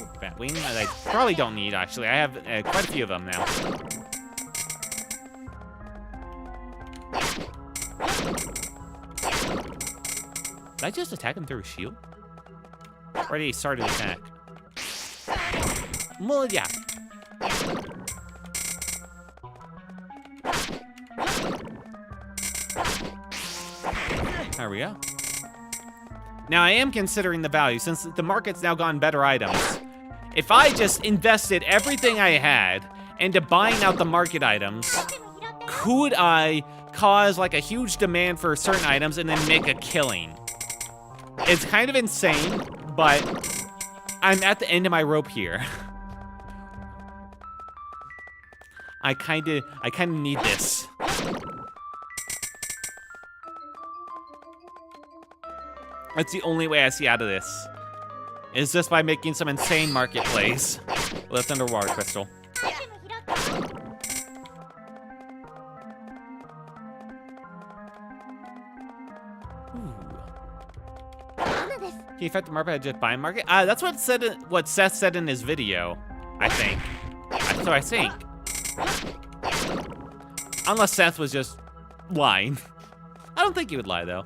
Ooh, bat wing. I probably don't need, actually. I have quite a few of them now. Did I just attack him through his shield? Or did he start to attack? Well, yeah. There we go. Now, I am considering the value, since the market's now gone better items. If I just invested everything I had into buying out the market items, could I cause like a huge demand for certain items and then make a killing? It's kind of insane, but I'm at the end of my rope here. I kind of need this. That's the only way I see out of this. Is just by making some insane market plays with underwater crystal. Can you affect the market by just buying market? That's what Seth said in his video, I think. So I think. Unless Seth was just lying. I don't think he would lie, though.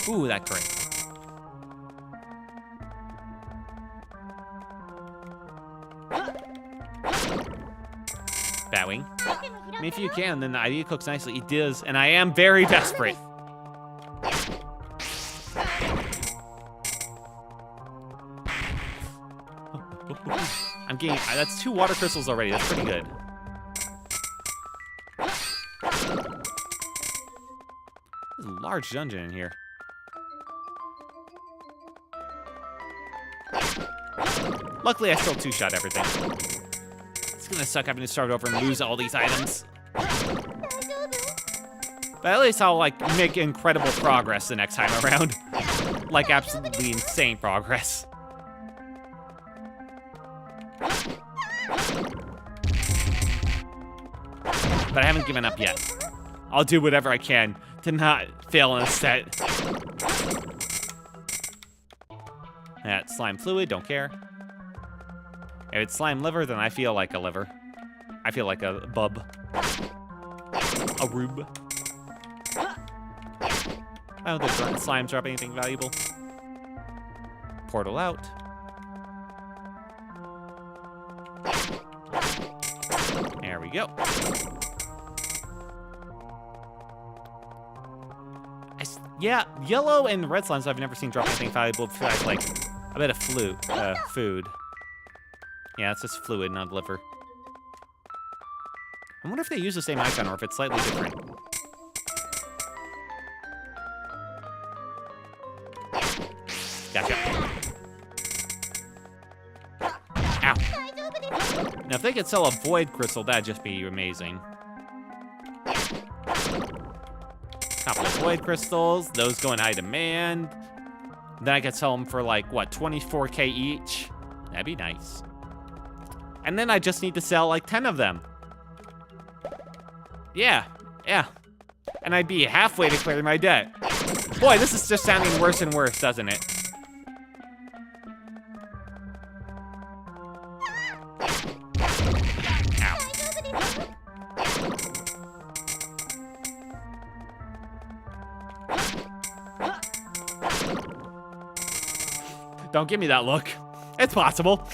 Ooh, that crit. allowing. I mean, if you can, then the idea cooks nicely. It does, and I am very desperate. I'm getting, that's 2 water crystals already. That's pretty good. There's a large dungeon in here. Luckily, I still 2-shot everything. It's gonna suck having to start over and lose all these items. But at least I'll, like, make incredible progress the next time around. Like, absolutely insane progress. But I haven't given up yet. I'll do whatever I can to not fail in a set. That slime fluid, don't care. If it's slime liver, then I feel like a liver. I feel like a bub. A rube. I don't think slimes drop anything valuable. Portal out. There we go. Yeah, yellow and red slimes I've never seen drop anything valuable besides, like, a bit of food. Yeah, it's just fluid, not liver. I wonder if they use the same icon or if it's slightly different. Gotcha. Ow. Now, if they could sell a void crystal, that'd just be amazing. Couple of void crystals, those go in high demand. Then I could sell them for, like, what, 24k each? That'd be nice. And then I just need to sell, like, 10 of them. Yeah. And I'd be halfway to clear my debt. Boy, this is just sounding worse and worse, doesn't it? Don't give me that look. It's possible.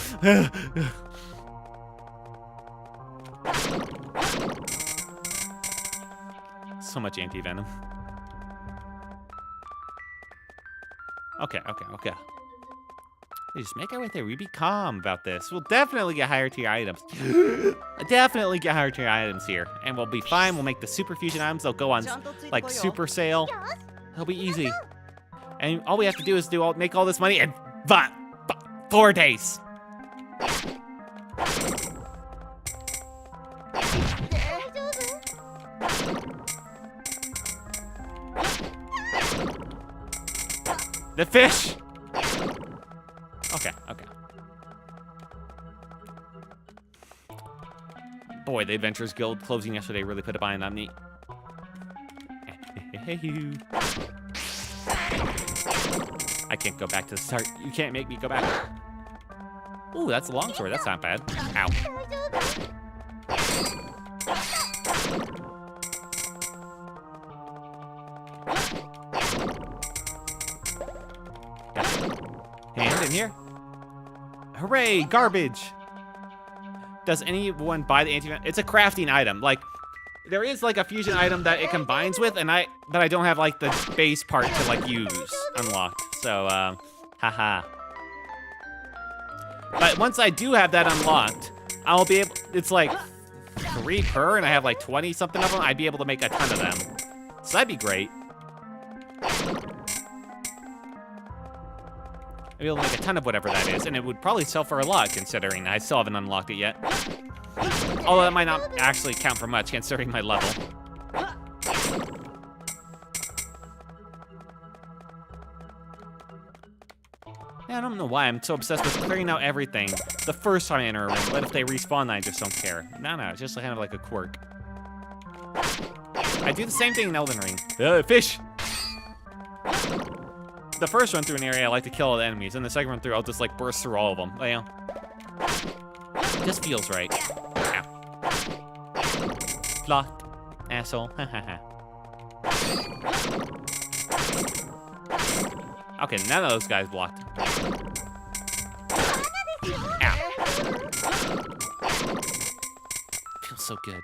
So much anti-venom. Okay. We just make our way there. We be calm about this. We'll definitely get higher tier items. Definitely get higher tier items here. And we'll be fine. We'll make the super fusion items. They'll go on, like, super sale. It'll be easy. And all we have to do is make all this money in 4 days. The fish! Okay. Boy, the Adventurers Guild closing yesterday really put a bind on me. I can't go back to the start. You can't make me go back. Ooh, that's a longsword. That's not bad. Ow. Hand in here. Hooray, garbage. Does anyone buy the anti-venom? It's a crafting item. Like, there is, like, a fusion item that it combines with, but I don't have, like, the base part to, like, use unlocked. So, haha. But once I do have that unlocked, I'll be able, it's like 3 per, and I have like 20 something of them. I'd be able to make a ton of them. So that'd be great. I'd be able to make a ton of whatever that is, and it would probably sell for a lot, considering I still haven't unlocked it yet. Although that might not actually count for much, considering my level. Yeah, I don't know why I'm so obsessed with clearing out everything the first time I enter a room, but if they respawn, I just don't care. No, it's just kind of like a quirk. I do the same thing in Elden Ring. Fish! The first run through an area, I like to kill all the enemies, and the second run through, I'll just, like, burst through all of them. You know? It just feels right. Ow. Blocked. Asshole. Okay, none of those guys blocked. Ow. Feels so good.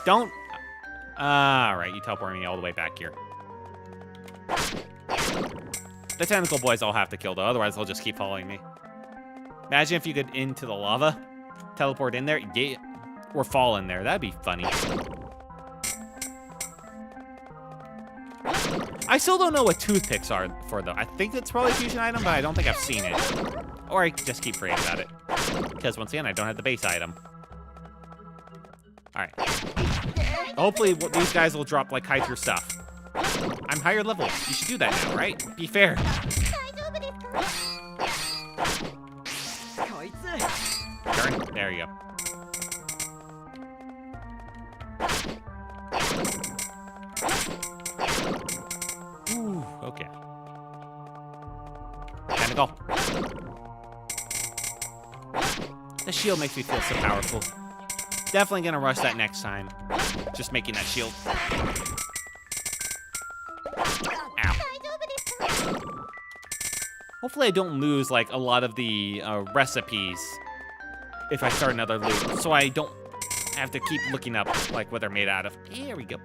Don't. Alright, you teleport me all the way back here. The tentacle boys I'll have to kill, though. Otherwise, they'll just keep following me. Imagine if you could into the lava, teleport in there, or fall in there. That'd be funny. I still don't know what toothpicks are for, though. I think it's probably a fusion item, but I don't think I've seen it. Or I just keep forgetting about it. Because, once again, I don't have the base item. Alright. Hopefully, these guys will drop, like, higher stuff. I'm higher level. You should do that now, right? Be fair. Turn. There you go. Ooh, okay. Time to go. The shield makes me feel so powerful. Definitely gonna rush that next time. Just making that shield. Ow. Hopefully I don't lose, like, a lot of the recipes if I start another loop, so I don't have to keep looking up, like, what they're made out of. Here we go.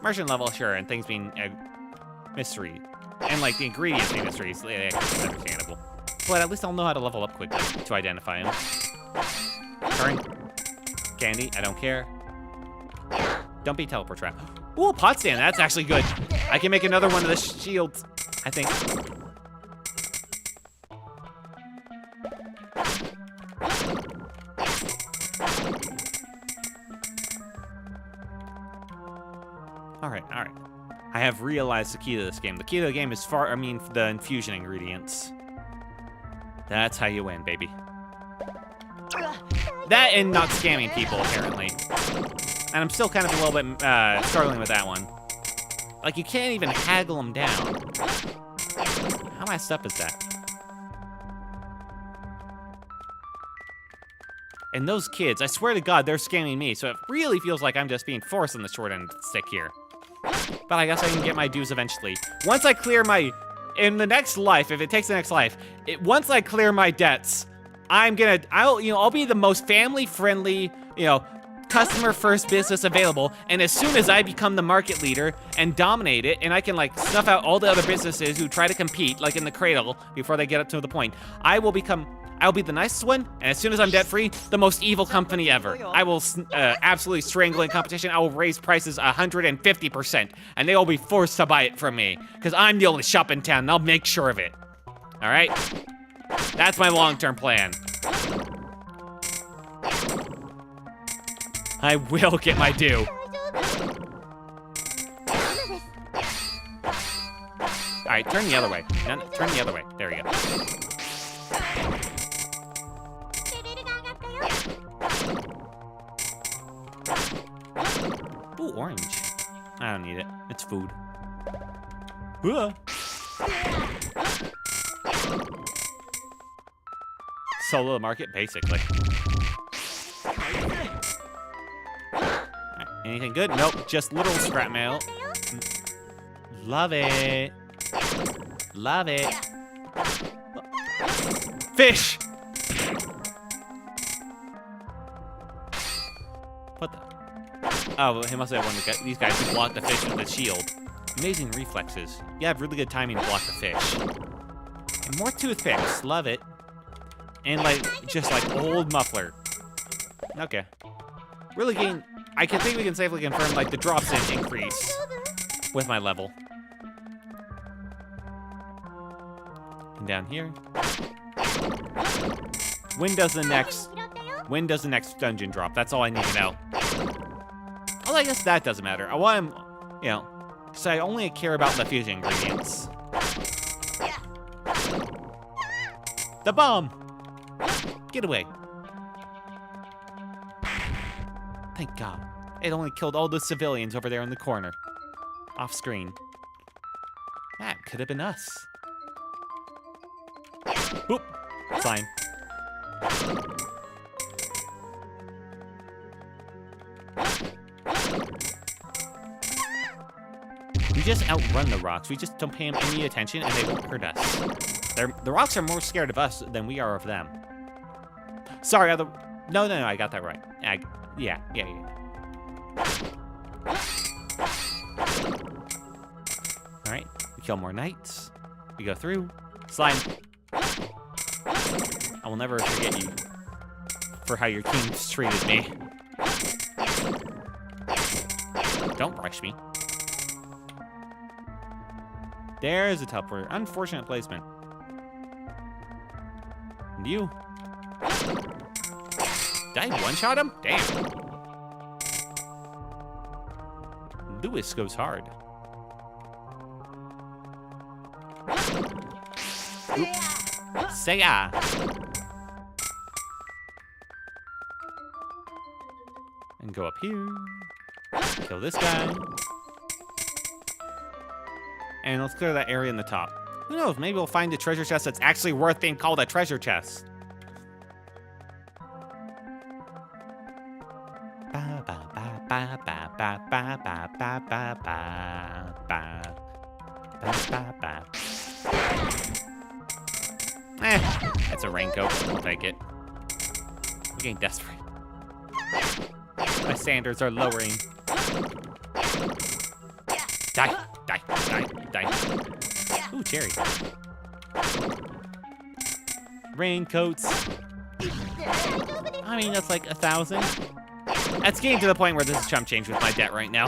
Merchant level, sure, and things being a mystery. And, like, the ingredients being mysteries, it's understandable. But at least I'll know how to level up quickly to identify them. Turn. Candy, I don't care. Don't be teleport trap. Ooh, pot stand, that's actually good. I can make another one of the shields, I think. Alright. I have realized the key to this game. The key to the game is the infusion ingredients. That's how you win, baby. That and not scamming people, apparently. And I'm still kind of a little bit struggling with that one. Like, you can't even haggle them down. How messed up is that? And those kids, I swear to God, they're scamming me, so it really feels like I'm just being forced on the short end of the stick here. But I guess I can get my dues eventually. Once I clear in the next life, if it takes the next life, once I clear my debts, I'll be the most family-friendly, customer first business available, and as soon as I become the market leader and dominate it, and I can, like, snuff out all the other businesses who try to compete, like in the cradle, before they get up to the point, I'll be the nicest one, and as soon as I'm debt-free, the most evil company ever. I will absolutely strangle in competition. I will raise prices 150%, and they will be forced to buy it from me, because I'm the only shop in town, and I'll make sure of it. All right? That's my long-term plan. I will get my due. All right, turn the other way. No, turn the other way. There we go. Ooh, orange. I don't need it. It's food. Solo the market, basically. Right, anything good? Nope, just little scrap mail. Love it. Love it. Fish! What the? Oh, he must have one of these guys who blocked the fish with the shield. Amazing reflexes. You have really good timing to block the fish. And more toothpicks. Love it. And, like, just, like, old muffler. Okay. Really I can think we can safely confirm, like, the drops in increase with my level. And down here. When does the next dungeon drop? That's all I need to know. Well, I guess that doesn't matter. I want him, because I only care about the fusion ingredients. The bomb! Get away. Thank God. It only killed all the civilians over there in the corner. Off screen. That could have been us. Oop. Fine. We just outrun the rocks. We just don't pay them any attention and they won't hurt us. The rocks are more scared of us than we are of them. Sorry, no, I got that right. Yeah. All right, we kill more knights. We go through. Slime. I will never forget you for how your kings treated me. Don't rush me. There's a teleporter. Unfortunate placement. And you? Did I one-shot him? Damn. Lewis goes hard. Say ya. And go up here. Kill this guy. And let's clear that area in the top. Who knows, maybe we'll find a treasure chest that's actually worth being called a treasure chest. That's a raincoat. I'll take it. I'm getting desperate. My standards are lowering. Die. Ooh, cherry. Raincoats. I mean, that's like 1,000. That's getting to the point where this is chump change with my debt right now.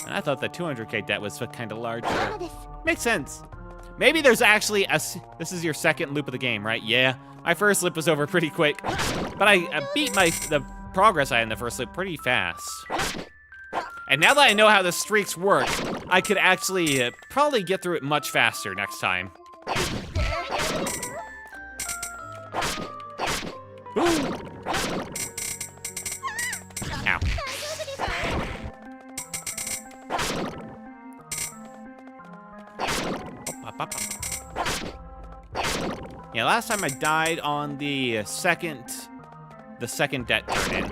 And I thought the 200k debt was kind of large. Makes sense. Maybe there's actually this is your second loop of the game, right? Yeah. My first loop was over pretty quick, but I beat the progress I had in the first loop pretty fast. And now that I know how the streaks work, I could actually probably get through it much faster next time. Ooh. Ow. Yeah, last time I died on the second debt turn in.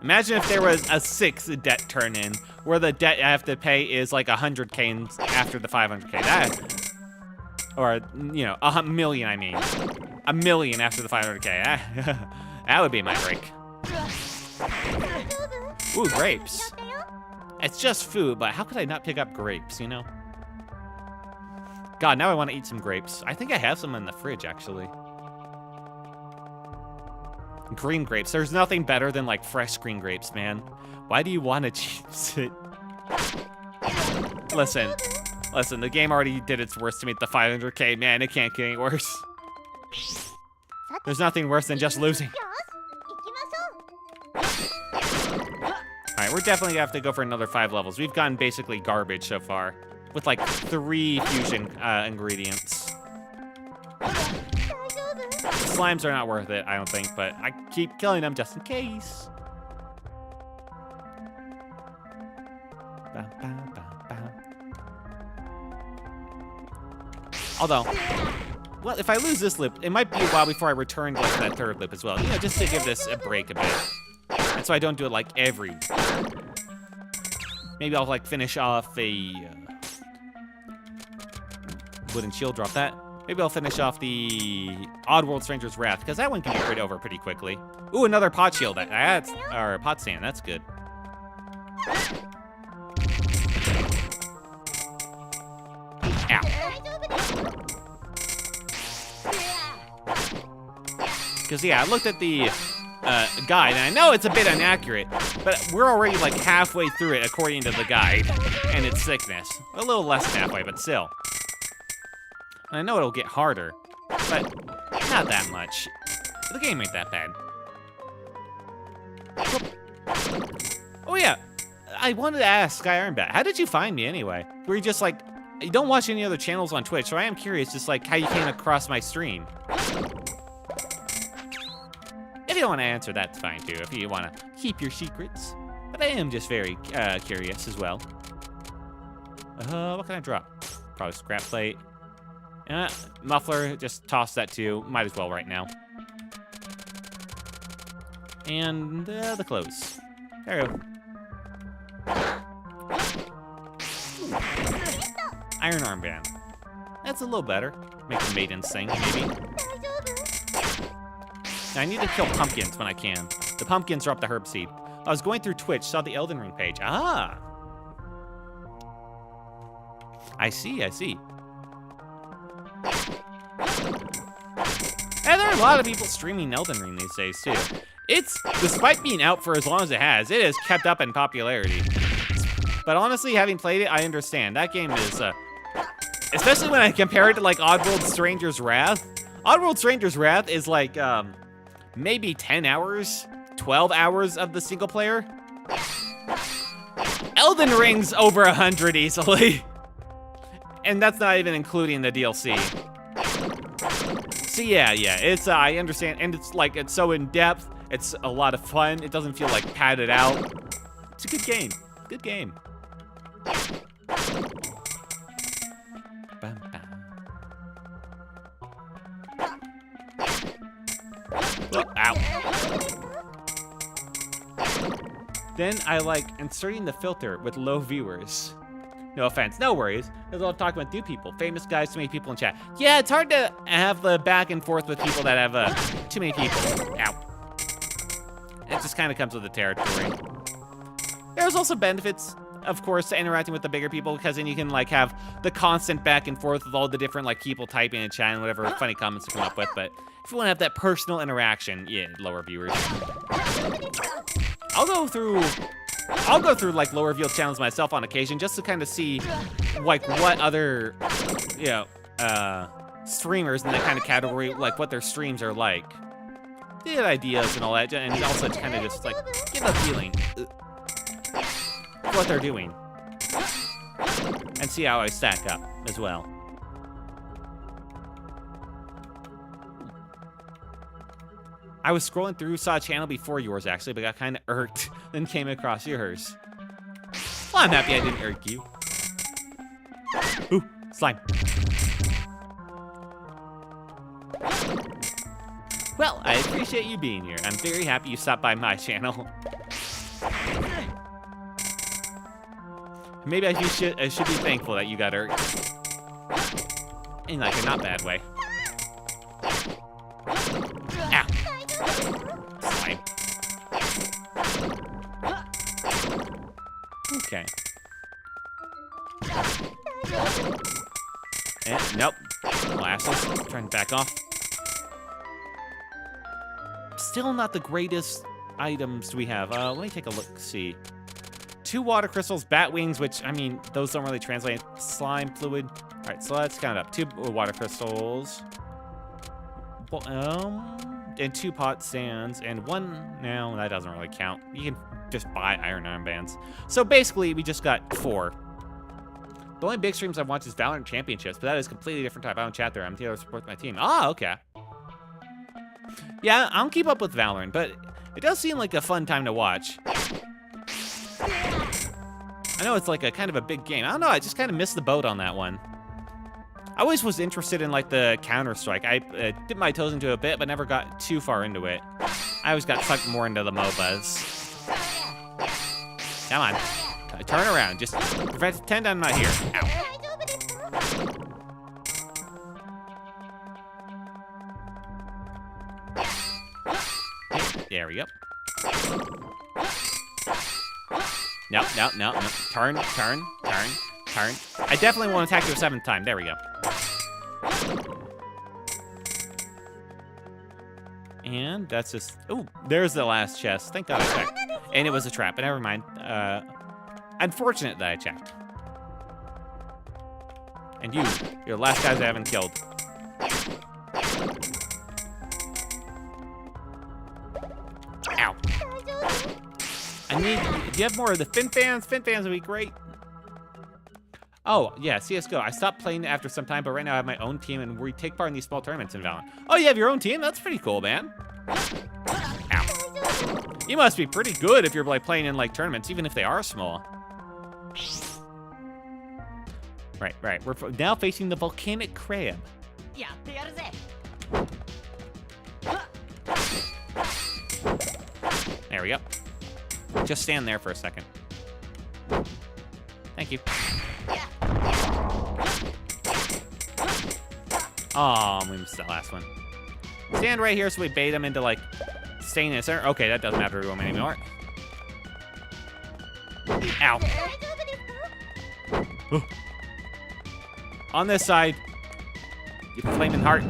Imagine if there was a 6th debt turn in, where the debt I have to pay is like 100k after the 500k. That, or you know, 1 million. I mean, 1 million after the 500k. That would be my break. Ooh, grapes. It's just food, but how could I not pick up grapes? You know. God, now I want to eat some grapes. I think I have some in the fridge, actually. Green grapes. There's nothing better than, like, fresh green grapes, man. Why do you want to choose it? Listen, the game already did its worst to me at the 500k. Man, it can't get any worse. There's nothing worse than just losing. Alright, we're definitely gonna have to go for another 5 levels. We've gotten basically garbage so far. With like 3 fusion ingredients. Slimes are not worth it, I don't think, but I keep killing them just in case. Although, well, if I lose this loop, it might be a while before I return to that 3rd loop as well. You know, just to give this a break a bit. And so I don't do it like every. Maybe I'll like finish off a wooden shield, drop that. Maybe I'll finish off the Oddworld Stranger's Wrath, because that one can be carried over pretty quickly. Ooh, another pot shield. That's, or pot stand, that's good. Ow. Because, yeah, I looked at the guide, and I know it's a bit inaccurate, but we're already like halfway through it according to the guide and its thickness. A little less than halfway, but still. And I know it'll get harder, but not that much. The game ain't that bad. Oh yeah, I wanted to ask Sky Ironbat, how did you find me anyway? Were you just like, you don't watch any other channels on Twitch, so I am curious just like how you came across my stream. If you don't want to answer, that's fine too, if you want to keep your secrets. But I am just very curious as well. What can I drop? Probably scrap plate. Muffler, just toss that too. Might as well right now. And the clothes. There we go. Iron armband. That's a little better. Make the maiden sing, maybe. Now, I need to kill pumpkins when I can. The pumpkins drop the herb seed. I was going through Twitch, saw the Elden Ring page. Ah! I see. And there are a lot of people streaming Elden Ring these days, too. It's, despite being out for as long as it has kept up in popularity. But honestly, having played it, I understand. That game is, especially when I compare it to, like, Oddworld Stranger's Wrath. Oddworld Stranger's Wrath is, like, maybe 10 hours, 12 hours of the single player. Elden Ring's over 100 easily. And that's not even including the DLC. So yeah, it's, I understand, and it's like, it's so in-depth, it's a lot of fun, it doesn't feel like padded out. It's a good game, Oh, ow. Then I like inserting the filter with low viewers. No offense, no worries. Because I'll talk with new people, famous guys, too many people in chat. Yeah, it's hard to have the back and forth with people that have too many people. Ow. It just kind of comes with the territory. There's also benefits, of course, to interacting with the bigger people, because then you can like have the constant back and forth with all the different like people typing in chat and whatever funny comments to come up with. But if you want to have that personal interaction, yeah, lower viewers. I'll go through like lower viewed channels myself on occasion just to kind of see like what other, you know, streamers in that kind of category, like what their streams are like. Get ideas and all that, and also kind of just like get a feeling of what they're doing and see how I stack up as well. I was scrolling through, saw a channel before yours actually, but got kind of irked, then came across yours. Well, I'm happy I didn't irk you. Ooh, slime. Well, I appreciate you being here. I'm very happy you stopped by my channel. Maybe I should be thankful that you got irked. In like a not bad way. Ow. Slime. Okay. And, nope. Molasses. Trying to back off. Still not the greatest items we have. Let me take a look, see. 2 water crystals, bat wings, which, I mean, those don't really translate. Slime, fluid. All right, so let's count it up. 2 water crystals. And 2 pot stands, and 1, no, that doesn't really count. You can just buy iron armbands. So basically, we just got 4. The only big streams I've watched is Valorant Championships, but that is a completely different type. I don't chat there. I'm here to support my team. Ah, okay. Yeah, I don't keep up with Valorant, but it does seem like a fun time to watch. I know it's like a kind of a big game. I don't know, I just kind of missed the boat on that one. I always was interested in like the Counter-Strike. I dipped my toes into it a bit, but never got too far into it. I always got sucked more into the MOBAs. Come on, turn around. Just pretend I'm not here. Ow. There we go. No. Turn. I definitely won't attack you a 7th time. There we go. And that's just... Oh, there's the last chest. Thank God I checked. And it was a trap, but never mind. Unfortunate that I checked. And you're the last guys I haven't killed. Ow. Do you have more of the fin fans? Fin fans would be great. Oh, yeah, CSGO. I stopped playing after some time, but right now I have my own team, and we take part in these small tournaments in Valorant. Oh, you have your own team? That's pretty cool, man. Ow. You must be pretty good if you're like playing in like tournaments, even if they are small. Right. We're now facing the volcanic crab. There we go. Just stand there for a second. Thank you. Oh, we missed that last one. Stand right here so we bait him into, like, staying in the center. Okay, that doesn't matter to him anymore. Ow. Oh. On this side. You flaming heart.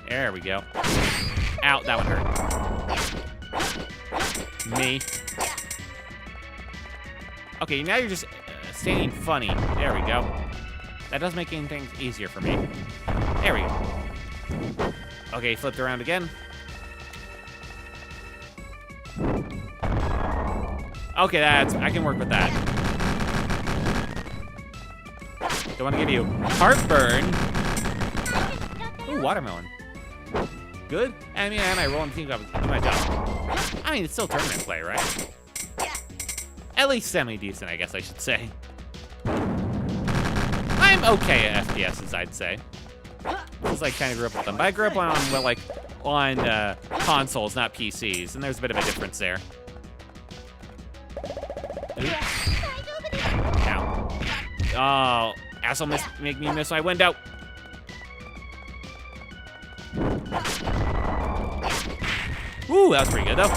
There we go. Ow, that one hurt. Me. Okay, now you're just standing funny. There we go. That does make things easier for me. There we go. Okay, flipped around again. Okay, I can work with that. Don't want to give you heartburn. Ooh, watermelon. Good. I mean, I roll and think I was doing my job. I mean, it's still tournament play, right? At least semi-decent, I guess I should say. I'm okay at FPSs, I'd say. Because I kind of grew up with them. But I grew up on consoles, not PCs, and there's a bit of a difference there. Ow. Oh, asshole, make me miss my window. Ooh, that was pretty good, though.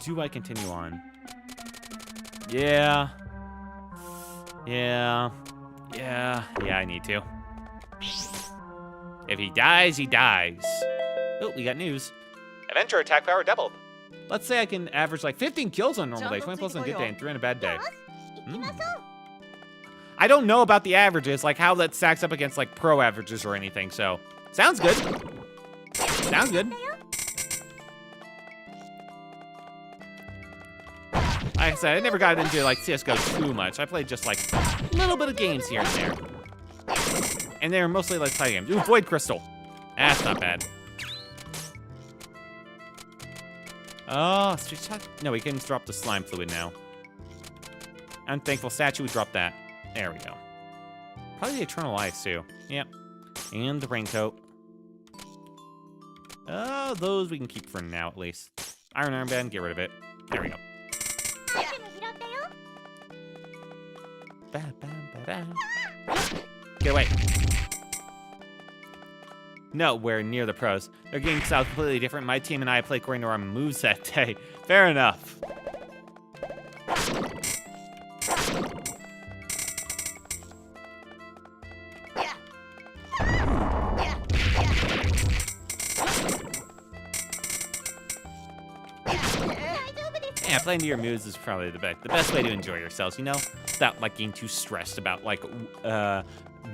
Do I continue on? Yeah, I need to. If he dies, he dies. Oh, we got news. Adventure attack power doubled. Let's say I can average like 15 kills on a normal day, 20 plus on a good day, and 3 on a bad day. I don't know about the averages, like how that stacks up against like pro averages or anything, so sounds good. Sounds good. Like I said, I never got into like CSGO too much. I played just like a little bit of games here and there. And they're mostly like play games. Ooh, Void Crystal. That's not bad. Oh, no, we can drop the slime fluid now. Unthankful statue, we dropped that. There we go. Probably the Eternal Ice too. Yep. And the raincoat. Oh, those we can keep for now at least. Iron armband, get rid of it. There we go. Get away. Nowhere near the pros. Their game style is completely different. My team and I play according to our moves that day. Fair enough. Yeah, playing to your moves is probably the best way to enjoy yourselves, you know? Without, like, getting too stressed about, like,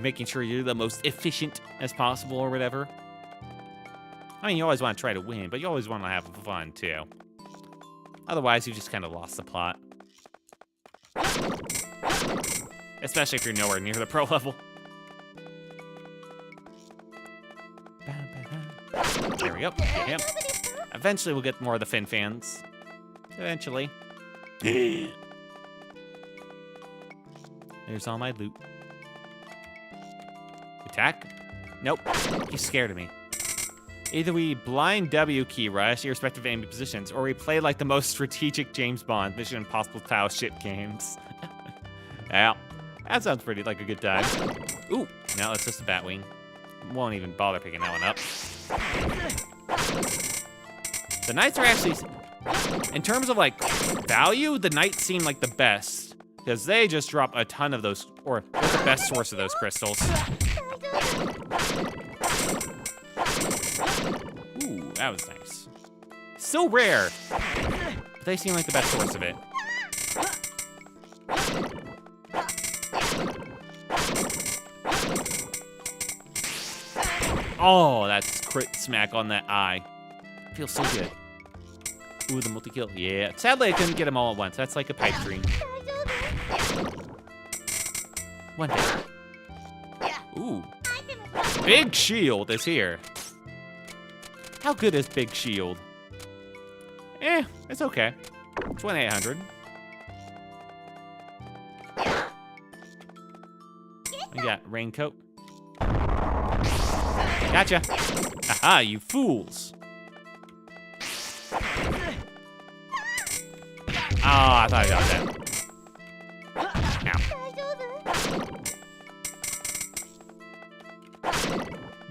making sure you're the most efficient as possible or whatever. I mean, you always want to try to win, but you always want to have fun, too. Otherwise, you just kind of lost the plot. Especially if you're nowhere near the pro level. There we go. Get him. Eventually, we'll get more of the Fin fans. Eventually. There's all my loot. Attack? Nope. He's scared of me. Either we blind W key rush, irrespective of enemy positions, or we play like the most strategic James Bond Mission Impossible style ship games. Yeah, that sounds pretty like a good time. Ooh, no, it's just a Batwing. Won't even bother picking that one up. The Knights are actually, in terms of like value, the Knights seem like the best. Because they just drop a ton of those, or they're the best source of those crystals. Ooh, that was nice. So rare. But they seem like the best source of it. Oh, that's crit smack on that eye. Feels so good. Ooh, the multi-kill. Yeah. Sadly, I couldn't get them all at once. That's like a pipe dream. One day. Ooh. Big Shield is here. How good is Big Shield? It's okay. 2800. got raincoat. Gotcha. Aha, you fools. Oh, I thought I got that. Ow.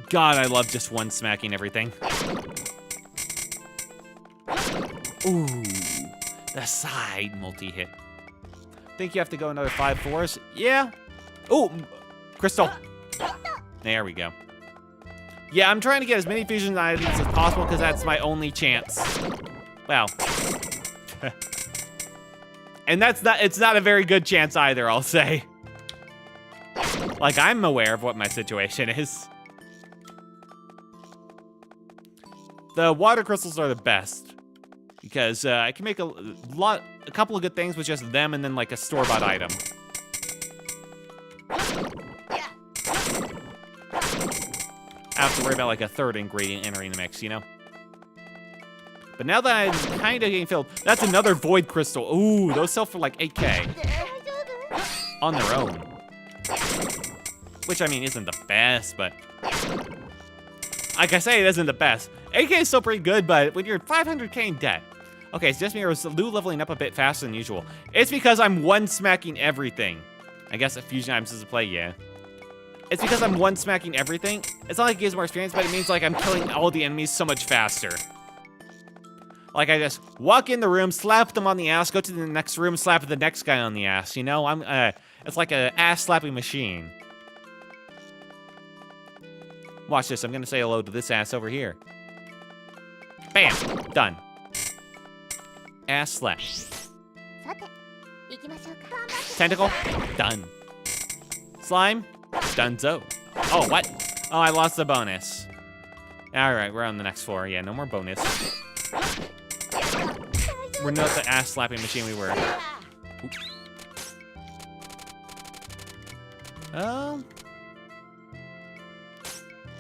God, I love just one smacking everything. Ooh, the side multi-hit. Think you have to go another 5 floors? Yeah. Ooh, crystal. There we go. Yeah, I'm trying to get as many fusion items as possible because that's my only chance. Wow. And it's not a very good chance either, I'll say. Like, I'm aware of what my situation is. The water crystals are the best because I can make a couple of good things with just them and then like a store-bought item. I have to worry about like a third ingredient entering the mix, you know? But now that I'm kind of getting filled, that's another void crystal. Ooh, those sell for like 8K on their own. Which, I mean, isn't the best, but like I say, it isn't the best. 8K is still pretty good, but when you're 500K in debt. Okay, it's just me, or is Lou leveling up a bit faster than usual? It's because I'm one-smacking everything. I guess if fusion items is a play, yeah. It's because I'm one-smacking everything. It's not like it gives more experience, but it means like I'm killing all the enemies so much faster. Like, I just walk in the room, slap them on the ass, go to the next room, slap the next guy on the ass, you know? It's like an ass-slapping machine. Watch this, I'm gonna say hello to this ass over here. Bam! Done. Ass slap. Tentacle? Done. Slime? Donezo. Oh, what? Oh, I lost the bonus. Alright, we're on the next floor. Yeah, no more bonus. We're not the ass-slapping machine we were.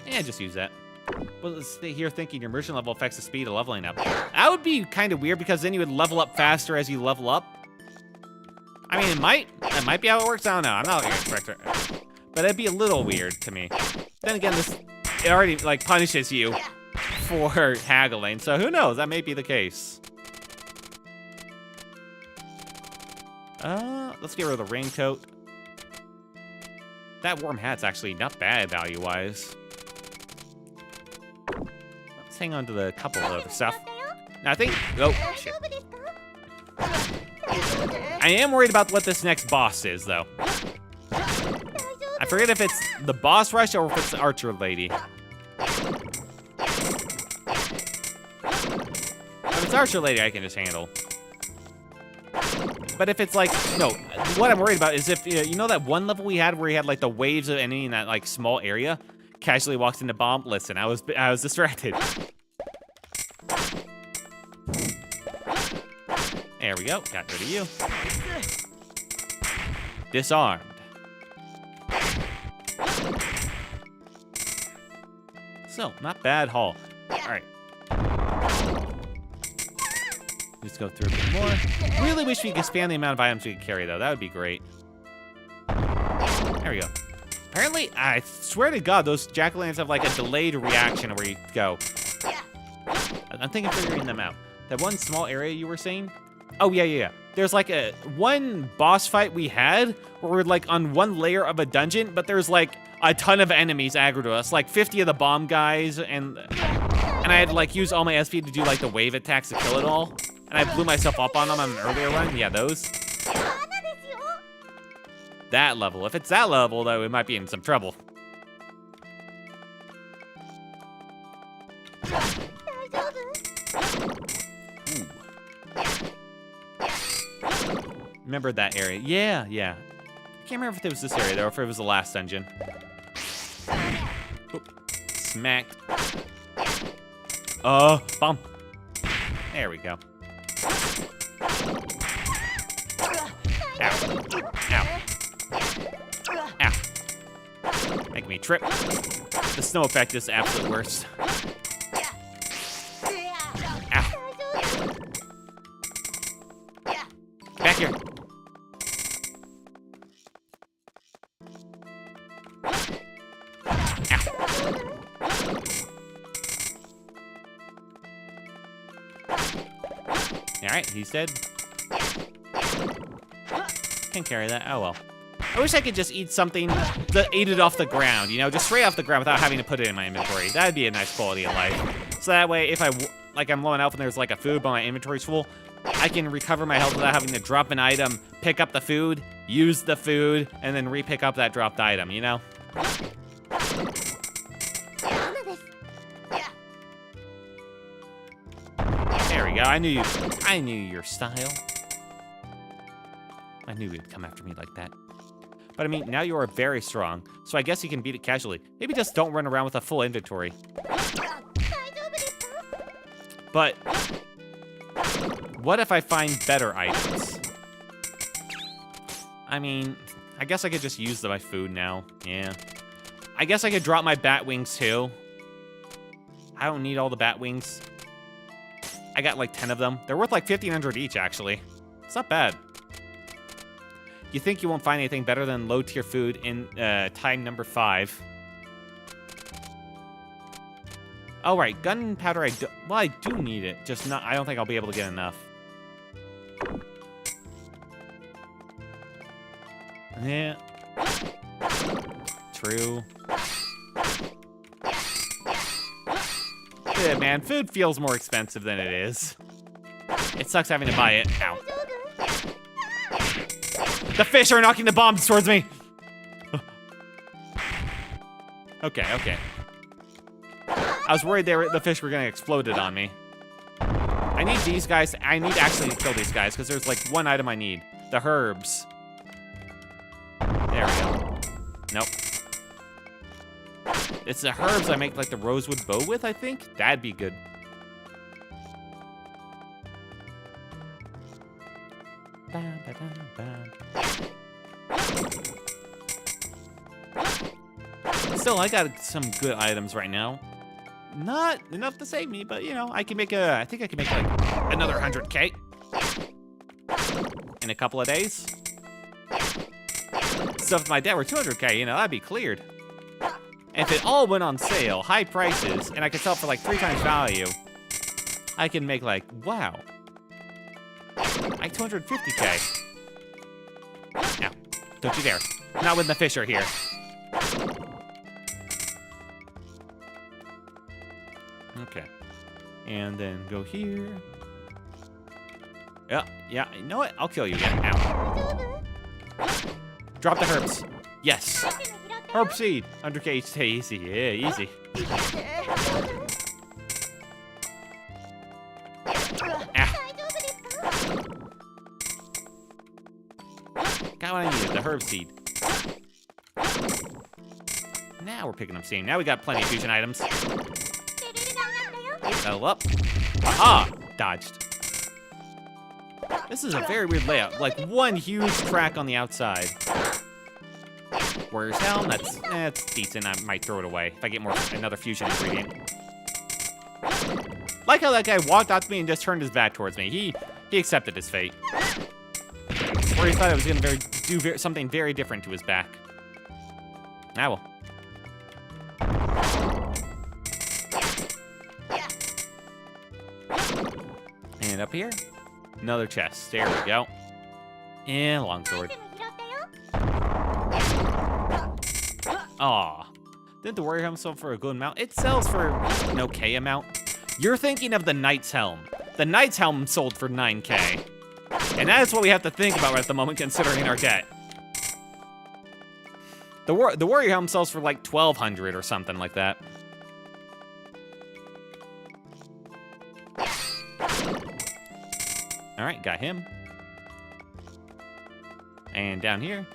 Yeah, just use that. Well, let's stay here thinking your immersion level affects the speed of leveling up. That would be kind of weird because then you would level up faster as you level up. I mean, that might be how it works. I don't know. I'm not looking at the correct, but it'd be a little weird to me. Then again, it already like punishes you for haggling, so who knows? That may be the case. Let's get rid of the raincoat. That warm hat's actually not bad value-wise. Let's hang on to the couple of other stuff. Now I think, oh, shit. I am worried about what this next boss is, though. I forget if it's the boss rush or if it's the archer lady. If it's archer lady, I can just handle. But if it's like, no, what I'm worried about is if, you know that one level we had where we had like the waves of enemy in that like small area? Casually walks into bomb. Listen, I was distracted. There we go. Got rid of you. Disarmed. So, not bad haul. All right. Let's go through a bit more. Really wish we could expand the amount of items we could carry, though. That would be great. There we go. Apparently, I swear to God, those jack-o'-lanterns have like a delayed reaction where you go. I'm thinking of figuring them out. That one small area you were saying? Oh, yeah. There's like one boss fight we had where we're like on one layer of a dungeon, but there's like a ton of enemies aggro to us, like 50 of the bomb guys, and I had to like use all my SP to do like the wave attacks to kill it all. And I blew myself up on them on an earlier run. Yeah, those. That level. If it's that level, though, it might be in some trouble. Ooh. Remember that area. Yeah. I can't remember if it was this area, though, or if it was the last dungeon. Oop. Smacked. Bomb. There we go. Ow. Make me trip. The snow effect is the absolute worst. Ow. Back here. Alright, he's dead. Can't carry that. Oh well. I wish I could just eat something that ate it off the ground, you know, just straight off the ground without having to put it in my inventory. That'd be a nice quality of life. So that way, if I'm low on health and there's like a food but my inventory's full, I can recover my health without having to drop an item, pick up the food, use the food, and then re-pick up that dropped item, you know? There we go. I knew your style. I knew he'd come after me like that. But I mean, now you are very strong, so I guess you can beat it casually. Maybe just don't run around with a full inventory. But what if I find better items? I mean, I guess I could just use my food now. Yeah. I guess I could drop my bat wings too. I don't need all the bat wings. I got like 10 of them. They're worth like 1,500 each, actually. It's not bad. You think you won't find anything better than low-tier food in time number 5. Oh, right. Gunpowder, I do need it. Just not, I don't think I'll be able to get enough. Yeah. True. Yeah, man. Food feels more expensive than it is. It sucks having to buy it. Ow. The fish are knocking the bombs towards me! Okay. I was worried the fish were gonna explode on me. I need these guys. I need actually to kill these guys, because there's like one item I need. The herbs. There we go. Nope. It's the herbs I make like the rosewood bow with, I think? That'd be good. Still, I got some good items right now. Not enough to save me, but you know, I think I can make like another 100K in a couple of days. So if my debt were 200K, you know, that'd be cleared. And if it all went on sale, high prices, and I could sell it for like 3 times value, I can make like, wow, like 250K. Now, don't you dare. Not when the fish are here. Okay. And then go here. Yeah, you know what? I'll kill you again. Ow. Drop the herbs. Yes. Herb seed. 100K, stay easy. Yeah, easy. Got what I needed, the herb seed. Now we're picking up steam. Now we got plenty of fusion items. Settle up. Aha! Dodged. This is a very weird layout. Like one huge track on the outside. Warrior's Helm, that's decent. I might throw it away if I get another fusion ingredient. Like how that guy walked up to me and just turned his back towards me. He accepted his fate. Or he thought it was going to do something very different to his back. Ah, well. And up here, another chest. There we go. And longsword. Aw. Didn't the warrior helm sell for a good amount? It sells for an okay amount. You're thinking of the knight's helm. The knight's helm sold for 9K. And that is what we have to think about at the moment, considering our debt. The warrior helm sells for like 1,200 or something like that. All right, got him. And down here.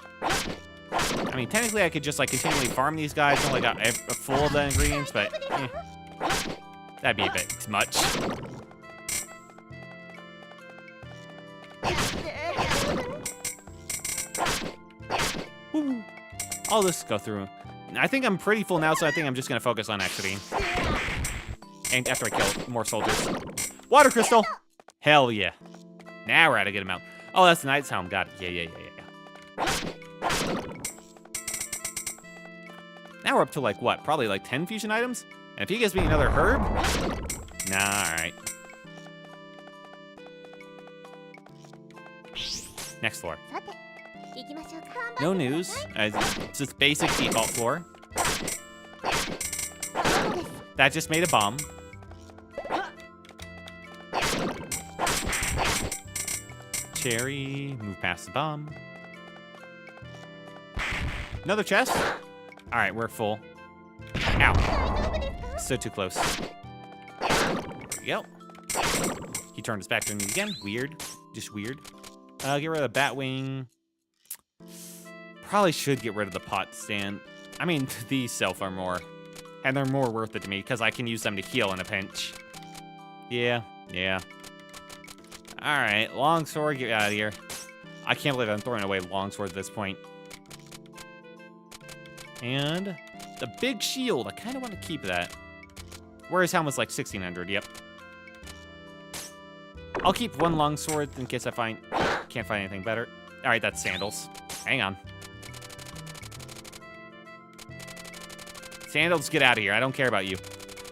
I mean, technically, I could just like continually farm these guys until I got full of the ingredients, but that'd be a bit much. Woo. I'll just go through. I think I'm pretty full now, so I think I'm just gonna focus on exiting. And after I kill more soldiers. Water crystal! Hell yeah. Now we're at a good amount. Oh, that's the knight's helm. Got it. Yeah. Now we're up to like what? Probably like 10 fusion items? And if he gives me another herb? Nah, alright. Next floor. No news. It's just basic default floor. That just made a bomb. Cherry, move past the bomb. Another chest. All right, we're full. Ow. So too close. There we go. He turned his back to me again. Weird. Just weird. Get rid of the Batwing. Probably should get rid of the pot stand. I mean, these sell for more. And they're more worth it to me because I can use them to heal in a pinch. Yeah. Alright, longsword, get out of here. I can't believe I'm throwing away longsword at this point. And the big shield, I kind of want to keep that. Whereas helmet's like 1600, yep. I'll keep one longsword in case I can't find anything better. Alright, that's sandals. Hang on. Sandals, get out of here. I don't care about you.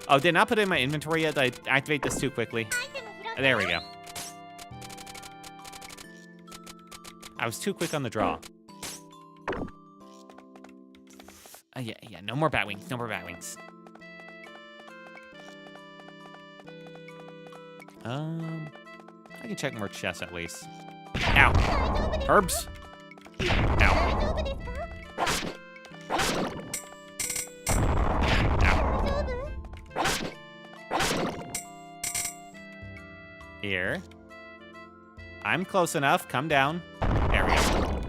Oh, did not put it in my inventory yet? Did I activate this too quickly? There we go. I was too quick on the draw. Yeah, no more Batwings. No more Batwings. I can check more chests at least. Ow. Herbs. Ow. Here. I'm close enough. Come down. There we go.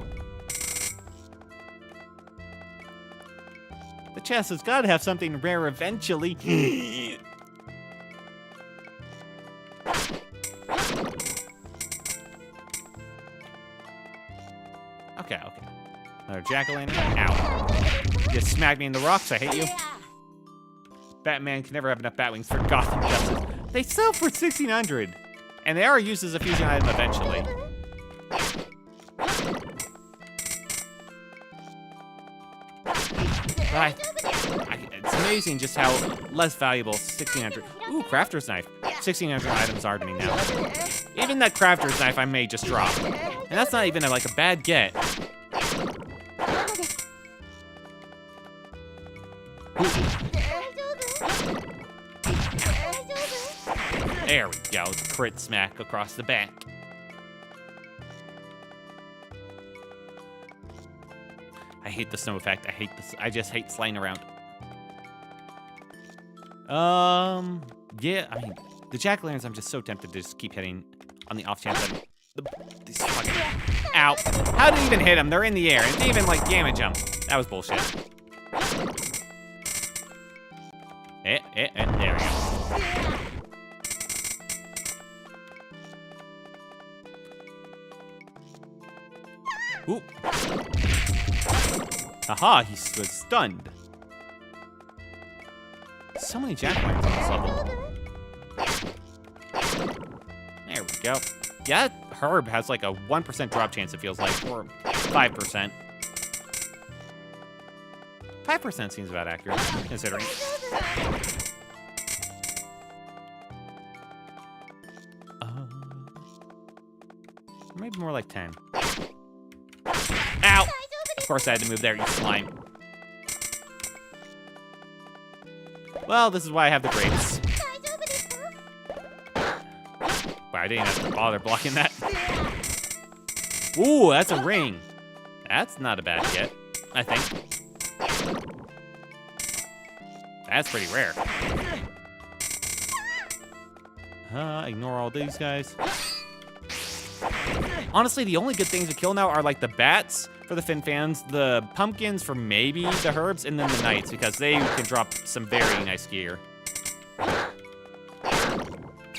The chest has got to have something rare eventually. Okay. Another jack-o'-lantern. Ow. You smacked me in the rocks. I hate you. Batman can never have enough Batwings for Gotham Justice. They sell for 1600. And they are used as a fusion item eventually. But it's amazing just how less valuable 1600. Ooh, crafter's knife. 1600 items are to me now. Even that crafter's knife I may just drop. And that's not even like a bad get. There we go. Crit smack across the back. I hate the snow effect. I hate this. I just hate sliding around. Yeah, I mean, the jack-o'-lanterns, I'm just so tempted to just keep hitting on the off chance that these fucking... Ow. How did it even hit them? They're in the air. It didn't even, like, damage them. That was bullshit. There we go. Ooh. Aha, he was stunned. So many jack-o'-lanterns on this level. There we go. Yeah, that herb has like a 1% drop chance, it feels like, or 5%. 5% seems about accurate, considering. Maybe more like 10. Ow! Of course I had to move there, you slime. Well, this is why I have the grapes. Wow, I didn't have to bother blocking that. Ooh, that's a ring. That's not a bad get, I think. That's pretty rare. Ignore all these guys. Honestly, the only good things to kill now are like the bats for the fin fans, the pumpkins for maybe the herbs, and then the knights because they can drop some very nice gear.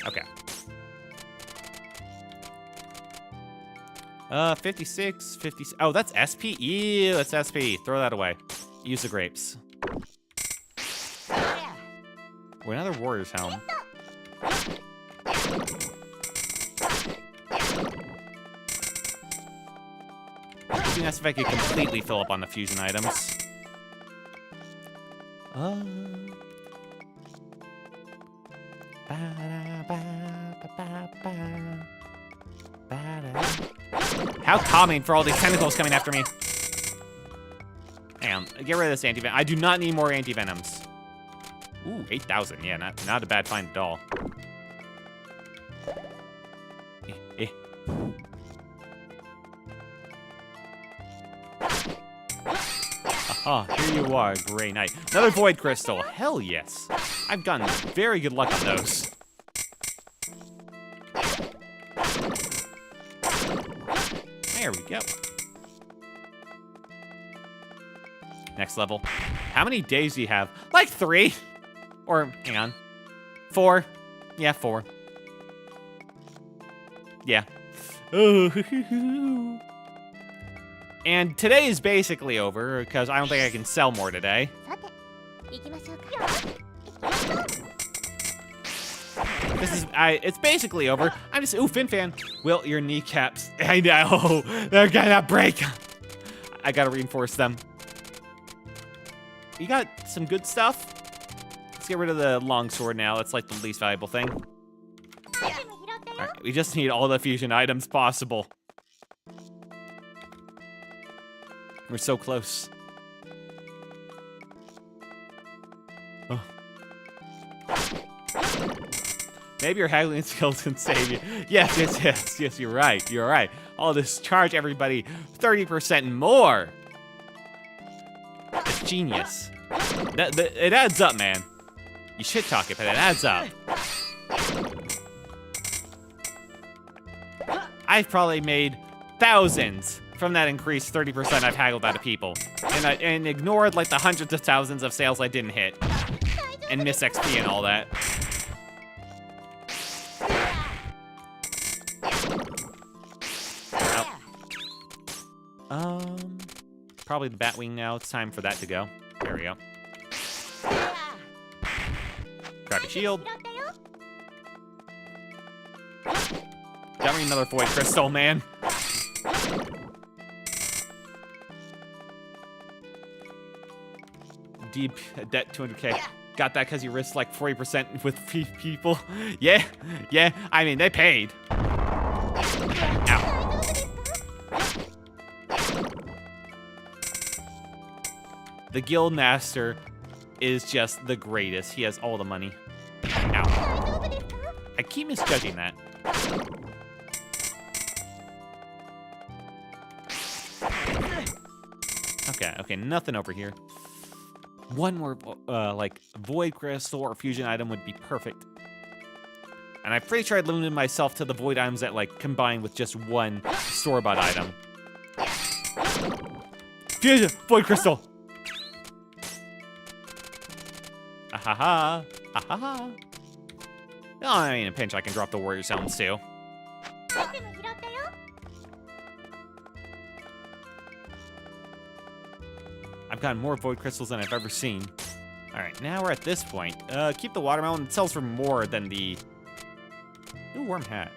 Okay. 56, 50. Oh, that's SP? Ew, that's SP. Throw that away. Use the grapes. Oh, another warrior's helm. That's if I could completely fill up on the fusion items. How calming for all these tentacles coming after me. Hang on, get rid of this anti-venom. I do not need more anti-venoms. Ooh, 8,000. Yeah, not a bad find at all. Aha, here you are, Grey Knight. Another Void Crystal. Hell yes. I've gotten very good luck on those. There we go. Next level. How many days do you have? Like 3. Or, hang on. 4. Yeah, 4. Yeah. And today is basically over, because I don't think I can sell more today. It's basically over. I'm just, ooh, FinFan. Wilt your kneecaps. I know, they're gonna break. I gotta reinforce them. You got some good stuff? Let's get rid of the longsword now. That's like the least valuable thing. Alright, we just need all the fusion items possible. We're so close. Oh. Maybe your haggling skills can save you. Yes, you're right. You're right. I'll just charge everybody 30% more. It's genius. It adds up, man. You shit talk it, but it adds up. I've probably made thousands from that increased 30% I've haggled out of people. And ignored like the hundreds of thousands of sales I didn't hit. And miss XP and all that. Oh. Probably the Batwing now. It's time for that to go. There we go. Crappy shield. Got me another Void Crystal, man. Deep debt 200k. Got that because you risked like 40% with people. Yeah. I mean, they paid. Ow. The Guild Master is just the greatest. He has all the money. Ow. I keep misjudging that. Okay, nothing over here. One more, like, Void Crystal or Fusion item would be perfect. And I'm pretty sure I limited myself to the Void items that, like, combine with just one store-bought item. Fusion! Void Crystal! Ahaha! Ahaha! Oh, I mean, in a pinch, I can drop the Warrior Sounds, too. I've gotten more Void Crystals than I've ever seen. Alright, now we're at this point. Keep the Watermelon. It sells for more than the... Ooh, Worm Hat.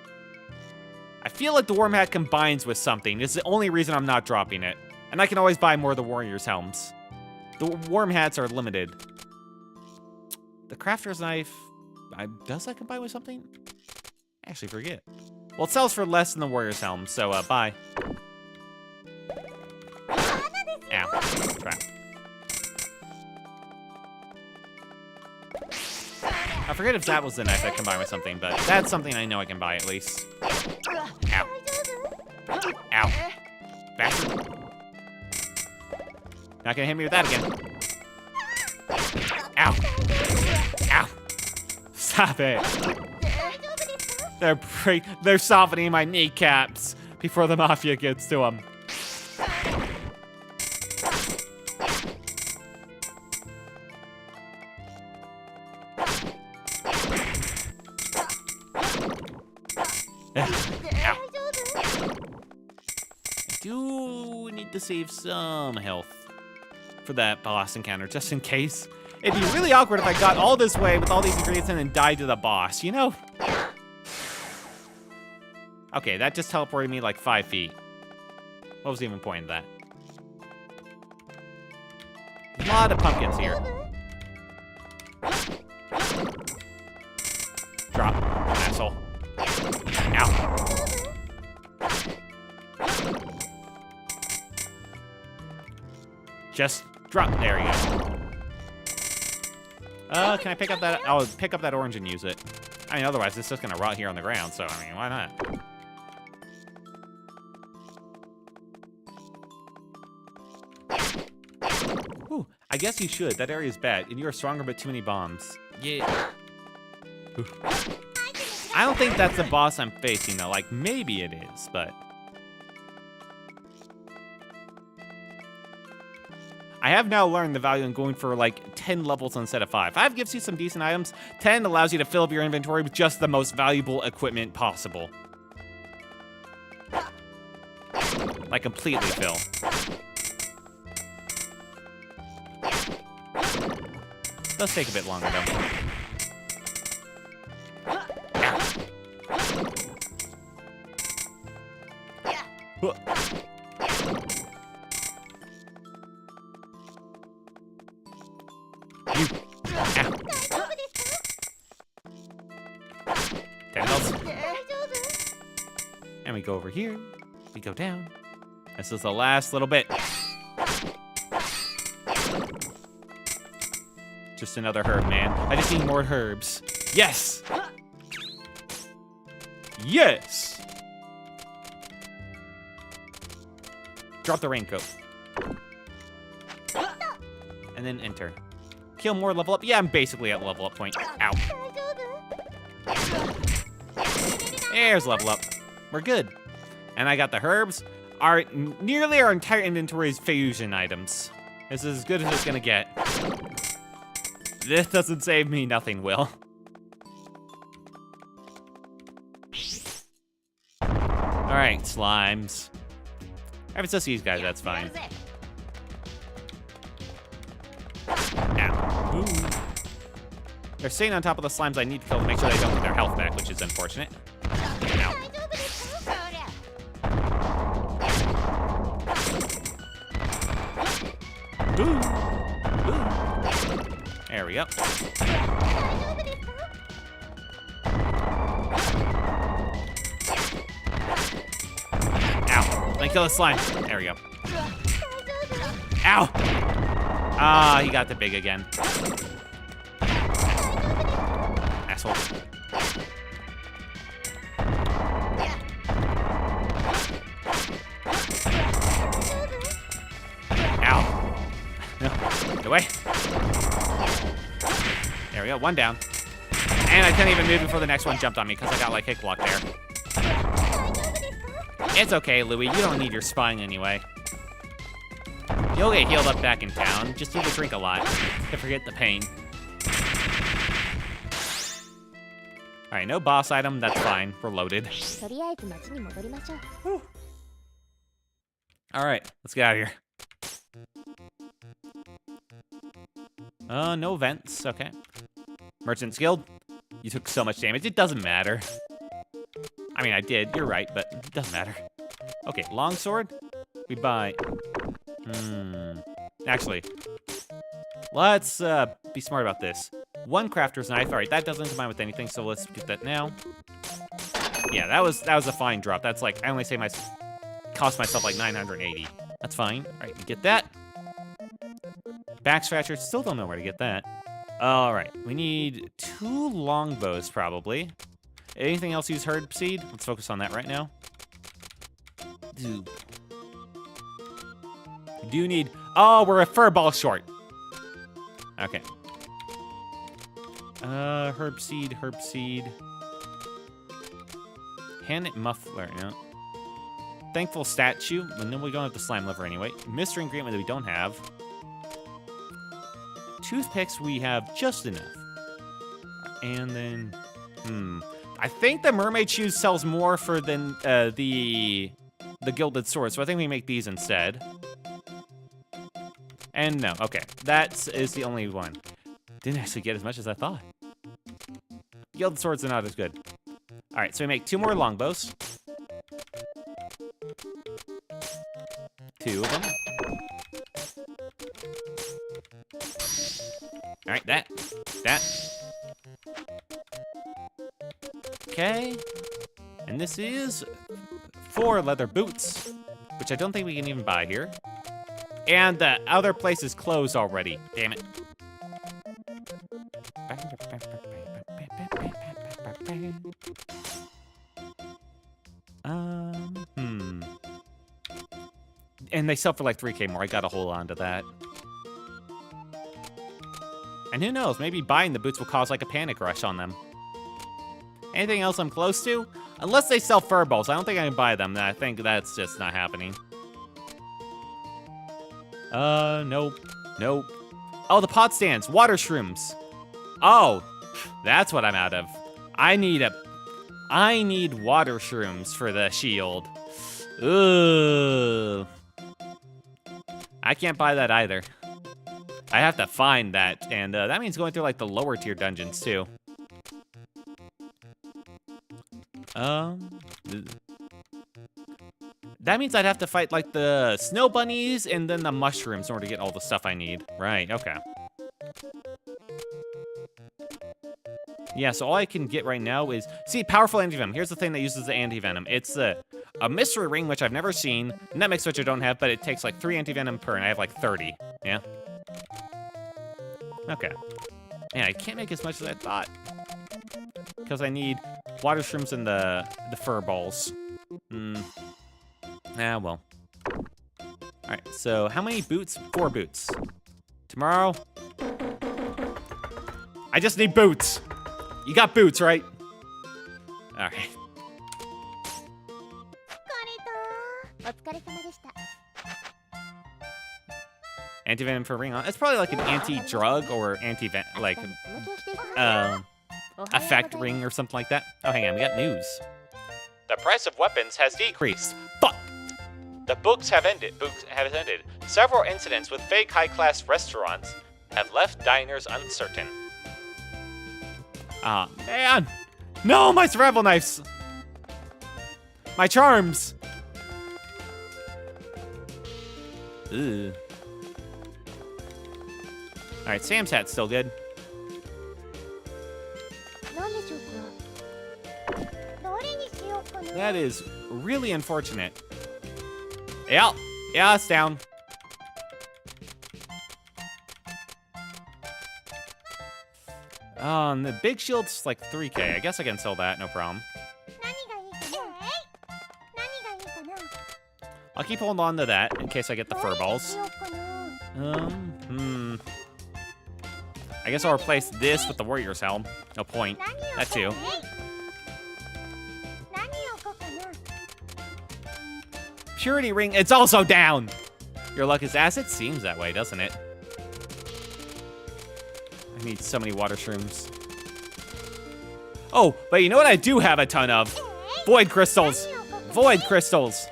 I feel like the Worm Hat combines with something. It's the only reason I'm not dropping it. And I can always buy more of the Warrior's Helms. The Worm Hats are limited. The Crafter's Knife... does that combine with something? I actually forget. Well, it sells for less than the Warrior's Helm, so, bye. Ow. Crap. I forget if that was the knife that combined with something, but that's something I know I can buy at least. Ow. Ow. Bastard. Not gonna hit me with that again. Ow. Ow. Stop it. They're softening my kneecaps before the Mafia gets to them. Do need to save some health for that boss encounter, just in case. It'd be really awkward if I got all this way with all these ingredients and then died to the boss, you know? Okay, that just teleported me like 5 feet. What was even the point of that? A lot of pumpkins here. Drop, asshole. Ow. Just drop. There you go. Can I pick up that? I'll pick up that orange and use it. I mean, otherwise it's just gonna rot here on the ground. So I mean, why not? Whew, I guess you should. That area's bad, and you are stronger but too many bombs. Yeah. Oof. I don't think that's the boss I'm facing, though. Like, maybe it is, but... I have now learned the value in going for, like, 10 levels instead of 5. 5 gives you some decent items. 10 allows you to fill up your inventory with just the most valuable equipment possible. Like, completely fill. Does take a bit longer, though. You. Ow. 10 health. And we go over here. We go down. This is the last little bit. Just another herb, man. I just need more herbs. Yes! Yes! Drop the raincoat. And then enter. Kill more, level up. Yeah, I'm basically at level up point. Ow. There's level up. We're good. And I got the herbs. Nearly our entire inventory is fusion items. This is as good as it's gonna get. This doesn't save me, nothing will. Alright, slimes. If it's just these guys, that's fine. Ow. Ooh. They're staying on top of the slimes I need to kill to make sure they don't get their health back, which is unfortunate. Ow. Ooh. Ooh. There we go. Ow. Let me kill the slime. There we go. Ow! Ah, he got the big again. Asshole. Ow. No. Get away. There we go. One down. And I couldn't even move before the next one jumped on me because I got like hit block there. It's okay, Louie. You don't need your spine anyway. You'll get healed up back in town. Just need to drink a lot to forget the pain. Alright, no boss item. That's fine. We're loaded. Alright, let's get out of here. No vents. Okay. Merchant's Guild. You took so much damage. It doesn't matter. I mean, I did. You're right, but it doesn't matter. Okay, longsword. We buy... Actually, let's be smart about this. One crafter's knife. All right, that doesn't combine with anything, so let's get that now. Yeah, that was a fine drop. That's like I only say cost myself like 980. That's fine. All right, we get that. Back scratcher. Still don't know where to get that. All right, we need 2 longbows probably. Anything else use herb seed? Let's focus on that right now. Do need... Oh, we're a fur ball short. Okay. Herb seed. Hand muffler, no. Thankful statue, but then we don't have the slime liver anyway. Mystery ingredient that we don't have. Toothpicks we have just enough. And then, I think the mermaid shoes sells more than the gilded sword, so I think we make these instead. And no, okay, that is the only one. Didn't actually get as much as I thought. Gilded swords are not as good. All right, so we make 2 more longbows. 2 of them. All right, that. Okay, and this is 4 leather boots, which I don't think we can even buy here. And the other place is closed already. Damn it. And they sell for like 3K more. I gotta hold on to that. And who knows, maybe buying the boots will cause like a panic rush on them. Anything else I'm close to? Unless they sell fur balls. I don't think I can buy them. I think that's just not happening. Nope. Nope. Oh, the pot stands. Water shrooms. Oh, that's what I'm out of. I need water shrooms for the shield. Ugh. I can't buy that either. I have to find that, and that means going through like the lower tier dungeons too. That means I'd have to fight like the snow bunnies and then the mushrooms in order to get all the stuff I need. Right, okay. Yeah, so all I can get right now is... See, powerful anti-venom. Here's the thing that uses the anti-venom. It's a mystery ring, which I've never seen. Net mix, which I don't have, but it takes like 3 anti-venom per, and I have like 30. Yeah? Okay. Man, I can't make as much as I thought. Because I need water shrooms and the fur balls. Ah, well. Alright, so how many boots? 4 boots. Tomorrow... I just need boots! You got boots, right? Alright. Anti-venom for ring on. It's probably like an anti-drug or anti-venom, like, effect ring or something like that. Oh, hang on, we got news. The price of weapons has decreased. Fuck! The books have ended. Several incidents with fake high-class restaurants have left diners uncertain. Ah, man! No, my survival knives! My charms! Ugh. Alright, Sam's hat's still good. That is really unfortunate. Yeah, it's down. And the big shield's like 3K. I guess I can sell that, no problem. I'll keep holding on to that in case I get the fur balls. I guess I'll replace this with the warrior's helm. No point. That too. Purity ring, it's also down! Your luck is as it seems that way, doesn't it? I need so many water shrooms. Oh, but you know what I do have a ton of? Void crystals! Void crystals!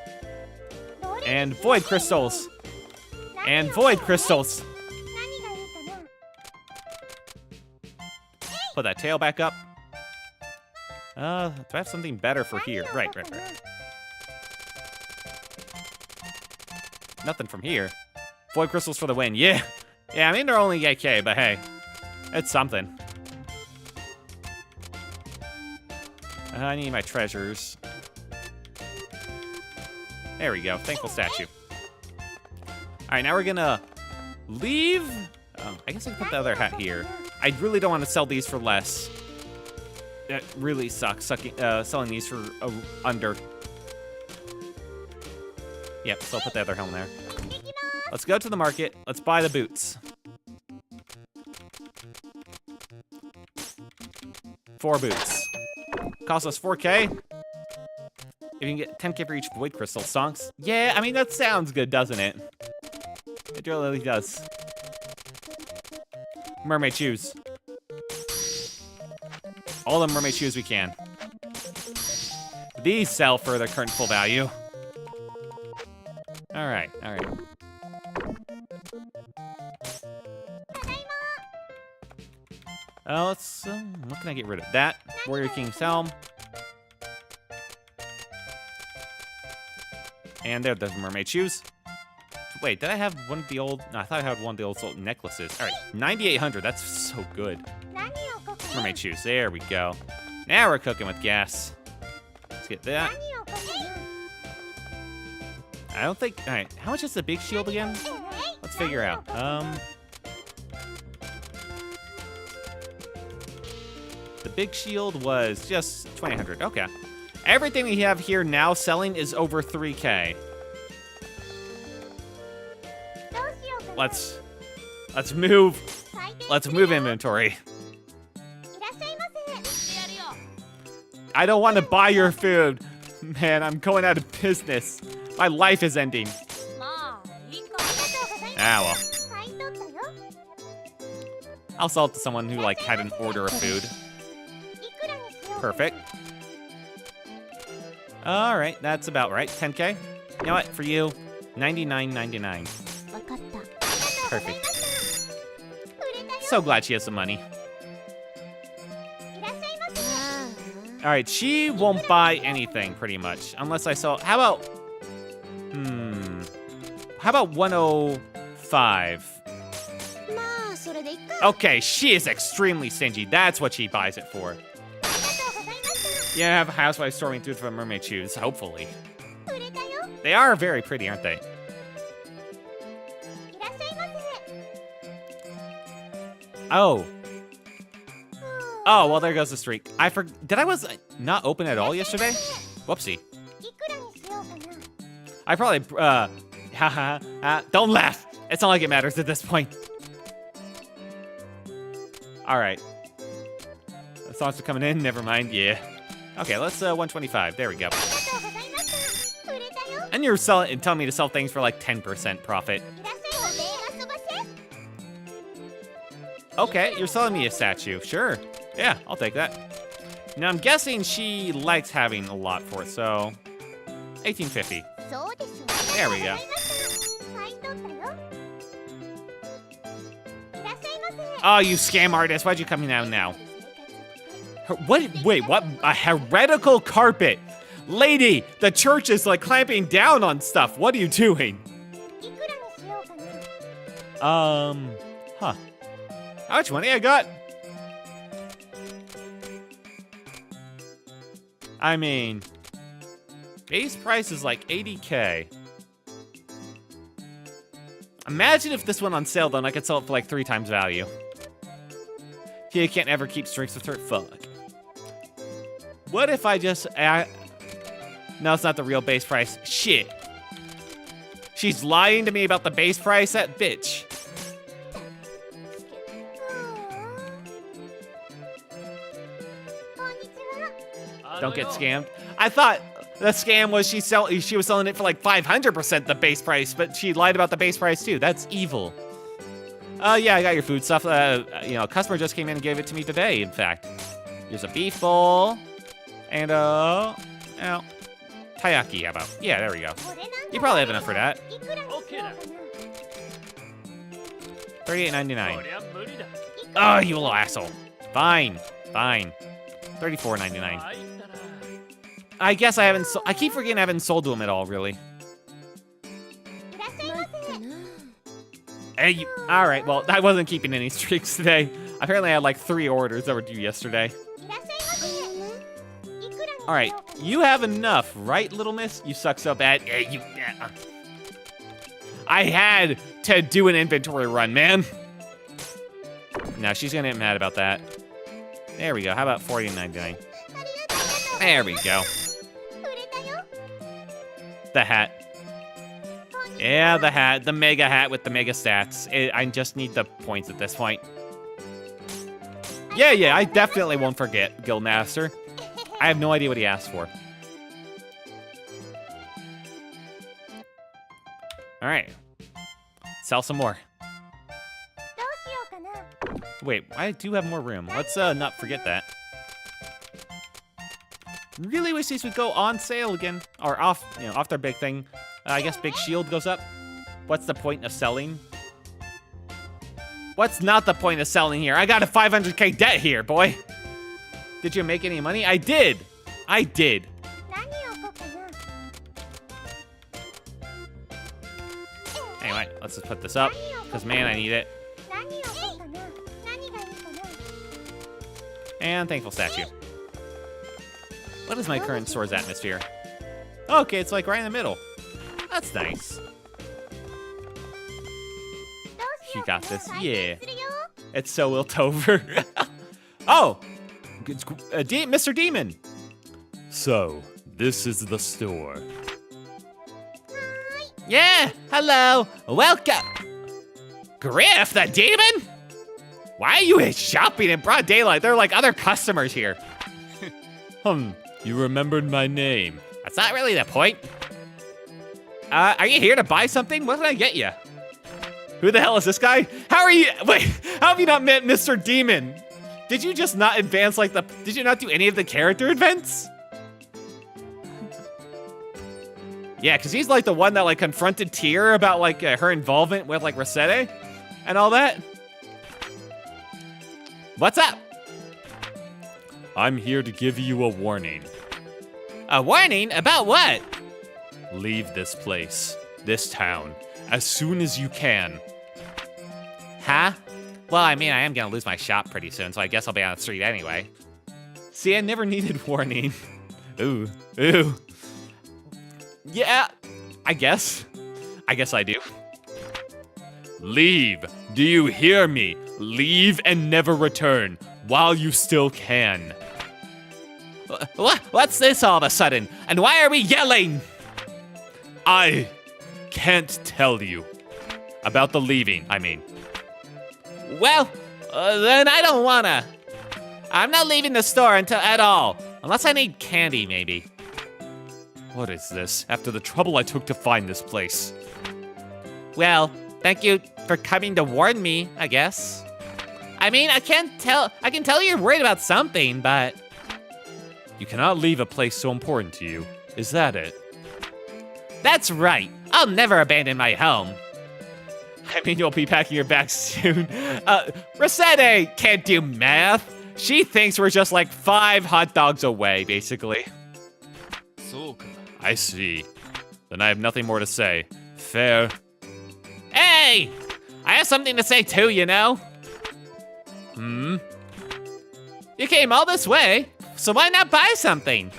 And void crystals! And void crystals! Put that tail back up. Do I have something better for here? Right. Nothing from here. Void crystals for the win. Yeah. Yeah, I mean, they're only 8K, but hey. It's something. I need my treasures. There we go. Thankful statue. Alright, now we're gonna leave. I guess I can put the other hat here. I really don't want to sell these for less. That really sucks, selling these for under. Yep, so I'll put the other helm there. Let's go to the market. Let's buy the boots. 4 boots. Cost us 4K. If you can get 10K for each void crystal stonks. Yeah, I mean, that sounds good, doesn't it? It really does. Mermaid shoes. All the mermaid shoes we can. These sell for their current full value. Alright. Let's, what can I get rid of? That, Warrior King's helm. And there, the mermaid shoes. Wait, did I have one of the old, no, I thought I had one of the old necklaces. Alright, 9,800, that's so good. Mermaid shoes, there we go. Now we're cooking with gas. Let's get that. I don't think, alright, how much is the big shield again? figure out. The big shield was just 2,800. Okay. Everything we have here now selling is over 3K. Let's move. Let's move inventory. I don't want to buy your food. Man, I'm going out of business. My life is ending. Ah, well. I'll sell it to someone who, like, had an order of food. Perfect. All right, that's about right. 10K. You know what? For you, 99.99. Perfect. So glad she has some money. All right, she won't buy anything pretty much unless I sell. How about? How about 105? Okay, she is extremely stingy. That's what she buys it for. Yeah, I have a housewife storming through for mermaid shoes, hopefully. They are very pretty, aren't they? Oh. Oh, well, there goes the streak. Did I was not open at all yesterday? Whoopsie. I probably, don't laugh. It's not like it matters at this point. All right. The thoughts are coming in, never mind, yeah. Okay, let's 125, there we go. And you're telling me to sell things for like 10% profit. Okay, you're selling me a statue, sure. Yeah, I'll take that. Now I'm guessing she likes having a lot for it, so 1850. There we go. Oh, you scam artist, why'd you come down now? What? Wait, what? A heretical carpet? Lady, the church is like clamping down on stuff. What are you doing? Huh. How much money I got? I mean, base price is like 80K. Imagine if this went on sale, then I could sell it for like 3 times value. You can't ever keep strings with her. Fuck. What if I just... No, it's not the real base price. Shit. She's lying to me about the base price? That bitch. Don't get scammed. I thought the scam was she was selling it for like 500% the base price, but she lied about the base price too. That's evil. Yeah, I got your food stuff. You know, a customer just came in and gave it to me today, in fact. Here's a beef bowl. And, taiyaki, how about? Yeah, there we go. You probably have enough for that. $38.99. Oh, you little asshole. Fine, fine. $34.99. I guess I haven't I keep forgetting I haven't sold to him at all, really. Hey, all right, well, I wasn't keeping any streaks today. Apparently I had like 3 orders that were due yesterday. All right, you have enough, right, little miss? You suck so bad. I had to do an inventory run, man. Now she's gonna get mad about that. There we go. How about $40.99? There we go. The hat. Yeah, the hat. The mega hat with the mega stats. I just need the points at this point. Yeah, I definitely won't forget, Guildmaster. I have no idea what he asked for. All right. Sell some more. Wait, I do have more room. Let's not forget that. Really wish these would go on sale again, or off, you know, off their big thing. I guess big shield goes up. What's the point of selling? What's not the point of selling here? I got a 500K debt here, boy. Did you make any money? I did. I did. Anyway, let's just put this up, because man, I need it. And thankful statue. What is my current store's atmosphere? Okay, it's like right in the middle. That's nice. You got this. Yeah. It's so wilt over. Oh! It's, Mr. Demon! So, this is the store. Yeah! Hello! Welcome! Griff, the demon? Why are you shopping in broad daylight? There are like other customers here. You remembered my name. That's not really the point. Are you here to buy something? What can I get you? Who the hell is this guy? How are you? Wait, how have you not met Mr. Demon? Did you just not advance like did you not do any of the character events? Yeah, because he's like the one that like confronted Tear about like her involvement with like Recettear and all that. What's up? I'm here to give you a warning. A warning? About what? Leave this place, this town, as soon as you can. Huh? Well, I mean, I am gonna lose my shop pretty soon, so I guess I'll be on the street anyway. See, I never needed warning. Ooh. Yeah, I guess. I guess I do. Leave. Do you hear me? Leave and never return while you still can. What's this all of a sudden? And why are we yelling? I can't tell you. About the leaving, I mean. Well, then I don't wanna. I'm not leaving the store at all. Unless I need candy, maybe. What is this? After the trouble I took to find this place. Well, thank you for coming to warn me, I guess. I mean, I can tell you're worried about something, but... You cannot leave a place so important to you. Is that it? That's right. I'll never abandon my home. I mean, you'll be packing your bags soon. Recettear can't do math. She thinks we're just like 5 hot dogs away, basically. I see. Then I have nothing more to say. Fair. Hey! I have something to say too, you know? You came all this way, so why not buy something?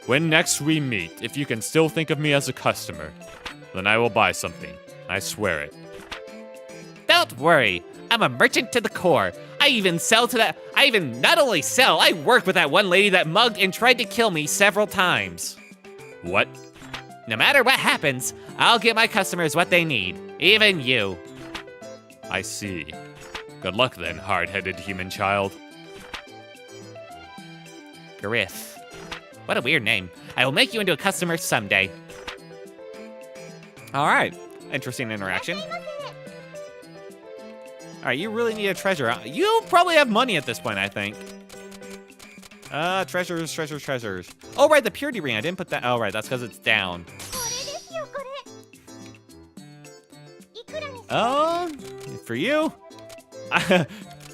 When next we meet, if you can still think of me as a customer, then I will buy something. I swear it. Don't worry. I'm a merchant to the core. I even not only sell, I work with that one lady that mugged and tried to kill me several times. What? No matter what happens, I'll get my customers what they need. Even you. I see. Good luck then, hard-headed human child. Griff. What a weird name. I will make you into a customer someday. All right. Interesting interaction. All right, you really need a treasure. You probably have money at this point, I think. Treasures. Oh, right, the purity ring. I didn't put that. Oh, right, that's because it's down. For you?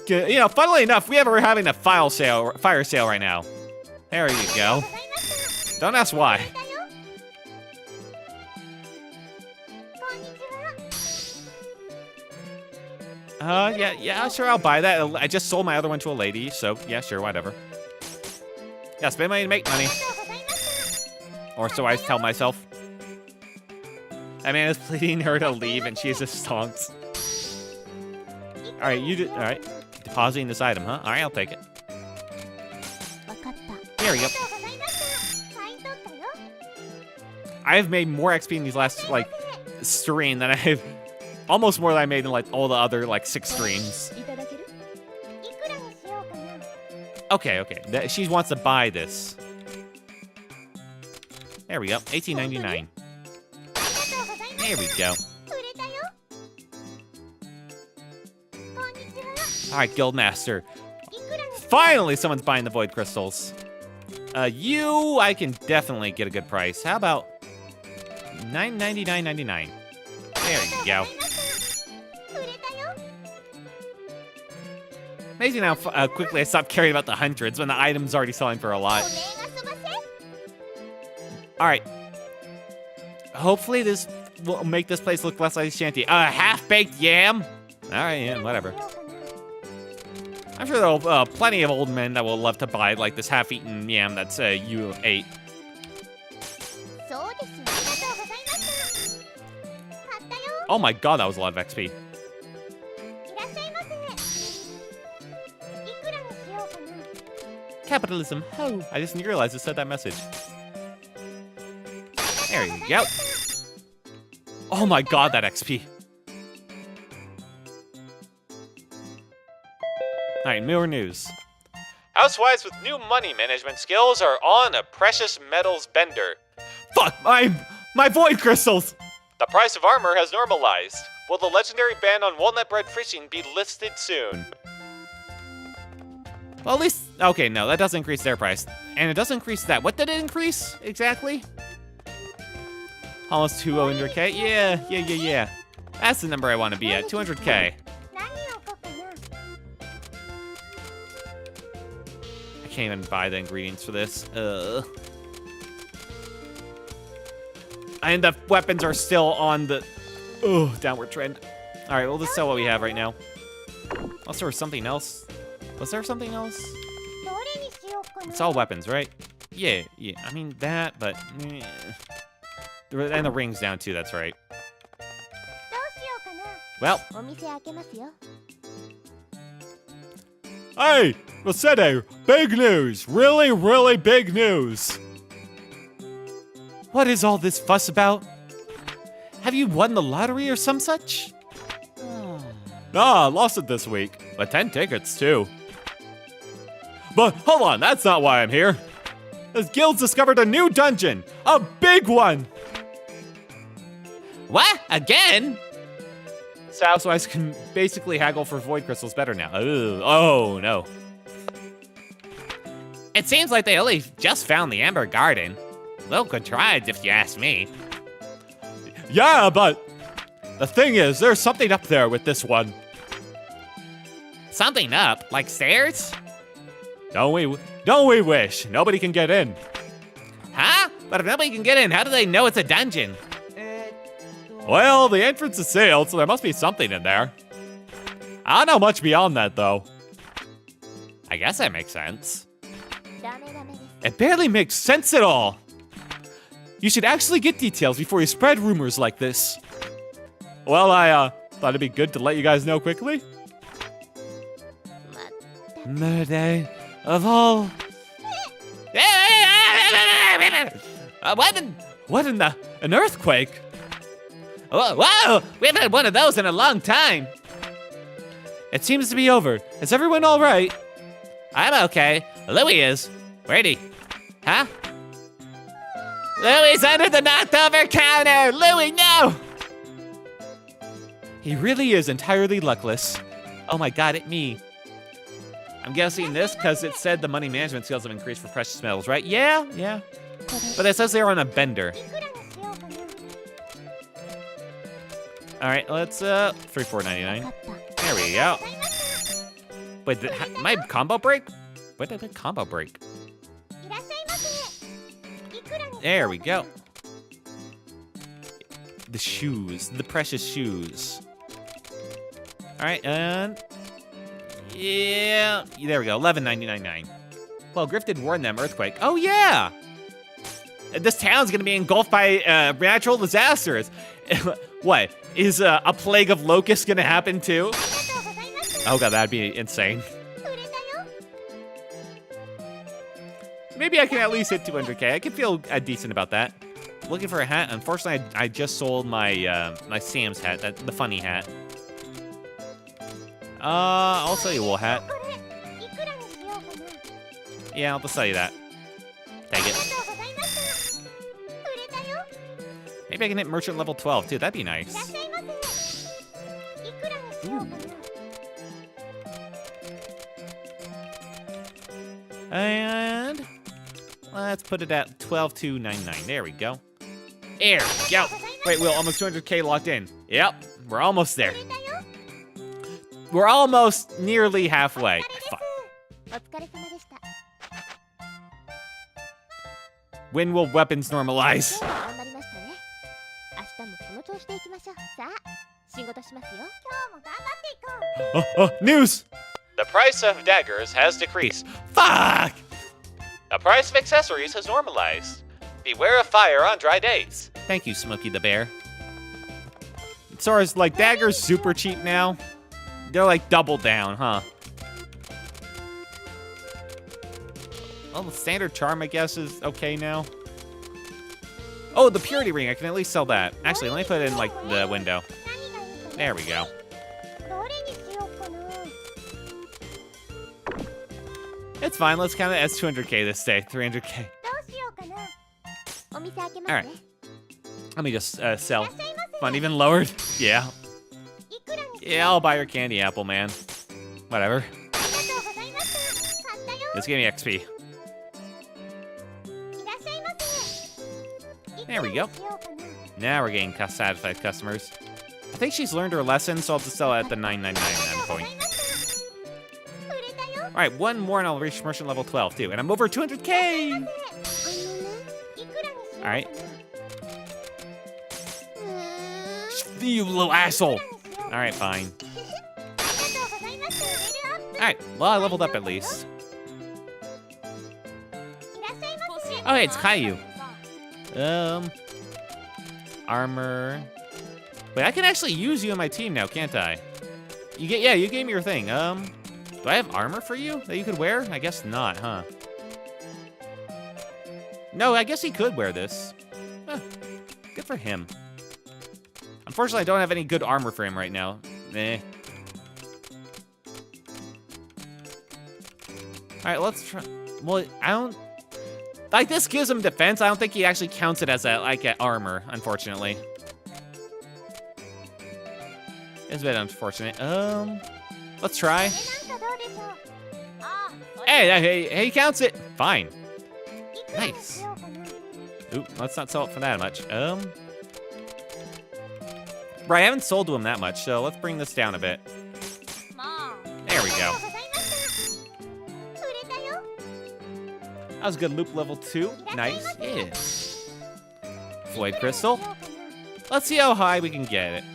You know, funnily enough, we're having a fire sale right now. There you go. Don't ask why. Yeah, sure, I'll buy that. I just sold my other one to a lady, so yeah, sure, whatever. Yeah, spend money to make money. Or so I tell myself. That man is pleading her to leave, and she just stonks. All right, depositing this item, huh? All right, I'll take it. Here we go. I have made more XP in these last, like, stream than I have... Almost more than I made in, like, all the other, like, 6 streams. Okay. She wants to buy this. There we go. $18.99. There we go. All right, Guildmaster. Finally, someone's buying the Void Crystals. I can definitely get a good price. How about $9.99.99? There you go. Amazing how quickly I stopped caring about the hundreds when the item's already selling for a lot. All right. Hopefully this will make this place look less like a shanty. Half-baked yam? All right, yeah, whatever. I'm sure there'll plenty of old men that will love to buy like this half-eaten yam that's you ate. Oh my god, that was a lot of XP. いらっしゃいませ。いくらにしようかな。 Capitalism. Oh, I just didn't realize it said that message. There you go. Oh my god, that XP. Alright, more news. Housewives with new money management skills are on a precious metals bender. Fuck, my void crystals! The price of armor has normalized. Will the legendary ban on walnut bread fishing be listed soon? Well, at least... Okay, no, that does increase their price. And it does increase that. What did it increase, exactly? Almost 200k? Yeah. That's the number I want to be at, 200k. 何を置こうかな。 I can't even buy the ingredients for this. And the weapons are still on the... downward trend. Alright, we'll just sell what we have right now. Unless there was something else. Was there something else? どれにしようかな。 It's all weapons, right? Yeah. I mean, that, but... And the ring's down too, that's right. どうしようかな。 Well, お店開けますよ。 Hey, Recettear, big news. Really, really big news. what is all this fuss about? Have you won the lottery or some such? Ah, I lost it this week. But 10 tickets, too. But hold on, that's not why I'm here. This guild's discovered a new dungeon! A big one! What? Again? Housewives can basically haggle for void crystals better now. Ugh. Oh, no. It seems like they only just found the Amber Garden. Well contrived, if you ask me. Yeah, but the thing is, there's something up there with this one. Something up? Like stairs? Don't we wish? Nobody can get in. Huh? But if nobody can get in, how do they know it's a dungeon? Well, the entrance is sealed, so there must be something in there. I don't know much beyond that, though. I guess that makes sense. ダメダメです。 It barely makes sense at all. You should actually get details before you spread rumors like this. Well, I thought it'd be good to let you guys know quickly. ま Murder of all. What in the? An earthquake? Whoa! We haven't had one of those in a long time. It seems to be over. Is everyone all right? I'm okay. Louis is. Where'd he? Huh? Louis under the knocked over counter! Louis, no! He really is entirely luckless. Oh my god, it me. I'm guessing this because it said the money management skills have increased for precious metals, right? Yeah. But it says they're on a bender. いくらにしようかな。 Alright, let's, $34.99. わかった。 There we go. ございました。 Wait, my combo break? When did the combo break? いらっしゃいませ。いくらにしようかな。 There we go. The shoes, the precious shoes. Alright, and... Yeah, there we go, $11.99. Well, Griff did warn them, earthquake. Oh, yeah! This town's gonna be engulfed by natural disasters. What? Is a plague of locusts gonna happen too? ありがとうございました。 Oh god, that'd be insane. 売れたよ。 Maybe I can at least hit 200k. I can feel decent about that. Looking for a hat. Unfortunately, I just sold my my Sam's hat, the funny hat. I'll sell you a wool hat. これ、いくらにしようかな。 Yeah, I'll just sell you that. あ Take り it. がとうございました。売れたよ。 Maybe I can hit merchant level 12 too. That'd be いらっ nice. しゃいませ。いくらにしようかな。 And let's put it at 12,299. There we go. There we go. Wait, we're almost 200k locked in. Yep, we're almost there. 売れたよ。 We're almost nearly halfway. お疲れ Fuck. です。お疲れ様でした。 When will weapons normalize? 今日は頑張りましたね。明日もこの調子でいきましょう。さあ、仕事しますよ。今日も頑張っていこう。 News! The price of daggers has decreased. Fuck! The price of accessories has normalized. Beware of fire on dry days. Thank you, Smokey the Bear. So is like daggers super cheap now? They're like double down, huh? Well, the standard charm, I guess, is okay now. Oh, the purity ring. I can at least sell that. Actually, let me put it in like the window. There we go. It's fine. Let's count it as 200k this day. 300k. All right. Let me just sell. Fun even lowered. Yeah. Yeah, I'll buy your candy apple, man. Whatever. Just give me XP. There we go. Now we're getting satisfied customers. I think she's learned her lesson, so I'll just sell it at the 999 endpoint. All right, one more and I'll reach merchant level 12 too, and I'm over 200k. All right. You little asshole. All right, fine. All right, well, I leveled up at least. Oh, hey, it's Caillou. Armor. Wait, I can actually use you in my team now, can't I? You gave me your thing. Do I have armor for you that you could wear? I guess not, huh? No, I guess he could wear this. Huh. Good for him. Unfortunately, I don't have any good armor for him right now. Eh. All right, let's try. Well, I don't. Like, this gives him defense. I don't think he actually counts it as an armor, unfortunately. It's a bit unfortunate. Let's try. Hey, he counts it. Fine. Nice. Oop, let's not sell it for that much. Right, I haven't sold to him that much, so let's bring this down a bit. There we go. That was a good loop level 2. Nice. Yeah. Void crystal. Let's see how high we can get it.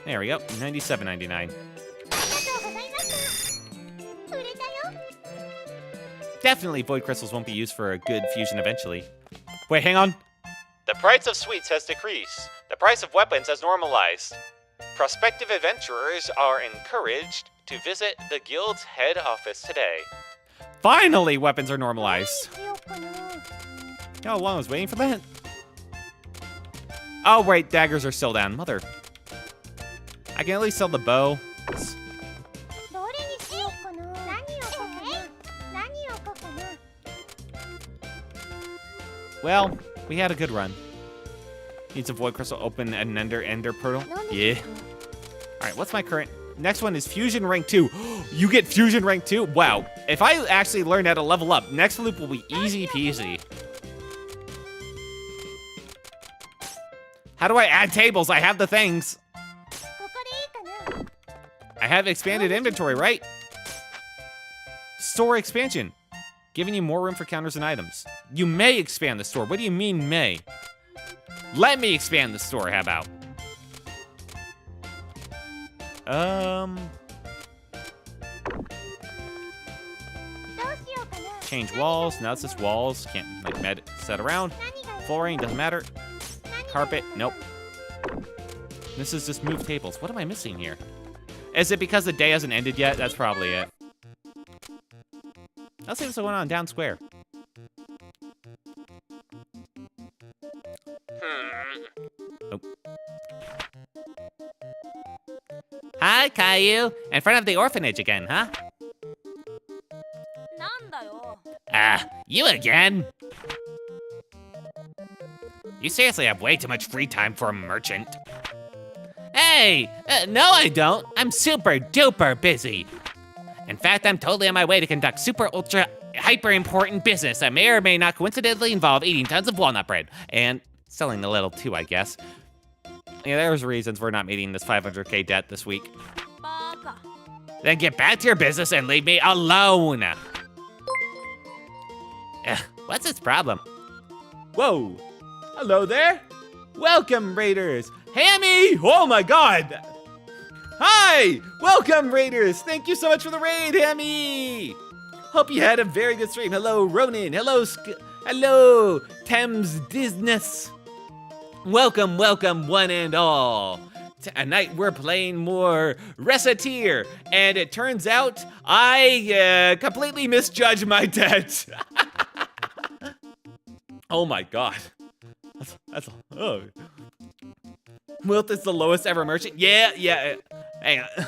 There we go. 97.99. Definitely void crystals won't be used for a good fusion eventually. Wait, hang on. The price of sweets has decreased. The price of weapons has normalized. Prospective adventurers are encouraged to visit the guild's head office today. Finally, weapons are normalized. How long I was waiting for that? Oh, wait, daggers are still down. Mother. I can at least sell the bow. Well, we had a good run. Need some void crystal, open an ender portal. Yeah. All right, what's my current? Next one is fusion rank 2. You get fusion rank 2? Wow. If I actually learn how to level up, next loop will be easy peasy. How do I add tables? I have the things. I have expanded inventory, right? Store expansion. Giving you more room for counters and items. You may expand the store. What do you mean may? Let me expand the store, how about? Change walls. Now it's just walls. Can't like set around. Flooring, doesn't matter. Carpet, nope. This is just move tables. What am I missing here? Is it because the day hasn't ended yet? That's probably it. Let's see what's going on down square. Oh. Hi, Caillou. In front of the orphanage again, huh? You again? You seriously have way too much free time for a merchant. Hey! No, I don't. I'm super duper busy. In fact, I'm totally on my way to conduct super ultra hyper important business that may or may not coincidentally involve eating tons of walnut bread. And selling a little too, I guess. Yeah, there's reasons we're not meeting this 500k debt this week. Then get back to your business and leave me alone. What's its problem? Whoa. Hello there. Welcome, Raiders. Hammy! Oh my god! Hi! Welcome, Raiders! Thank you so much for the raid, Hammy! Hope you had a very good stream. Hello, Ronin. Hello, Hello, Thames Disness. Welcome, welcome, one and all. Tonight we're playing more Recettear, and it turns out I completely misjudged my debt. Oh my god. Oh. Wilt is the lowest ever merchant. Yeah. Hang on.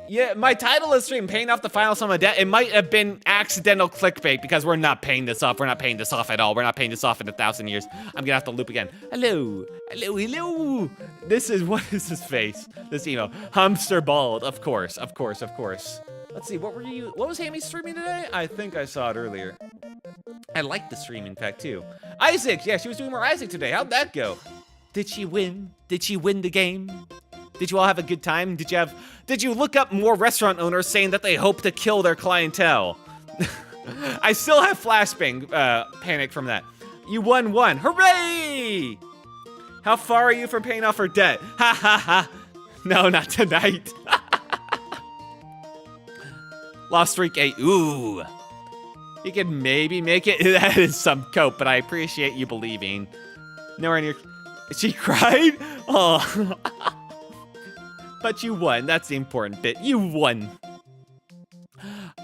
Yeah, my title is stream paying off the final sum of debt. It might have been accidental clickbait because we're not paying this off. We're not paying this off at all. We're not paying this off in 1,000 years. I'm gonna have to loop again. Hello. This is, what is his face? This emo. Hamster bald, of course. Let's see, what was Hammy streaming today? I think I saw it earlier. I liked the stream, in fact, too. Isaac, yeah, she was doing more Isaac today. How'd that go? Did she win? Did she win the game? Did you all have a good time? Did you look up more restaurant owners saying that they hope to kill their clientele? I still have flashbang panic from that. You won one, hooray! How far are you from paying off her debt? Ha ha ha. No, not tonight. Lost streak 8, ooh. You could maybe make it, that is some cope, but I appreciate you believing. Nowhere near, she cried? Oh. But you won, that's the important bit. You won.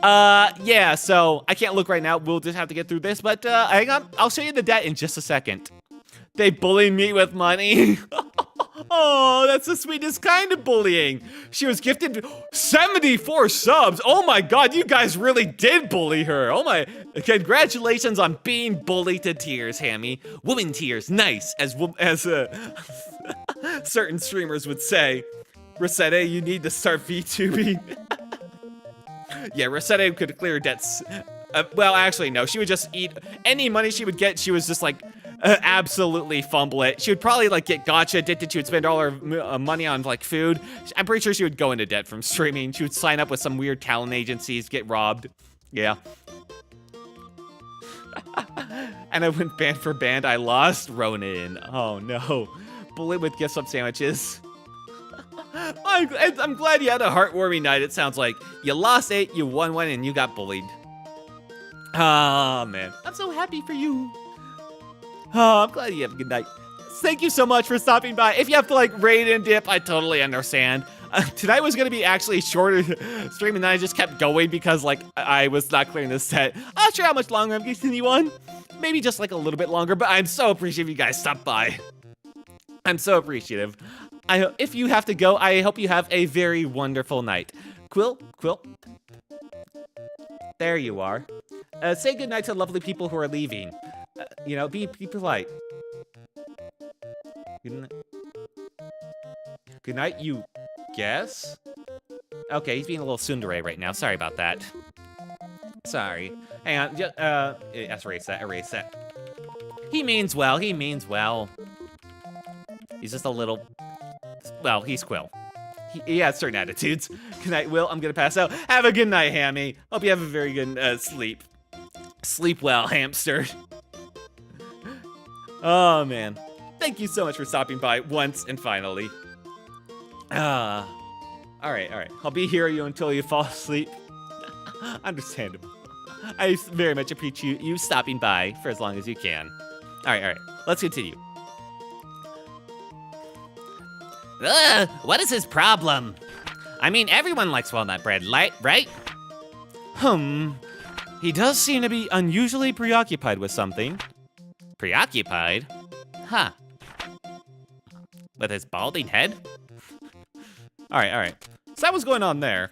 Yeah, so I can't look right now. We'll just have to get through this, but hang on. I'll show you the debt in just a second. They bullied me with money. Oh, that's the sweetest kind of bullying. She was gifted 74 subs. Oh my god, you guys really did bully her. Oh my, congratulations on being bullied to tears, Hammy. Woman tears, nice, as certain streamers would say. Recettear, you need to start VTubing. Yeah, Recettear could clear debts. Well, actually, no. She would just eat any money she would get. She was just like absolutely fumble it. She would probably like get gotcha addicted. She would spend all her money on like food. I'm pretty sure she would go into debt from streaming. She would sign up with some weird talent agencies, get robbed. Yeah. And I went band for band. I lost Ronin. Oh no. Bullied with gift sub sandwiches. I'm glad you had a heartwarming night. It sounds like you lost 8, you won 1, and you got bullied. Oh man, I'm so happy for you. Oh, I'm glad you have a good night. Thank you so much for stopping by. If you have to like raid and dip, I totally understand. Tonight was gonna be actually a shorter stream, and then I just kept going because like I was not clearing this set. I'm not sure how much longer I'm gonna continue on. Maybe just like a little bit longer, but I'm so appreciative you guys stopped by. I'm so appreciative. If you have to go, I hope you have a very wonderful night. Quill. There you are. Say goodnight to lovely people who are leaving. You know, be polite. Good night, you guess? Okay, he's being a little tsundere right now. Sorry about that. Sorry. Hang on. Just, erase that. He means well. He's just a little... Well, he's Quill. He has certain attitudes. Good night, Will. I'm gonna pass out. Have a good night, Hammy. Hope you have a very good sleep. Sleep well, hamster. Oh, man. Thank you so much for stopping by once and finally. All right. I'll be here you until you fall asleep. Understandable. I very much appreciate you stopping by for as long as you can. All right. Let's continue. What is his problem? I mean, everyone likes walnut bread, right? He does seem to be unusually preoccupied with something. Preoccupied? Huh. With his balding head? All right. So that was going on there.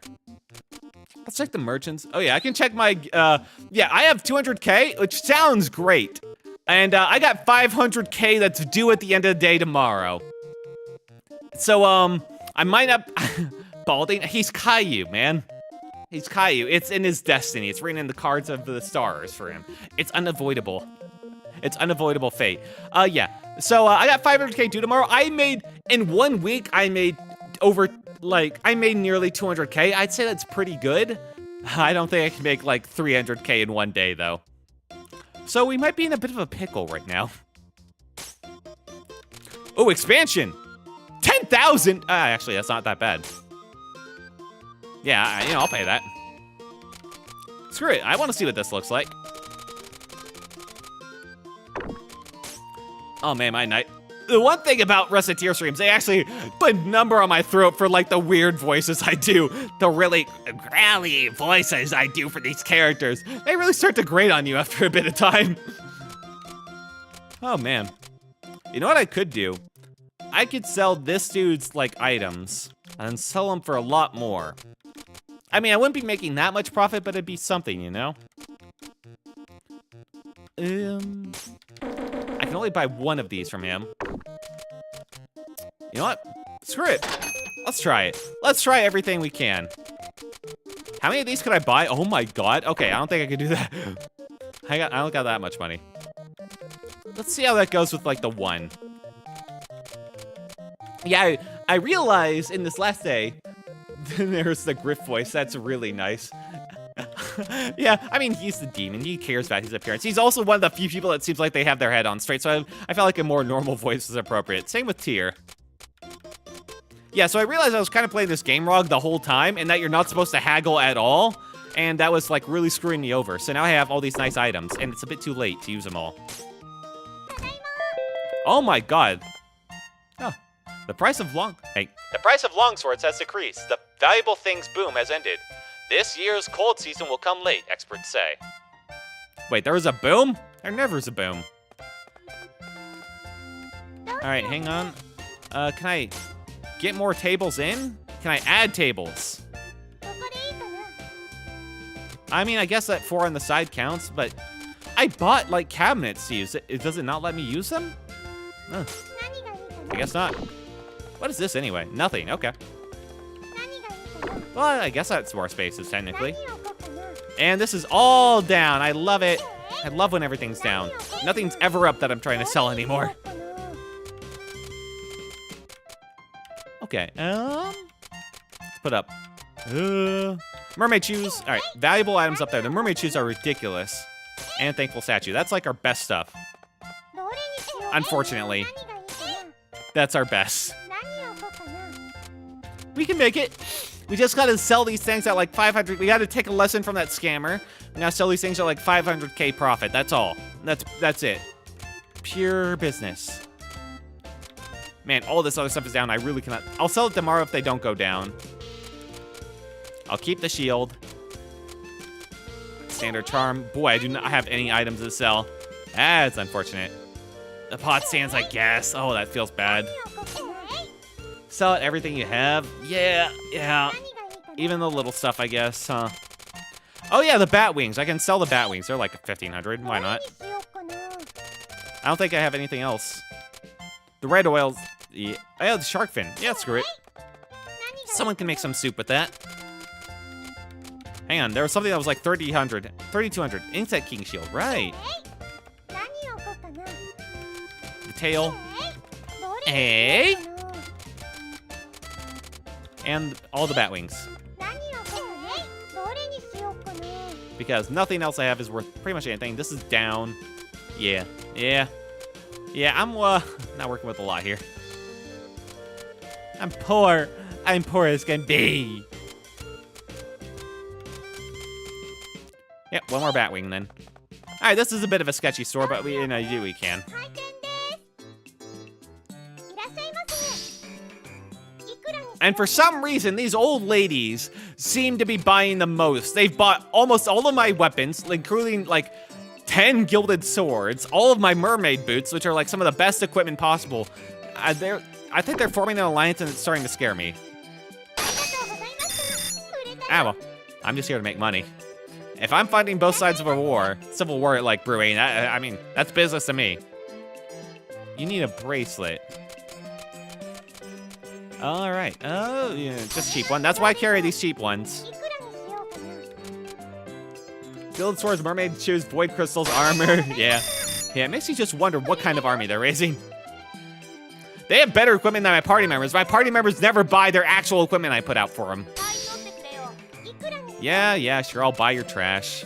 Let's check the merchants. Oh yeah, I can check my, yeah, I have 200K, which sounds great. And I got 500K that's due at the end of the day tomorrow. So, I might not, balding, he's Caillou, man. He's Caillou, it's in his destiny. It's written in the cards of the stars for him. It's unavoidable. It's unavoidable fate. Yeah, so I got 500K due tomorrow. In 1 week, I made nearly 200K. I'd say that's pretty good. I don't think I can make like 300K in 1 day though. So we might be in a bit of a pickle right now. Oh, expansion. 10,000! Actually, that's not that bad. Yeah, I'll pay that. Screw it, I want to see what this looks like. Oh man, my night. The one thing about Recettear streams, they actually put a number on my throat for like the weird voices I do, the really growly voices I do for these characters. They really start to grate on you after a bit of time. Oh man. You know what I could do? I could sell this dude's like items and sell them for a lot more. I mean, I wouldn't be making that much profit, but it'd be something, you know? I can only buy one of these from him. You know what? Screw it. Let's try it. Let's try everything we can. How many of these could I buy? Oh my god. Okay, I don't think I could do that. I don't got that much money. Let's see how that goes with like the one. Yeah, I realized in this last day, there's the Griff voice. That's really nice. Yeah, I mean, he's the demon. He cares about his appearance. He's also one of the few people that seems like they have their head on straight, so I felt like a more normal voice is appropriate. Same with Tyr. Yeah, so I realized I was kind of playing this game wrong the whole time, and that you're not supposed to haggle at all, and that was, like, really screwing me over. So now I have all these nice items, and it's a bit too late to use them all. Oh my god. Oh, the price of longswords has decreased. The valuable things boom has ended. This year's cold season will come late, experts say. Wait, there was a boom? There never is a boom. Alright, hang on. Can I get more tables in? Can I add tables? I mean, I guess that 4 on the side counts, but I bought, like, cabinets to use. Does it not let me use them? I guess not. What is this anyway? Nothing, okay. Well, I guess that's more spaces, technically. And this is all down. I love it. I love when everything's down. Nothing's ever up that I'm trying to sell anymore. Okay, let's put up. Mermaid shoes. All right, valuable items up there. The mermaid shoes are ridiculous. And thankful statue. That's like our best stuff. Unfortunately, that's our best. We can make it. We just gotta sell these things at like 500. We gotta take a lesson from that scammer. Now sell these things at like 500k profit. That's all. That's it. Pure business. Man, all this other stuff is down. I really cannot. I'll sell it tomorrow if they don't go down. I'll keep the shield. Standard charm. Boy, I do not have any items to sell. That's unfortunate. The pot stands, I guess. Oh, that feels bad. Sell it, everything you have. Yeah. Even the little stuff, I guess, huh? Oh yeah, the bat wings. I can sell the bat wings. They're like 1,500. Why not? I don't think I have anything else. The red oils. Yeah. Oh, the shark fin. Yeah, screw it. Someone can make some soup with that. Hang on, there was something that was like 3,200. Insect King Shield, right. The tail. Hey. And all the bat wings. Because nothing else I have is worth pretty much anything. This is down. Yeah, I'm not working with a lot here. I'm poor. I'm poor as can be. Yep, one more Batwing then. Alright, this is a bit of a sketchy store, but we do what we can. And for some reason, these old ladies seem to be buying the most. They've bought almost all of my weapons, including like 10 gilded swords, all of my mermaid boots, which are like some of the best equipment possible. I think they're forming an alliance and it's starting to scare me. Ah, well, I'm just here to make money. If I'm fighting both sides of a war, civil war like brewing, I mean, that's business to me. You need a bracelet. All right. Oh, yeah, just cheap one. That's why I carry these cheap ones. Gilded swords, mermaid shoes, void crystals, armor. Yeah, it makes you just wonder what kind of army they're raising. They have better equipment than my party members. My party members never buy their actual equipment I put out for them. Yeah, sure, I'll buy your trash.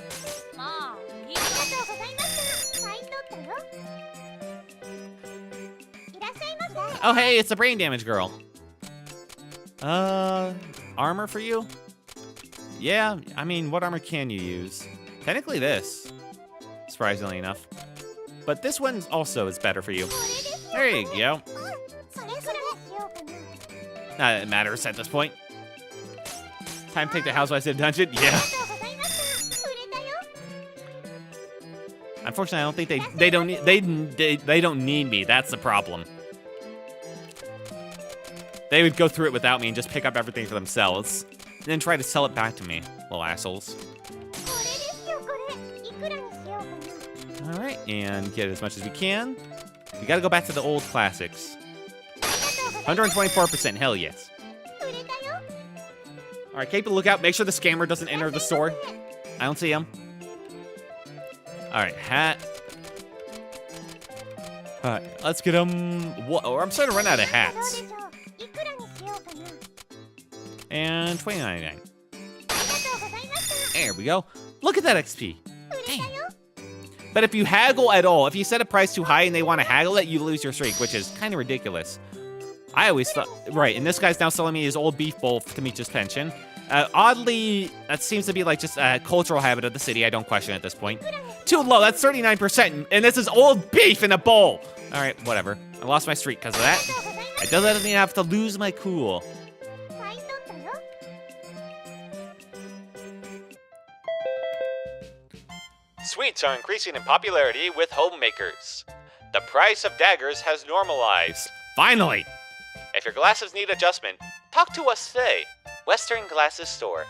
Oh, hey, it's the brain damage girl. Armor for you? Yeah, I mean, what armor can you use? Technically this, surprisingly enough. But this one also is better for you. There you go. Not that it matters at this point. Time to take the housewives to the dungeon? Yeah. Unfortunately, I don't think they don't need me. That's the problem. They would go through it without me and just pick up everything for themselves, and then try to sell it back to me, little assholes. All right, and get as much as we can. We gotta go back to the old classics. 124%, hell yes. All right, keep a lookout. Make sure the scammer doesn't enter the store. I don't see him. All right, hat. All right, let's get him. I'm starting to run out of hats. And $29.99. There we go. Look at that XP. Dang. But if you haggle at all, if you set a price too high and they want to haggle it, you lose your streak, which is kind of ridiculous. I always thought, right, and this guy's now selling me his old beef bowl to meet his pension. Oddly, that seems to be like just a cultural habit of the city. I don't question at this point. Too low, that's 39%, and this is old beef in a bowl. All right, whatever. I lost my streak because of that. It doesn't mean I have to lose my cool. Sweets are increasing in popularity with homemakers. The price of daggers has normalized. Finally! If your glasses need adjustment, talk to us today. Western Glasses Store.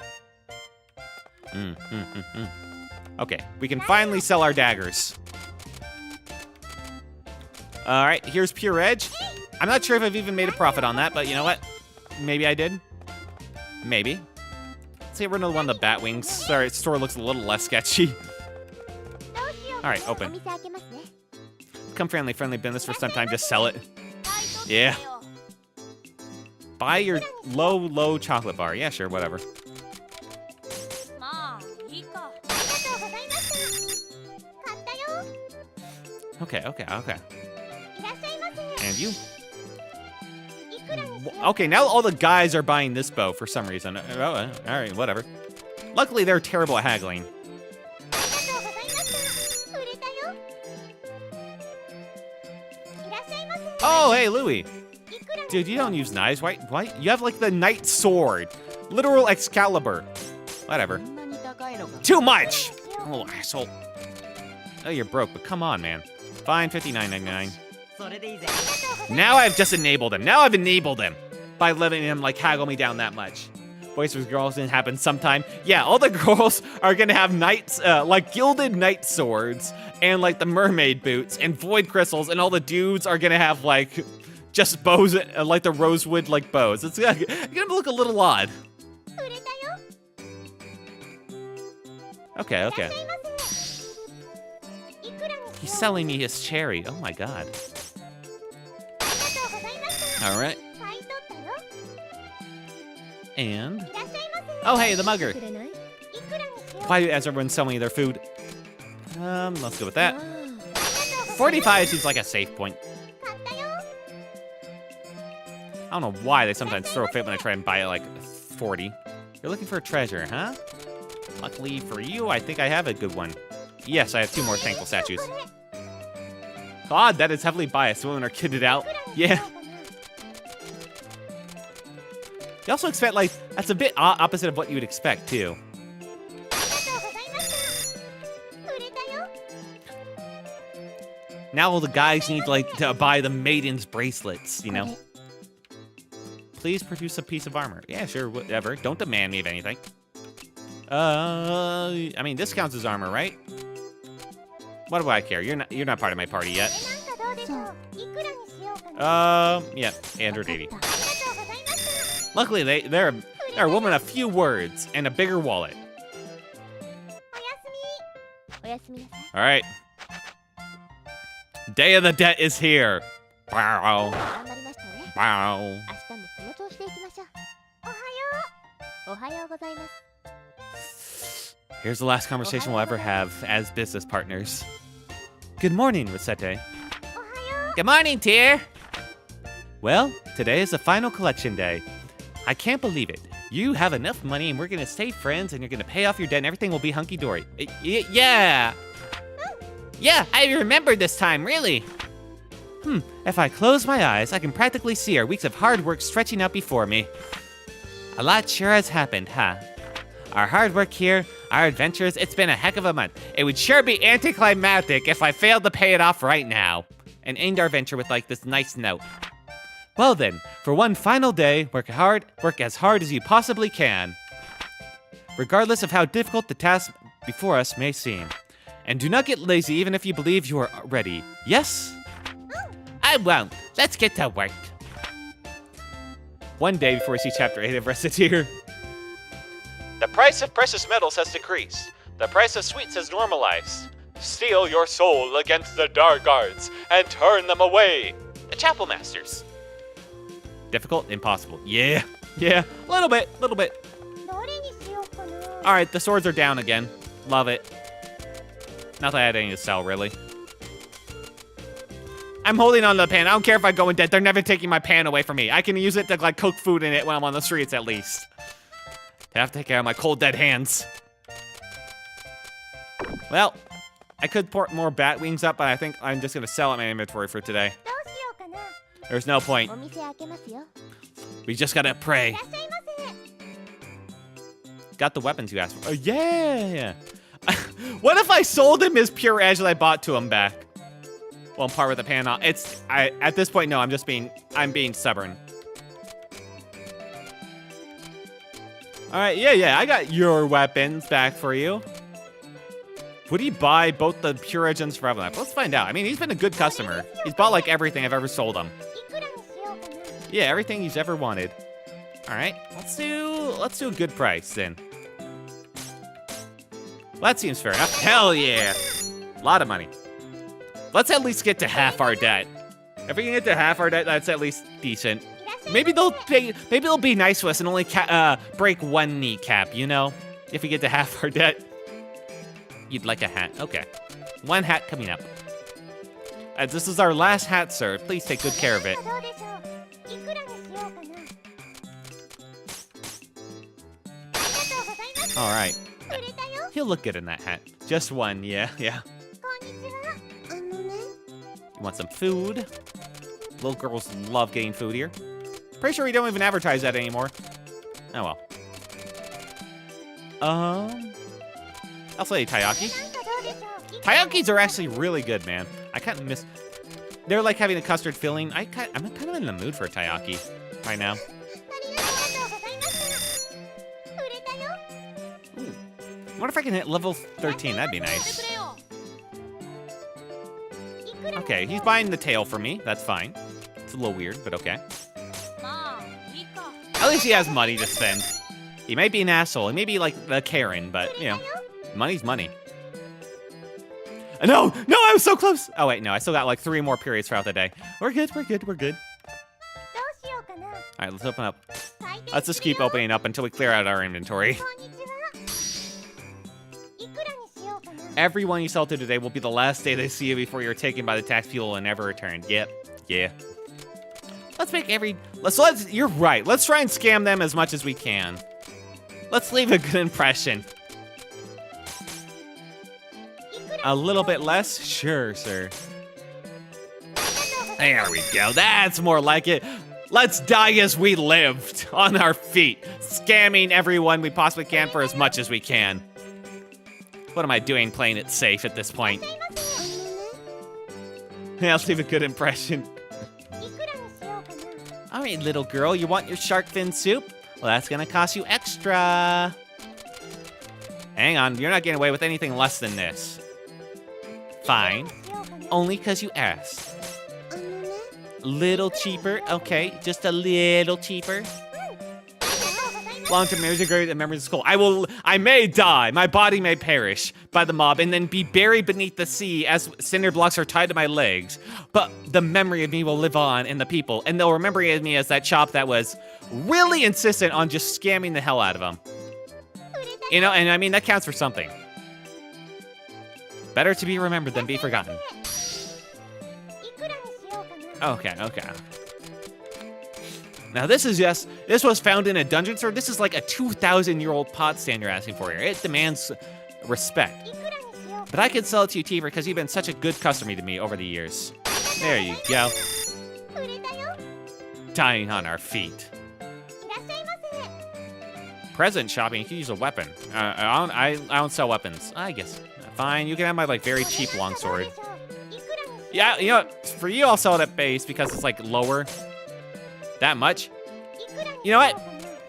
Okay, we can finally sell our daggers. Alright, here's Pure Edge. I'm not sure if I've even made a profit on that, but you know what? Maybe I did. Maybe. Let's get rid of one of the bat wings. Sorry, store looks a little less sketchy. Alright, open. Come friendly business for some time, just sell it. Yeah. Buy your low chocolate bar. Yeah, sure, whatever. Okay. And you? Okay, now all the guys are buying this bow for some reason. Oh, alright, whatever. Luckily, they're terrible at haggling. Oh, hey, Louie. Dude, you don't use knives. Why? You have, like, the knight sword. Literal Excalibur. Whatever. Too much! Oh, asshole. Oh, you're broke, but come on, man. Fine, $59.99. Now I've just enabled him. Now I've enabled him by letting him, like, haggle me down that much. Boys with girls didn't happen sometime. Yeah, all the girls are gonna have knights, like gilded knight swords and like the mermaid boots and void crystals, and all the dudes are gonna have like just bows, like the rosewood like bows. It's gonna look a little odd. Okay. He's selling me his cherry. Oh my god. All right. And oh hey, the mugger. Why is everyone selling me their food? Let's go with that. 45 seems like a safe point. I don't know why they sometimes throw a fit when I try and buy it like 40. You're looking for a treasure, huh? Luckily for you, I think I have a good one. Yes, I have 2 more thankful statues. God, that is heavily biased. Women are kitted out. Yeah. You also expect, like, that's a bit opposite of what you would expect, too. Now all the guys need, like, to buy the maiden's bracelets, you know? Please produce a piece of armor. Yeah, sure, whatever. Don't demand me of anything. I mean, this counts as armor, right? What do I care? You're not part of my party yet. Yeah, 880. Luckily, they're a woman of few words and a bigger wallet. All right. Day of the Debt is here. Wow. Wow. Here's the last conversation we'll ever have as business partners. Good morning, Recettear. Good morning, Tyr. Well, today is the final collection day. I can't believe it. You have enough money and we're gonna stay friends and you're gonna pay off your debt and everything will be hunky-dory. Yeah. Yeah, I remember this time, really. If I close my eyes, I can practically see our weeks of hard work stretching out before me. A lot sure has happened, huh? Our hard work here, our adventures, it's been a heck of a month. It would sure be anticlimactic if I failed to pay it off right now. And end our venture with like this nice note. Well then, for one final day, work as hard as you possibly can. Regardless of how difficult the task before us may seem. And do not get lazy even if you believe you are ready. Yes? I won't. Let's get to work. One day before we see Chapter 8 of Recettear. The price of precious metals has decreased. The price of sweets has normalized. Steel your soul against the dark arts and turn them away. The Chapel Masters. Difficult? Impossible. Yeah. Yeah. Little bit. Alright, the swords are down again. Love it. Not that I had any to sell, really. I'm holding on to the pan. I don't care if I go in debt. They're never taking my pan away from me. I can use it to, like, cook food in it when I'm on the streets, at least. I have to take care of my cold, dead hands. Well, I could port more bat wings up, but I think I'm just gonna sell out my inventory for today. There's no point. We just gotta pray. Got the weapons you asked for. Oh, yeah! What if I sold him his pure edge that I bought to him back? Well, I'm part with the pan. At this point, no, I'm being stubborn. All right, yeah, I got your weapons back for you. Would he buy both the pure edge and survival knife? Let's find out. I mean, he's been a good customer. He's bought like everything I've ever sold him. Yeah, everything he's ever wanted. All right, let's do a good price then. Well, that seems fair enough. Hell yeah, a lot of money. Let's at least get to half our debt. If we can get to half our debt, that's at least decent. Maybe they'll be nice to us and only break one kneecap, you know? If we get to half our debt. You'd like a hat. Okay. One hat coming up. This is our last hat, sir. Please take good care of it. All right. He'll look good in that hat. Just one, yeah. You want some food? Little girls love getting food here. Pretty sure we don't even advertise that anymore. Oh well. I'll say taiyaki. Taiyakis are actually really good, man. I kind of miss. They're like having a custard filling. I'm kind of in the mood for a taiyaki right now. Ooh. I wonder if I can hit level 13. That'd be nice. Okay, he's buying the tail for me. That's fine. It's a little weird, but okay. At least he has money to spend. He might be an asshole. He may be like a Karen, but, you know, money's money. No, I was so close. Oh, wait, no, I still got like 3 more periods throughout the day. We're good. All right, let's open up. Let's just keep opening up until we clear out our inventory. Everyone you sell to today will be the last day they see you before you're taken by the tax fuel and never returned. Yep, yeah. You're right. Let's try and scam them as much as we can. Let's leave a good impression. A little bit less? Sure, sir. There we go. That's more like it. Let's die as we lived, on our feet, scamming everyone we possibly can for as much as we can. What am I doing playing it safe at this point? Yeah, let's leave a good impression. All right, little girl, you want your shark fin soup? Well, that's gonna cost you extra. Hang on, you're not getting away with anything less than this. Fine, only because you asked. Little cheaper, okay, just a little cheaper. Long-term memories are great and memories of school. I may die, my body may perish by the mob and then be buried beneath the sea as cinder blocks are tied to my legs. But the memory of me will live on in the people, and they'll remember me as that chop that was really insistent on just scamming the hell out of them. You know, and I mean, that counts for something. Better to be remembered than be forgotten. Okay. Now this was found in a dungeon, sir. This is like a 2,000-year-old pot stand you're asking for here. It demands respect. But I can sell it to you, Tifa, because you've been such a good customer to me over the years. There you go. 売れたよ。 Dying on our feet. いらっしゃいませ。 Present shopping, you can use a weapon. I don't sell weapons. I guess. Fine, you can have my like very cheap longsword. いくらにしよう。 Yeah, you know what? For you, I'll sell it at base because it's like lower. That much? いくらに You know what? しよ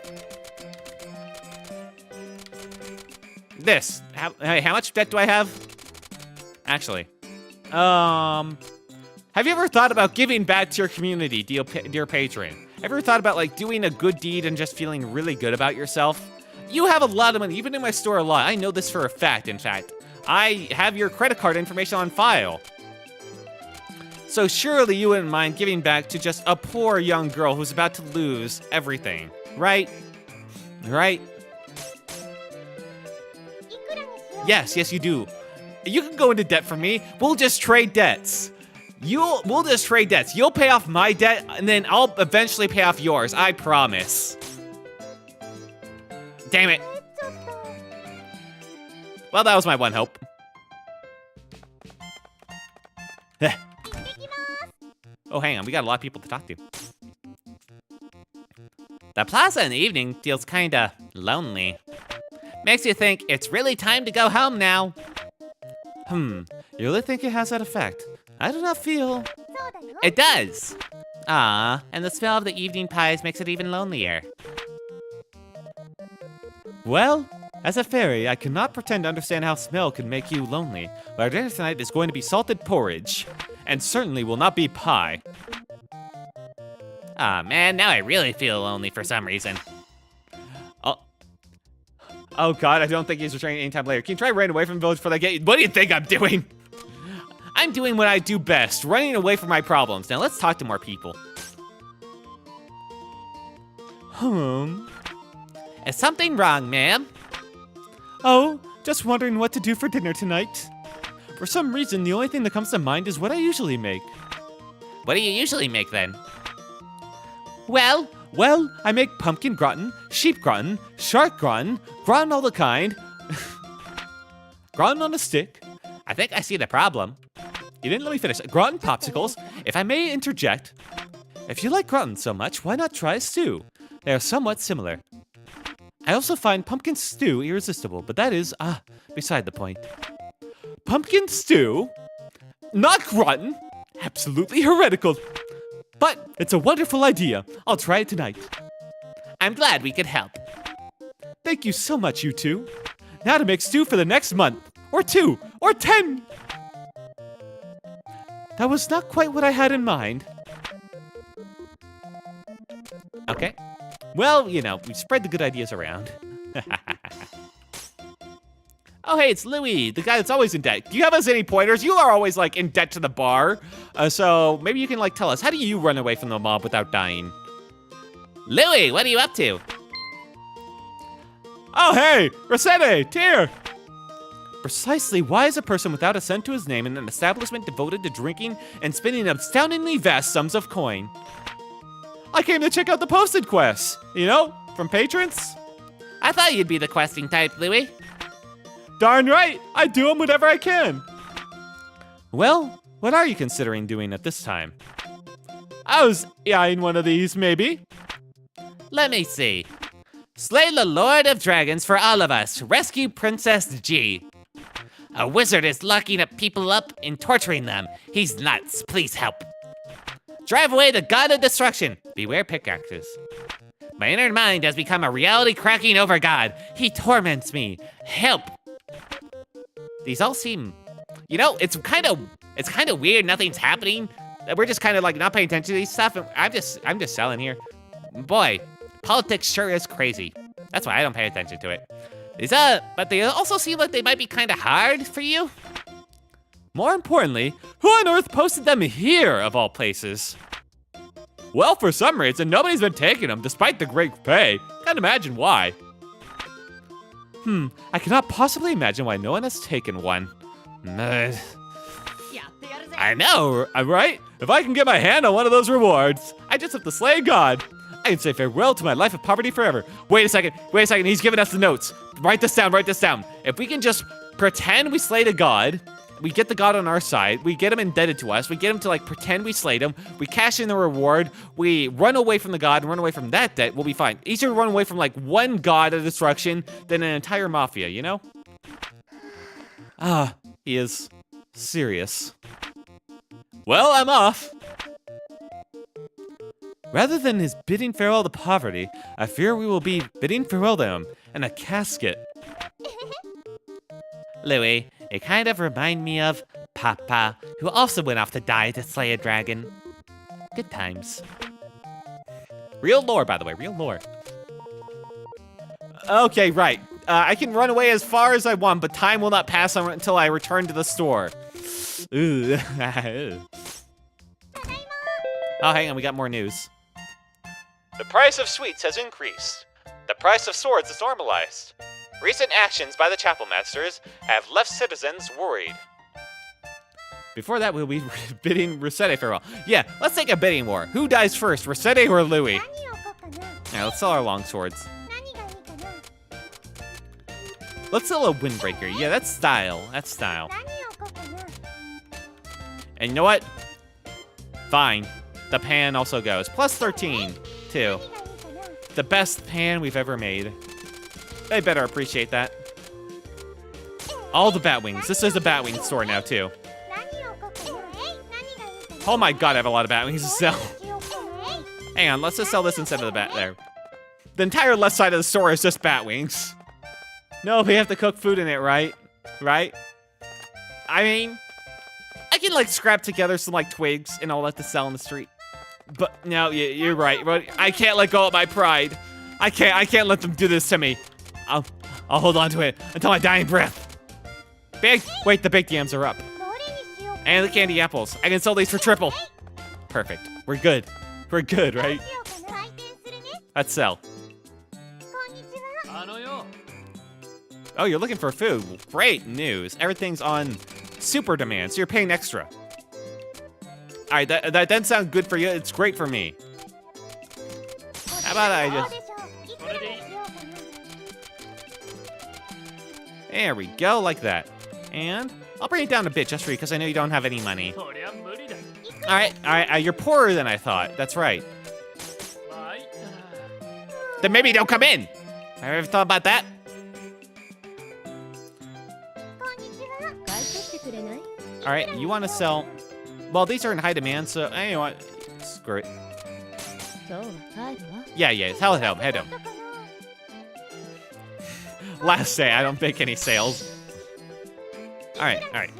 うかな。 This. Hey, how much debt do I have? Actually. Have you ever thought about giving back to your community, dear patron? Have you ever thought about like doing a good deed and just feeling really good about yourself? You have a lot of money. You've been in my store a lot. I know this for a fact, in fact. I have your credit card information on file. So surely you wouldn't mind giving back to just a poor young girl who's about to lose everything, right? Right? いくらにしよう。 Yes, yes you do. You can go into debt for me. We'll just trade debts. We'll just trade debts. You'll pay off my debt, and then I'll eventually pay off yours. I promise. Damn it. ちょっと。 Well, that was my one hope. 行ってきます。 Oh, hang on. We got a lot of people to talk to. The plaza in the evening feels kinda lonely. Makes you think it's really time to go home now. You really think it has that effect? I do not feel... そうだよ。 It does! Ah, and the smell of the evening pies makes it even lonelier. Well, as a fairy, I cannot pretend to understand how smell can make you lonely, but our dinner tonight is going to be salted porridge, and certainly will not be pie. Ah, man, now I really feel lonely for some reason. Oh god, I don't think he's returning anytime later. Can you try running away from the village before they get you? What do you think I'm doing? I'm doing what I do best, running away from my problems. Now let's talk to more people. Is something wrong, ma'am? Oh, just wondering what to do for dinner tonight. For some reason, the only thing that comes to mind is what I usually make. What do you usually make then? Well, I make pumpkin gratin, sheep gratin, shark gratin, gratin all the kind, gratin on a stick. I think I see the problem. You didn't let me finish. Gratin popsicles. If I may interject, if you like gratin so much, why not try a stew? They are somewhat similar. I also find pumpkin stew irresistible, but that is, beside the point. Pumpkin stew? Not gratin? Absolutely heretical. But it's a wonderful idea. I'll try it tonight. I'm glad we could help. Thank you so much, you two. Now to make stew for the next month, or 2, or 10. That was not quite what I had in mind. Okay. Well, you know, we spread the good ideas around. Oh, hey, it's Louis, the guy that's always in debt. Do you have us any pointers? You are always, like, in debt to the bar. So maybe you can, like, tell us, how do you run away from the mob without dying? Louis, what are you up to? Oh, hey, Recettear. Precisely why is a person without a cent to his name in an establishment devoted to drinking and spending astoundingly vast sums of coin? I came to check out the posted quests, you know, from patrons. I thought you'd be the questing type, Louis. Darn right, I do them whenever I can. Well, what are you considering doing at this time? I was eyeing one of these, maybe. Let me see. Slay the Lord of Dragons for all of us. Rescue Princess G. A wizard is locking up people up and torturing them. He's nuts. Please help. Drive away the god of destruction. Beware pickaxes. My inner mind has become a reality-cracking over god. He torments me. Help. These all seem, you know, it's kind of weird. Nothing's happening. We're just kind of like not paying attention to these stuff. And I'm just selling here. Boy, politics sure is crazy. That's why I don't pay attention to it. But they also seem like they might be kind of hard for you. More importantly, who on earth posted them here of all places? Well, for some reason, nobody's been taking them despite the great pay. Can't imagine why. I cannot possibly imagine why no one has taken one. I know, right? If I can get my hand on one of those rewards, I just have to slay a god. I can say farewell to my life of poverty forever. Wait a second, he's giving us the notes. Write this down. If we can just pretend we slayed a god, We get the god on our side. We get him indebted to us. We get him to like pretend we slayed him. We cash in the reward. We run away from the god and run away from that debt. We'll be fine. Easier to run away from like one god of destruction than an entire mafia, you know? Ah, he is serious. Well, I'm off. Rather than his bidding farewell to poverty, I fear we will be bidding farewell to him in a casket. Louis, it kind of remind me of Papa, who also went off to die to slay a dragon. Good times. Real lore, by the way, real lore. Okay, right. I can run away as far as I want, but time will not pass until I return to the store. Ooh. Oh, hang on, we got more news. The price of sweets has increased. The price of swords is normalized. Recent actions by the chapel masters have left citizens worried. Before that, we'll be bidding Recettear farewell. Yeah, let's take a bidding war. Who dies first, Recettear or Louis? Alright, let's sell our long swords. Let's sell a windbreaker. Yeah, that's style. That's style. And you know what? Fine. The pan also goes. Plus 13, too. The best pan we've ever made. They better appreciate that. All the Batwings. This is a Batwing store now, too. Oh my god, I have a lot of Batwings to sell. Hang on, let's just sell this instead of the bat there. The entire left side of the store is just Batwings. No, we have to cook food in it, right? Right? I mean, I can like scrap together some like twigs and all that to sell in the street. But no, you're right. But I can't let go of my pride. I can't let them do this to me. I'll hold on to it until my dying breath. Wait, the baked yams are up. And the candy apples. I can sell these for triple. Perfect. We're good. We're good, right? Let's sell. Oh, you're looking for food. Great news. Everything's on super demand, so you're paying extra. All right, that doesn't sound good for you. It's great for me. How about I just... There we go, like that. And I'll bring it down a bit just for you, because I know you don't have any money. All right, you're poorer than I thought. That's right. Then maybe don't come in. Have you ever thought about that? All right, you want to sell... Well, these are in high demand, so you know what? Screw it. Yeah, head home. Last day, I don't make any sales. All right.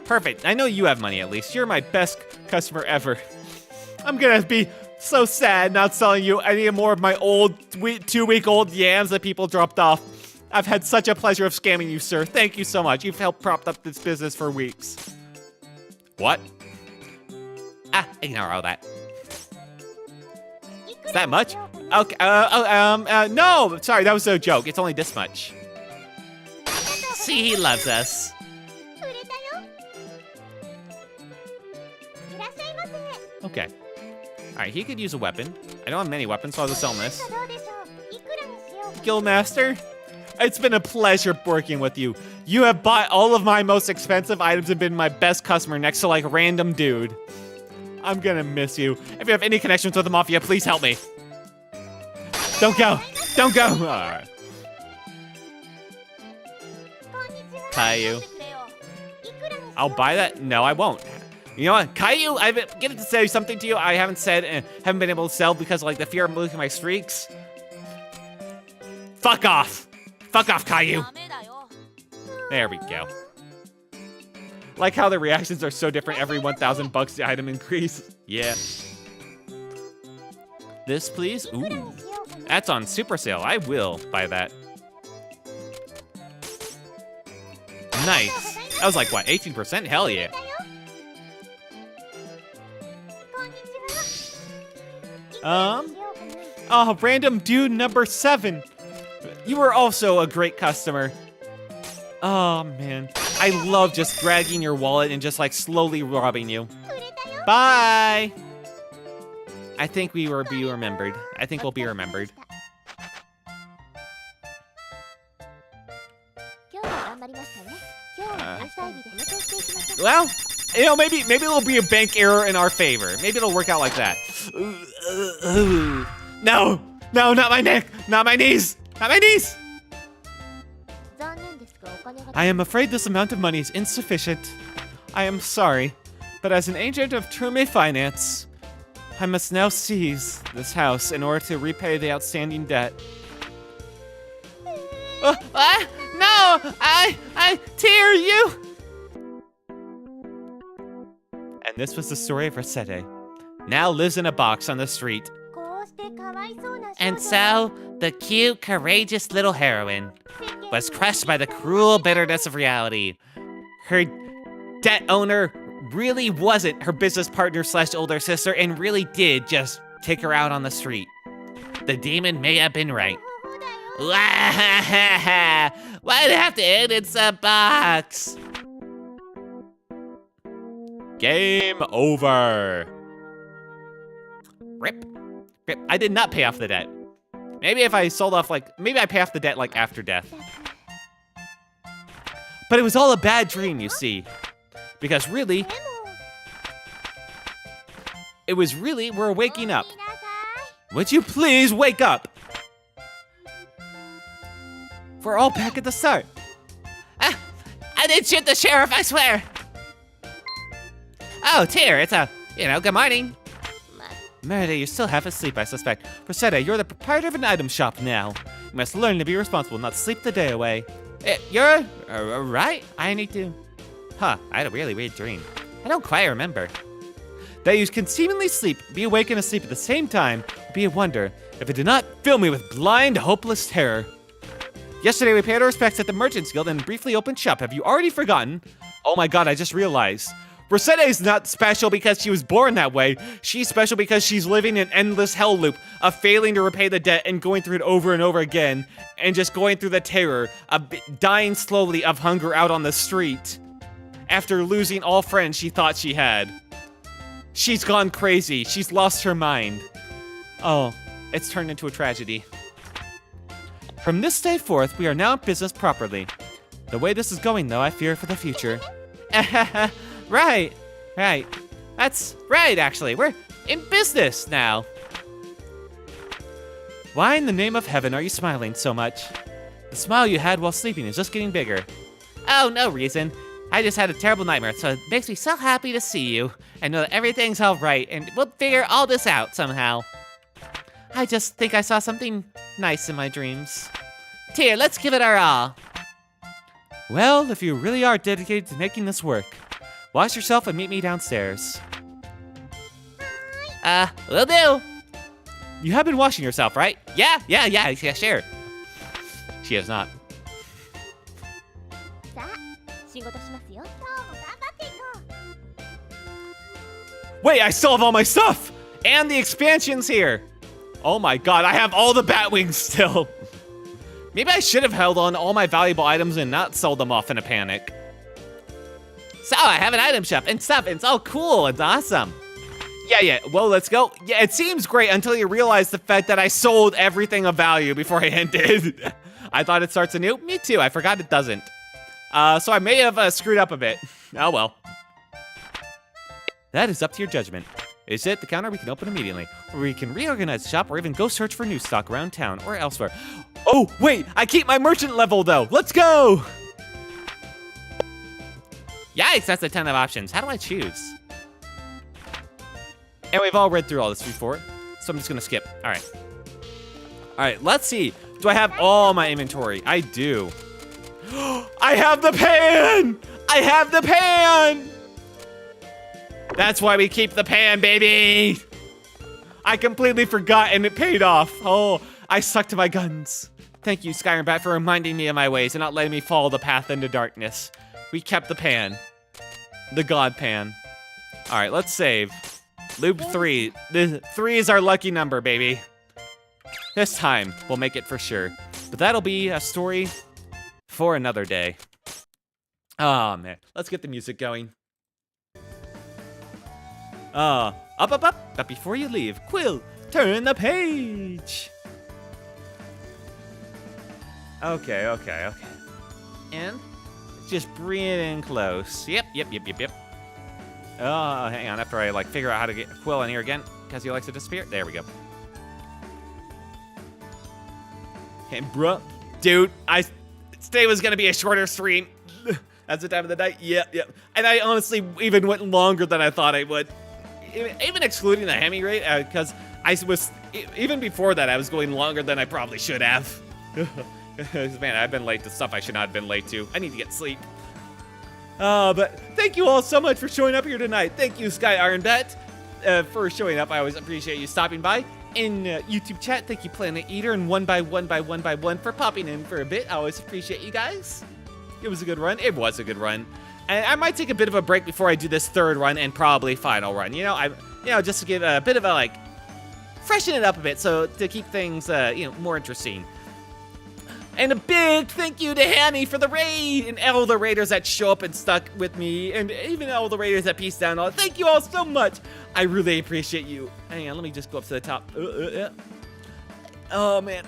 Perfect. I know you have money at least. You're my best customer ever. I'm gonna be so sad not selling you any more of my old 2-week-old yams that people dropped off. I've had such a pleasure of scamming you, sir. Thank you so much. You've helped prop up this business for weeks. What? Ignore all that. Is that much? Okay, no! Sorry, that was a joke. It's only this much. See, he loves us. Okay. Alright, he could use a weapon. I don't have many weapons, so I'll just sell him this. Guildmaster, it's been a pleasure working with you. You have bought all of my most expensive items and been my best customer next to like a random dude. I'm gonna miss you. If you have any connections with the Mafia, please help me. Don't go. Don't go. All right. Caillou. I'll buy that? No, I won't. You know what? Caillou, I've been getting to say something to you I haven't said and haven't been able to sell because of like the fear of losing my streaks. Fuck off. Fuck off, Caillou. There we go. Like how the reactions are so different every 1,000 bucks the item increase. Yeah. This, please? Ooh. That's on super sale. I will buy that. Nice. That was like, what, 18%? Hell yeah. Oh, random dude number 7. You were also a great customer. Oh, man. I love just dragging your wallet and just like slowly robbing you. Bye! I think we will be remembered. I think we'll be remembered. Well, you know, maybe it'll be a bank error in our favor. Maybe it'll work out like that. No, not my neck, not my knees, not my knees. I am afraid this amount of money is insufficient. I am sorry, but as an agent of Trume Finance, I must now seize this house in order to repay the outstanding debt. No! Tear you! And this was the story of Recettear. Now lives in a box on the street. And so, the cute, courageous little heroine was crushed by the cruel bitterness of reality. Her debt owner really wasn't her business partner / older sister and really did just take her out on the street. The demon may have been right. Why'd it have to end in some box? Game over. Rip. I did not pay off the debt. Maybe if I sold off, maybe I pay off the debt, after death. But it was all a bad dream, you see. Because really, we're waking up. Would you please wake up? We're all back at the start. I didn't shoot the sheriff, I swear. Oh, Tear, it's good morning. Merida, you're still half asleep, I suspect. Recettear, you're the proprietor of an item shop now. You must learn to be responsible, not sleep the day away. You're right? I need to. Huh, I had a really weird dream. I don't quite remember. That you can seemingly be awake and asleep at the same time would be a wonder if it did not fill me with blind, hopeless terror. Yesterday we paid our respects at the Merchants Guild and briefly opened shop. Have you already forgotten? Oh my god, I just realized. Recettear is not special because she was born that way. She's special because she's living an endless hell loop of failing to repay the debt and going through it over and over again, and just going through the terror of dying slowly of hunger out on the street after losing all friends she thought she had. She's gone crazy. She's lost her mind. Oh, it's turned into a tragedy. From this day forth, we are now in business properly. The way this is going, though, I fear for the future. Right. That's right, actually. We're in business now. Why in the name of heaven are you smiling so much? The smile you had while sleeping is just getting bigger. Oh, no reason. I just had a terrible nightmare, so it makes me so happy to see you and know that everything's all right and we'll figure all this out somehow. I just think I saw something nice in my dreams. Tear, let's give it our all. Well, if you really are dedicated to making this work, wash yourself and meet me downstairs. Will do. You have been washing yourself, right? Yeah, sure. She has not. Wait, I still have all my stuff! And the expansion's here! Oh my god, I have all the bat wings still! Maybe I should have held on to all my valuable items and not sold them off in a panic. So, I have an item shop and stuff, and it's all cool, it's awesome. Yeah, well, let's go. Yeah, it seems great until you realize the fact that I sold everything of value before I ended. I thought it starts anew. Me too, I forgot it doesn't. So I may have screwed up a bit. Oh well. That is up to your judgment. Is it the counter? We can open immediately. Or we can reorganize the shop or even go search for new stock around town or elsewhere. Oh, wait, I keep my merchant level though. Let's go! Yikes, that's a ton of options. How do I choose? And we've all read through all this before, so I'm just gonna skip. All right, let's see. Do I have all my inventory? I do. I have the pan! I have the pan! That's why we keep the pan, baby! I completely forgot and it paid off. Oh, I stuck to my guns. Thank you, Skyrim Bat, for reminding me of my ways and not letting me follow the path into darkness. We kept the pan. The god pan. All right, let's save. Loop 3. The 3 is our lucky number, baby. This time, we'll make it for sure. But that'll be a story for another day. Oh, man. Let's get the music going. Up. But before you leave, Quill, turn the page. Okay. And Just bring it in close. Yep. Oh, hang on. After I, like, figure out how to get Quill in here again, because he likes to disappear. There we go. And, bruh, dude, today was going to be a shorter stream. That's the time of the night. Yep. And I honestly even went longer than I thought I would. Even excluding the Hemi rate, because even before that, I was going longer than I probably should have. Man, I've been late to stuff I should not have been late to. I need to get sleep. But thank you all so much for showing up here tonight. Thank you, Sky Ironbet, for showing up. I always appreciate you stopping by. In YouTube chat, thank you, Planet Eater, and one by one for popping in for a bit. I always appreciate you guys. It was a good run. It was a good run. And I might take a bit of a break before I do this third run and probably final run. Just to give a bit of a, freshen it up a bit, so to keep things, more interesting. And a big thank you to Hanny for the raid, and all the raiders that show up and stuck with me, and even all the raiders that peace down. Thank you all so much. I really appreciate you. Hang on, let me just go up to the top. Oh, man.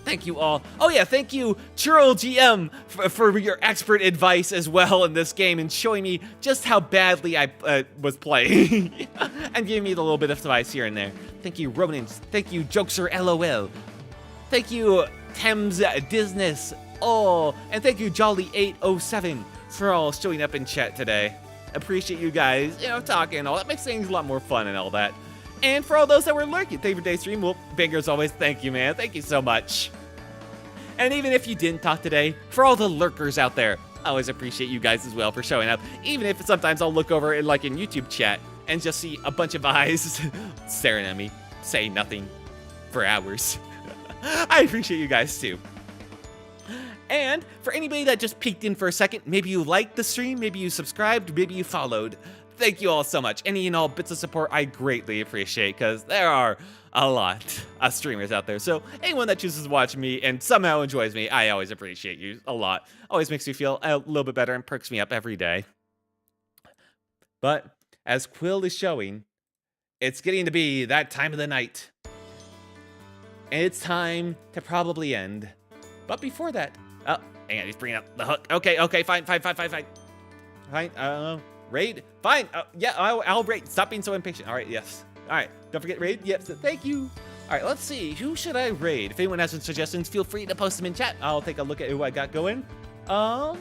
Thank you all. Oh, yeah, thank you, Churl GM, for your expert advice as well in this game and showing me just how badly I was playing and giving me the little bit of advice here and there. Thank you, Ronan. Thank you, Jokester LOL. Thank you, Thames Disness. Oh, and thank you, Jolly807, for all showing up in chat today. Appreciate you guys, talking and all. That makes things a lot more fun and all that. And for all those that were lurking, favorite day stream, well, Banger as always, thank you, man. Thank you so much. And even if you didn't talk today, for all the lurkers out there, I always appreciate you guys as well for showing up. Even if sometimes I'll look over in YouTube chat and just see a bunch of eyes staring at me, saying nothing for hours. I appreciate you guys too. And for anybody that just peeked in for a second, maybe you liked the stream, maybe you subscribed, maybe you followed. Thank you all so much. Any and all bits of support I greatly appreciate, because there are a lot of streamers out there. So anyone that chooses to watch me and somehow enjoys me, I always appreciate you a lot. Always makes me feel a little bit better and perks me up every day. But as Quill is showing, it's getting to be that time of the night. And it's time to probably end. But before that, oh, hang on, he's bringing up the hook. Okay, fine. Fine, raid, fine. Yeah, I'll raid. Stop being so impatient. All right, yes. All right, don't forget raid. Yes, thank you. All right, let's see. Who should I raid? If anyone has some suggestions, feel free to post them in chat. I'll take a look at who I got going. I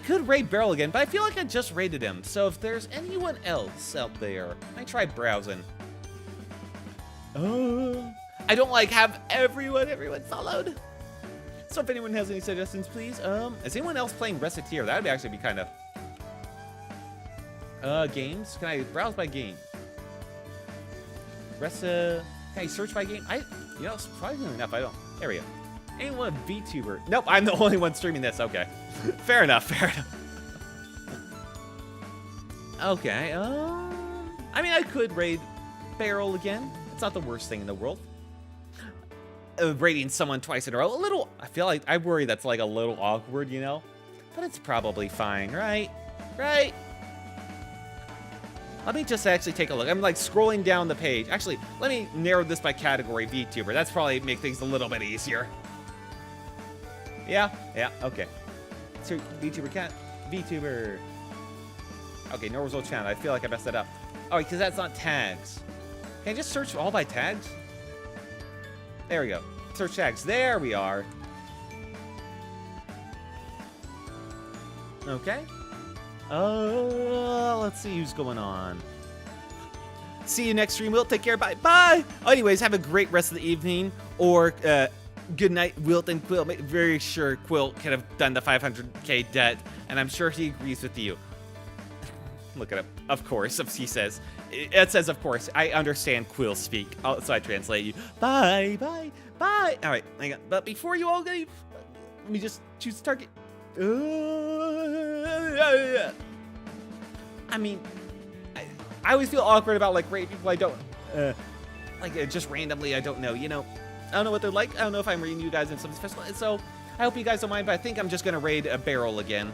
could raid Beryl again, but I feel like I just raided him. So if there's anyone else out there, I try browsing. I don't have everyone followed. So if anyone has any suggestions, please. Is anyone else playing Recettear? That would actually be kind of. Games? Can I browse by game? Can I search by game? Surprisingly enough, I don't. There we go. Anyone a VTuber? Nope, I'm the only one streaming this. Okay. Fair enough. Okay, I mean, I could raid Beryl again. It's not the worst thing in the world. Raiding someone twice in a row, I feel like, I worry that's a little awkward, But it's probably fine, right? Right? Let me just actually take a look. I'm scrolling down the page. Actually, let me narrow this by category, VTuber. That's probably make things a little bit easier. Yeah, okay. So, VTuber cat, VTuber. Okay, no result channel. I feel like I messed that up. Oh, because that's not tags. Can I just search all by tags? There we go. Search tags. There we are. Okay. Let's see who's going on. See you next stream, Wilt. Take care. Bye. Bye. Anyways, have a great rest of the evening. Or good night, Wilt and Quill. Very sure Quill could have done the 500k debt, and I'm sure he agrees with you. Look it up. Of course, he says. It says, of course. I understand Quill speak. So I translate you. Bye. All right, hang on. But before you all leave, let me just choose the target. I mean, I always feel awkward about rating people I don't just randomly I don't know. I don't know what they're like. I don't know if I'm reading you guys in something special. So I hope you guys don't mind. But I think I'm just gonna raid a Beryl again.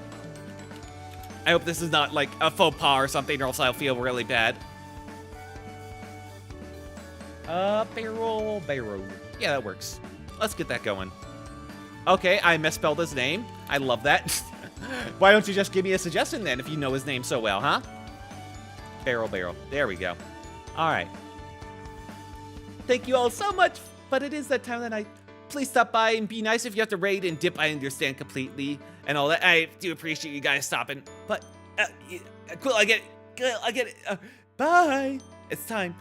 I hope this is not a faux pas or something, or else I'll feel really bad. Beryl. Yeah, that works. Let's get that going. Okay, I misspelled his name. I love that. Why don't you just give me a suggestion then if you know his name so well, huh? Barrel. There we go. All right. Thank you all so much, but it is that time of the night. Please stop by and be nice if you have to raid and dip. I understand completely and all that. I do appreciate you guys stopping, but cool. I get it. Bye. It's time.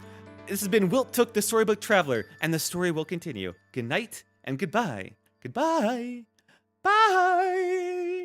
This has been Wilt Took the Storybook Traveler, and the story will continue. Good night and goodbye. Goodbye. Bye.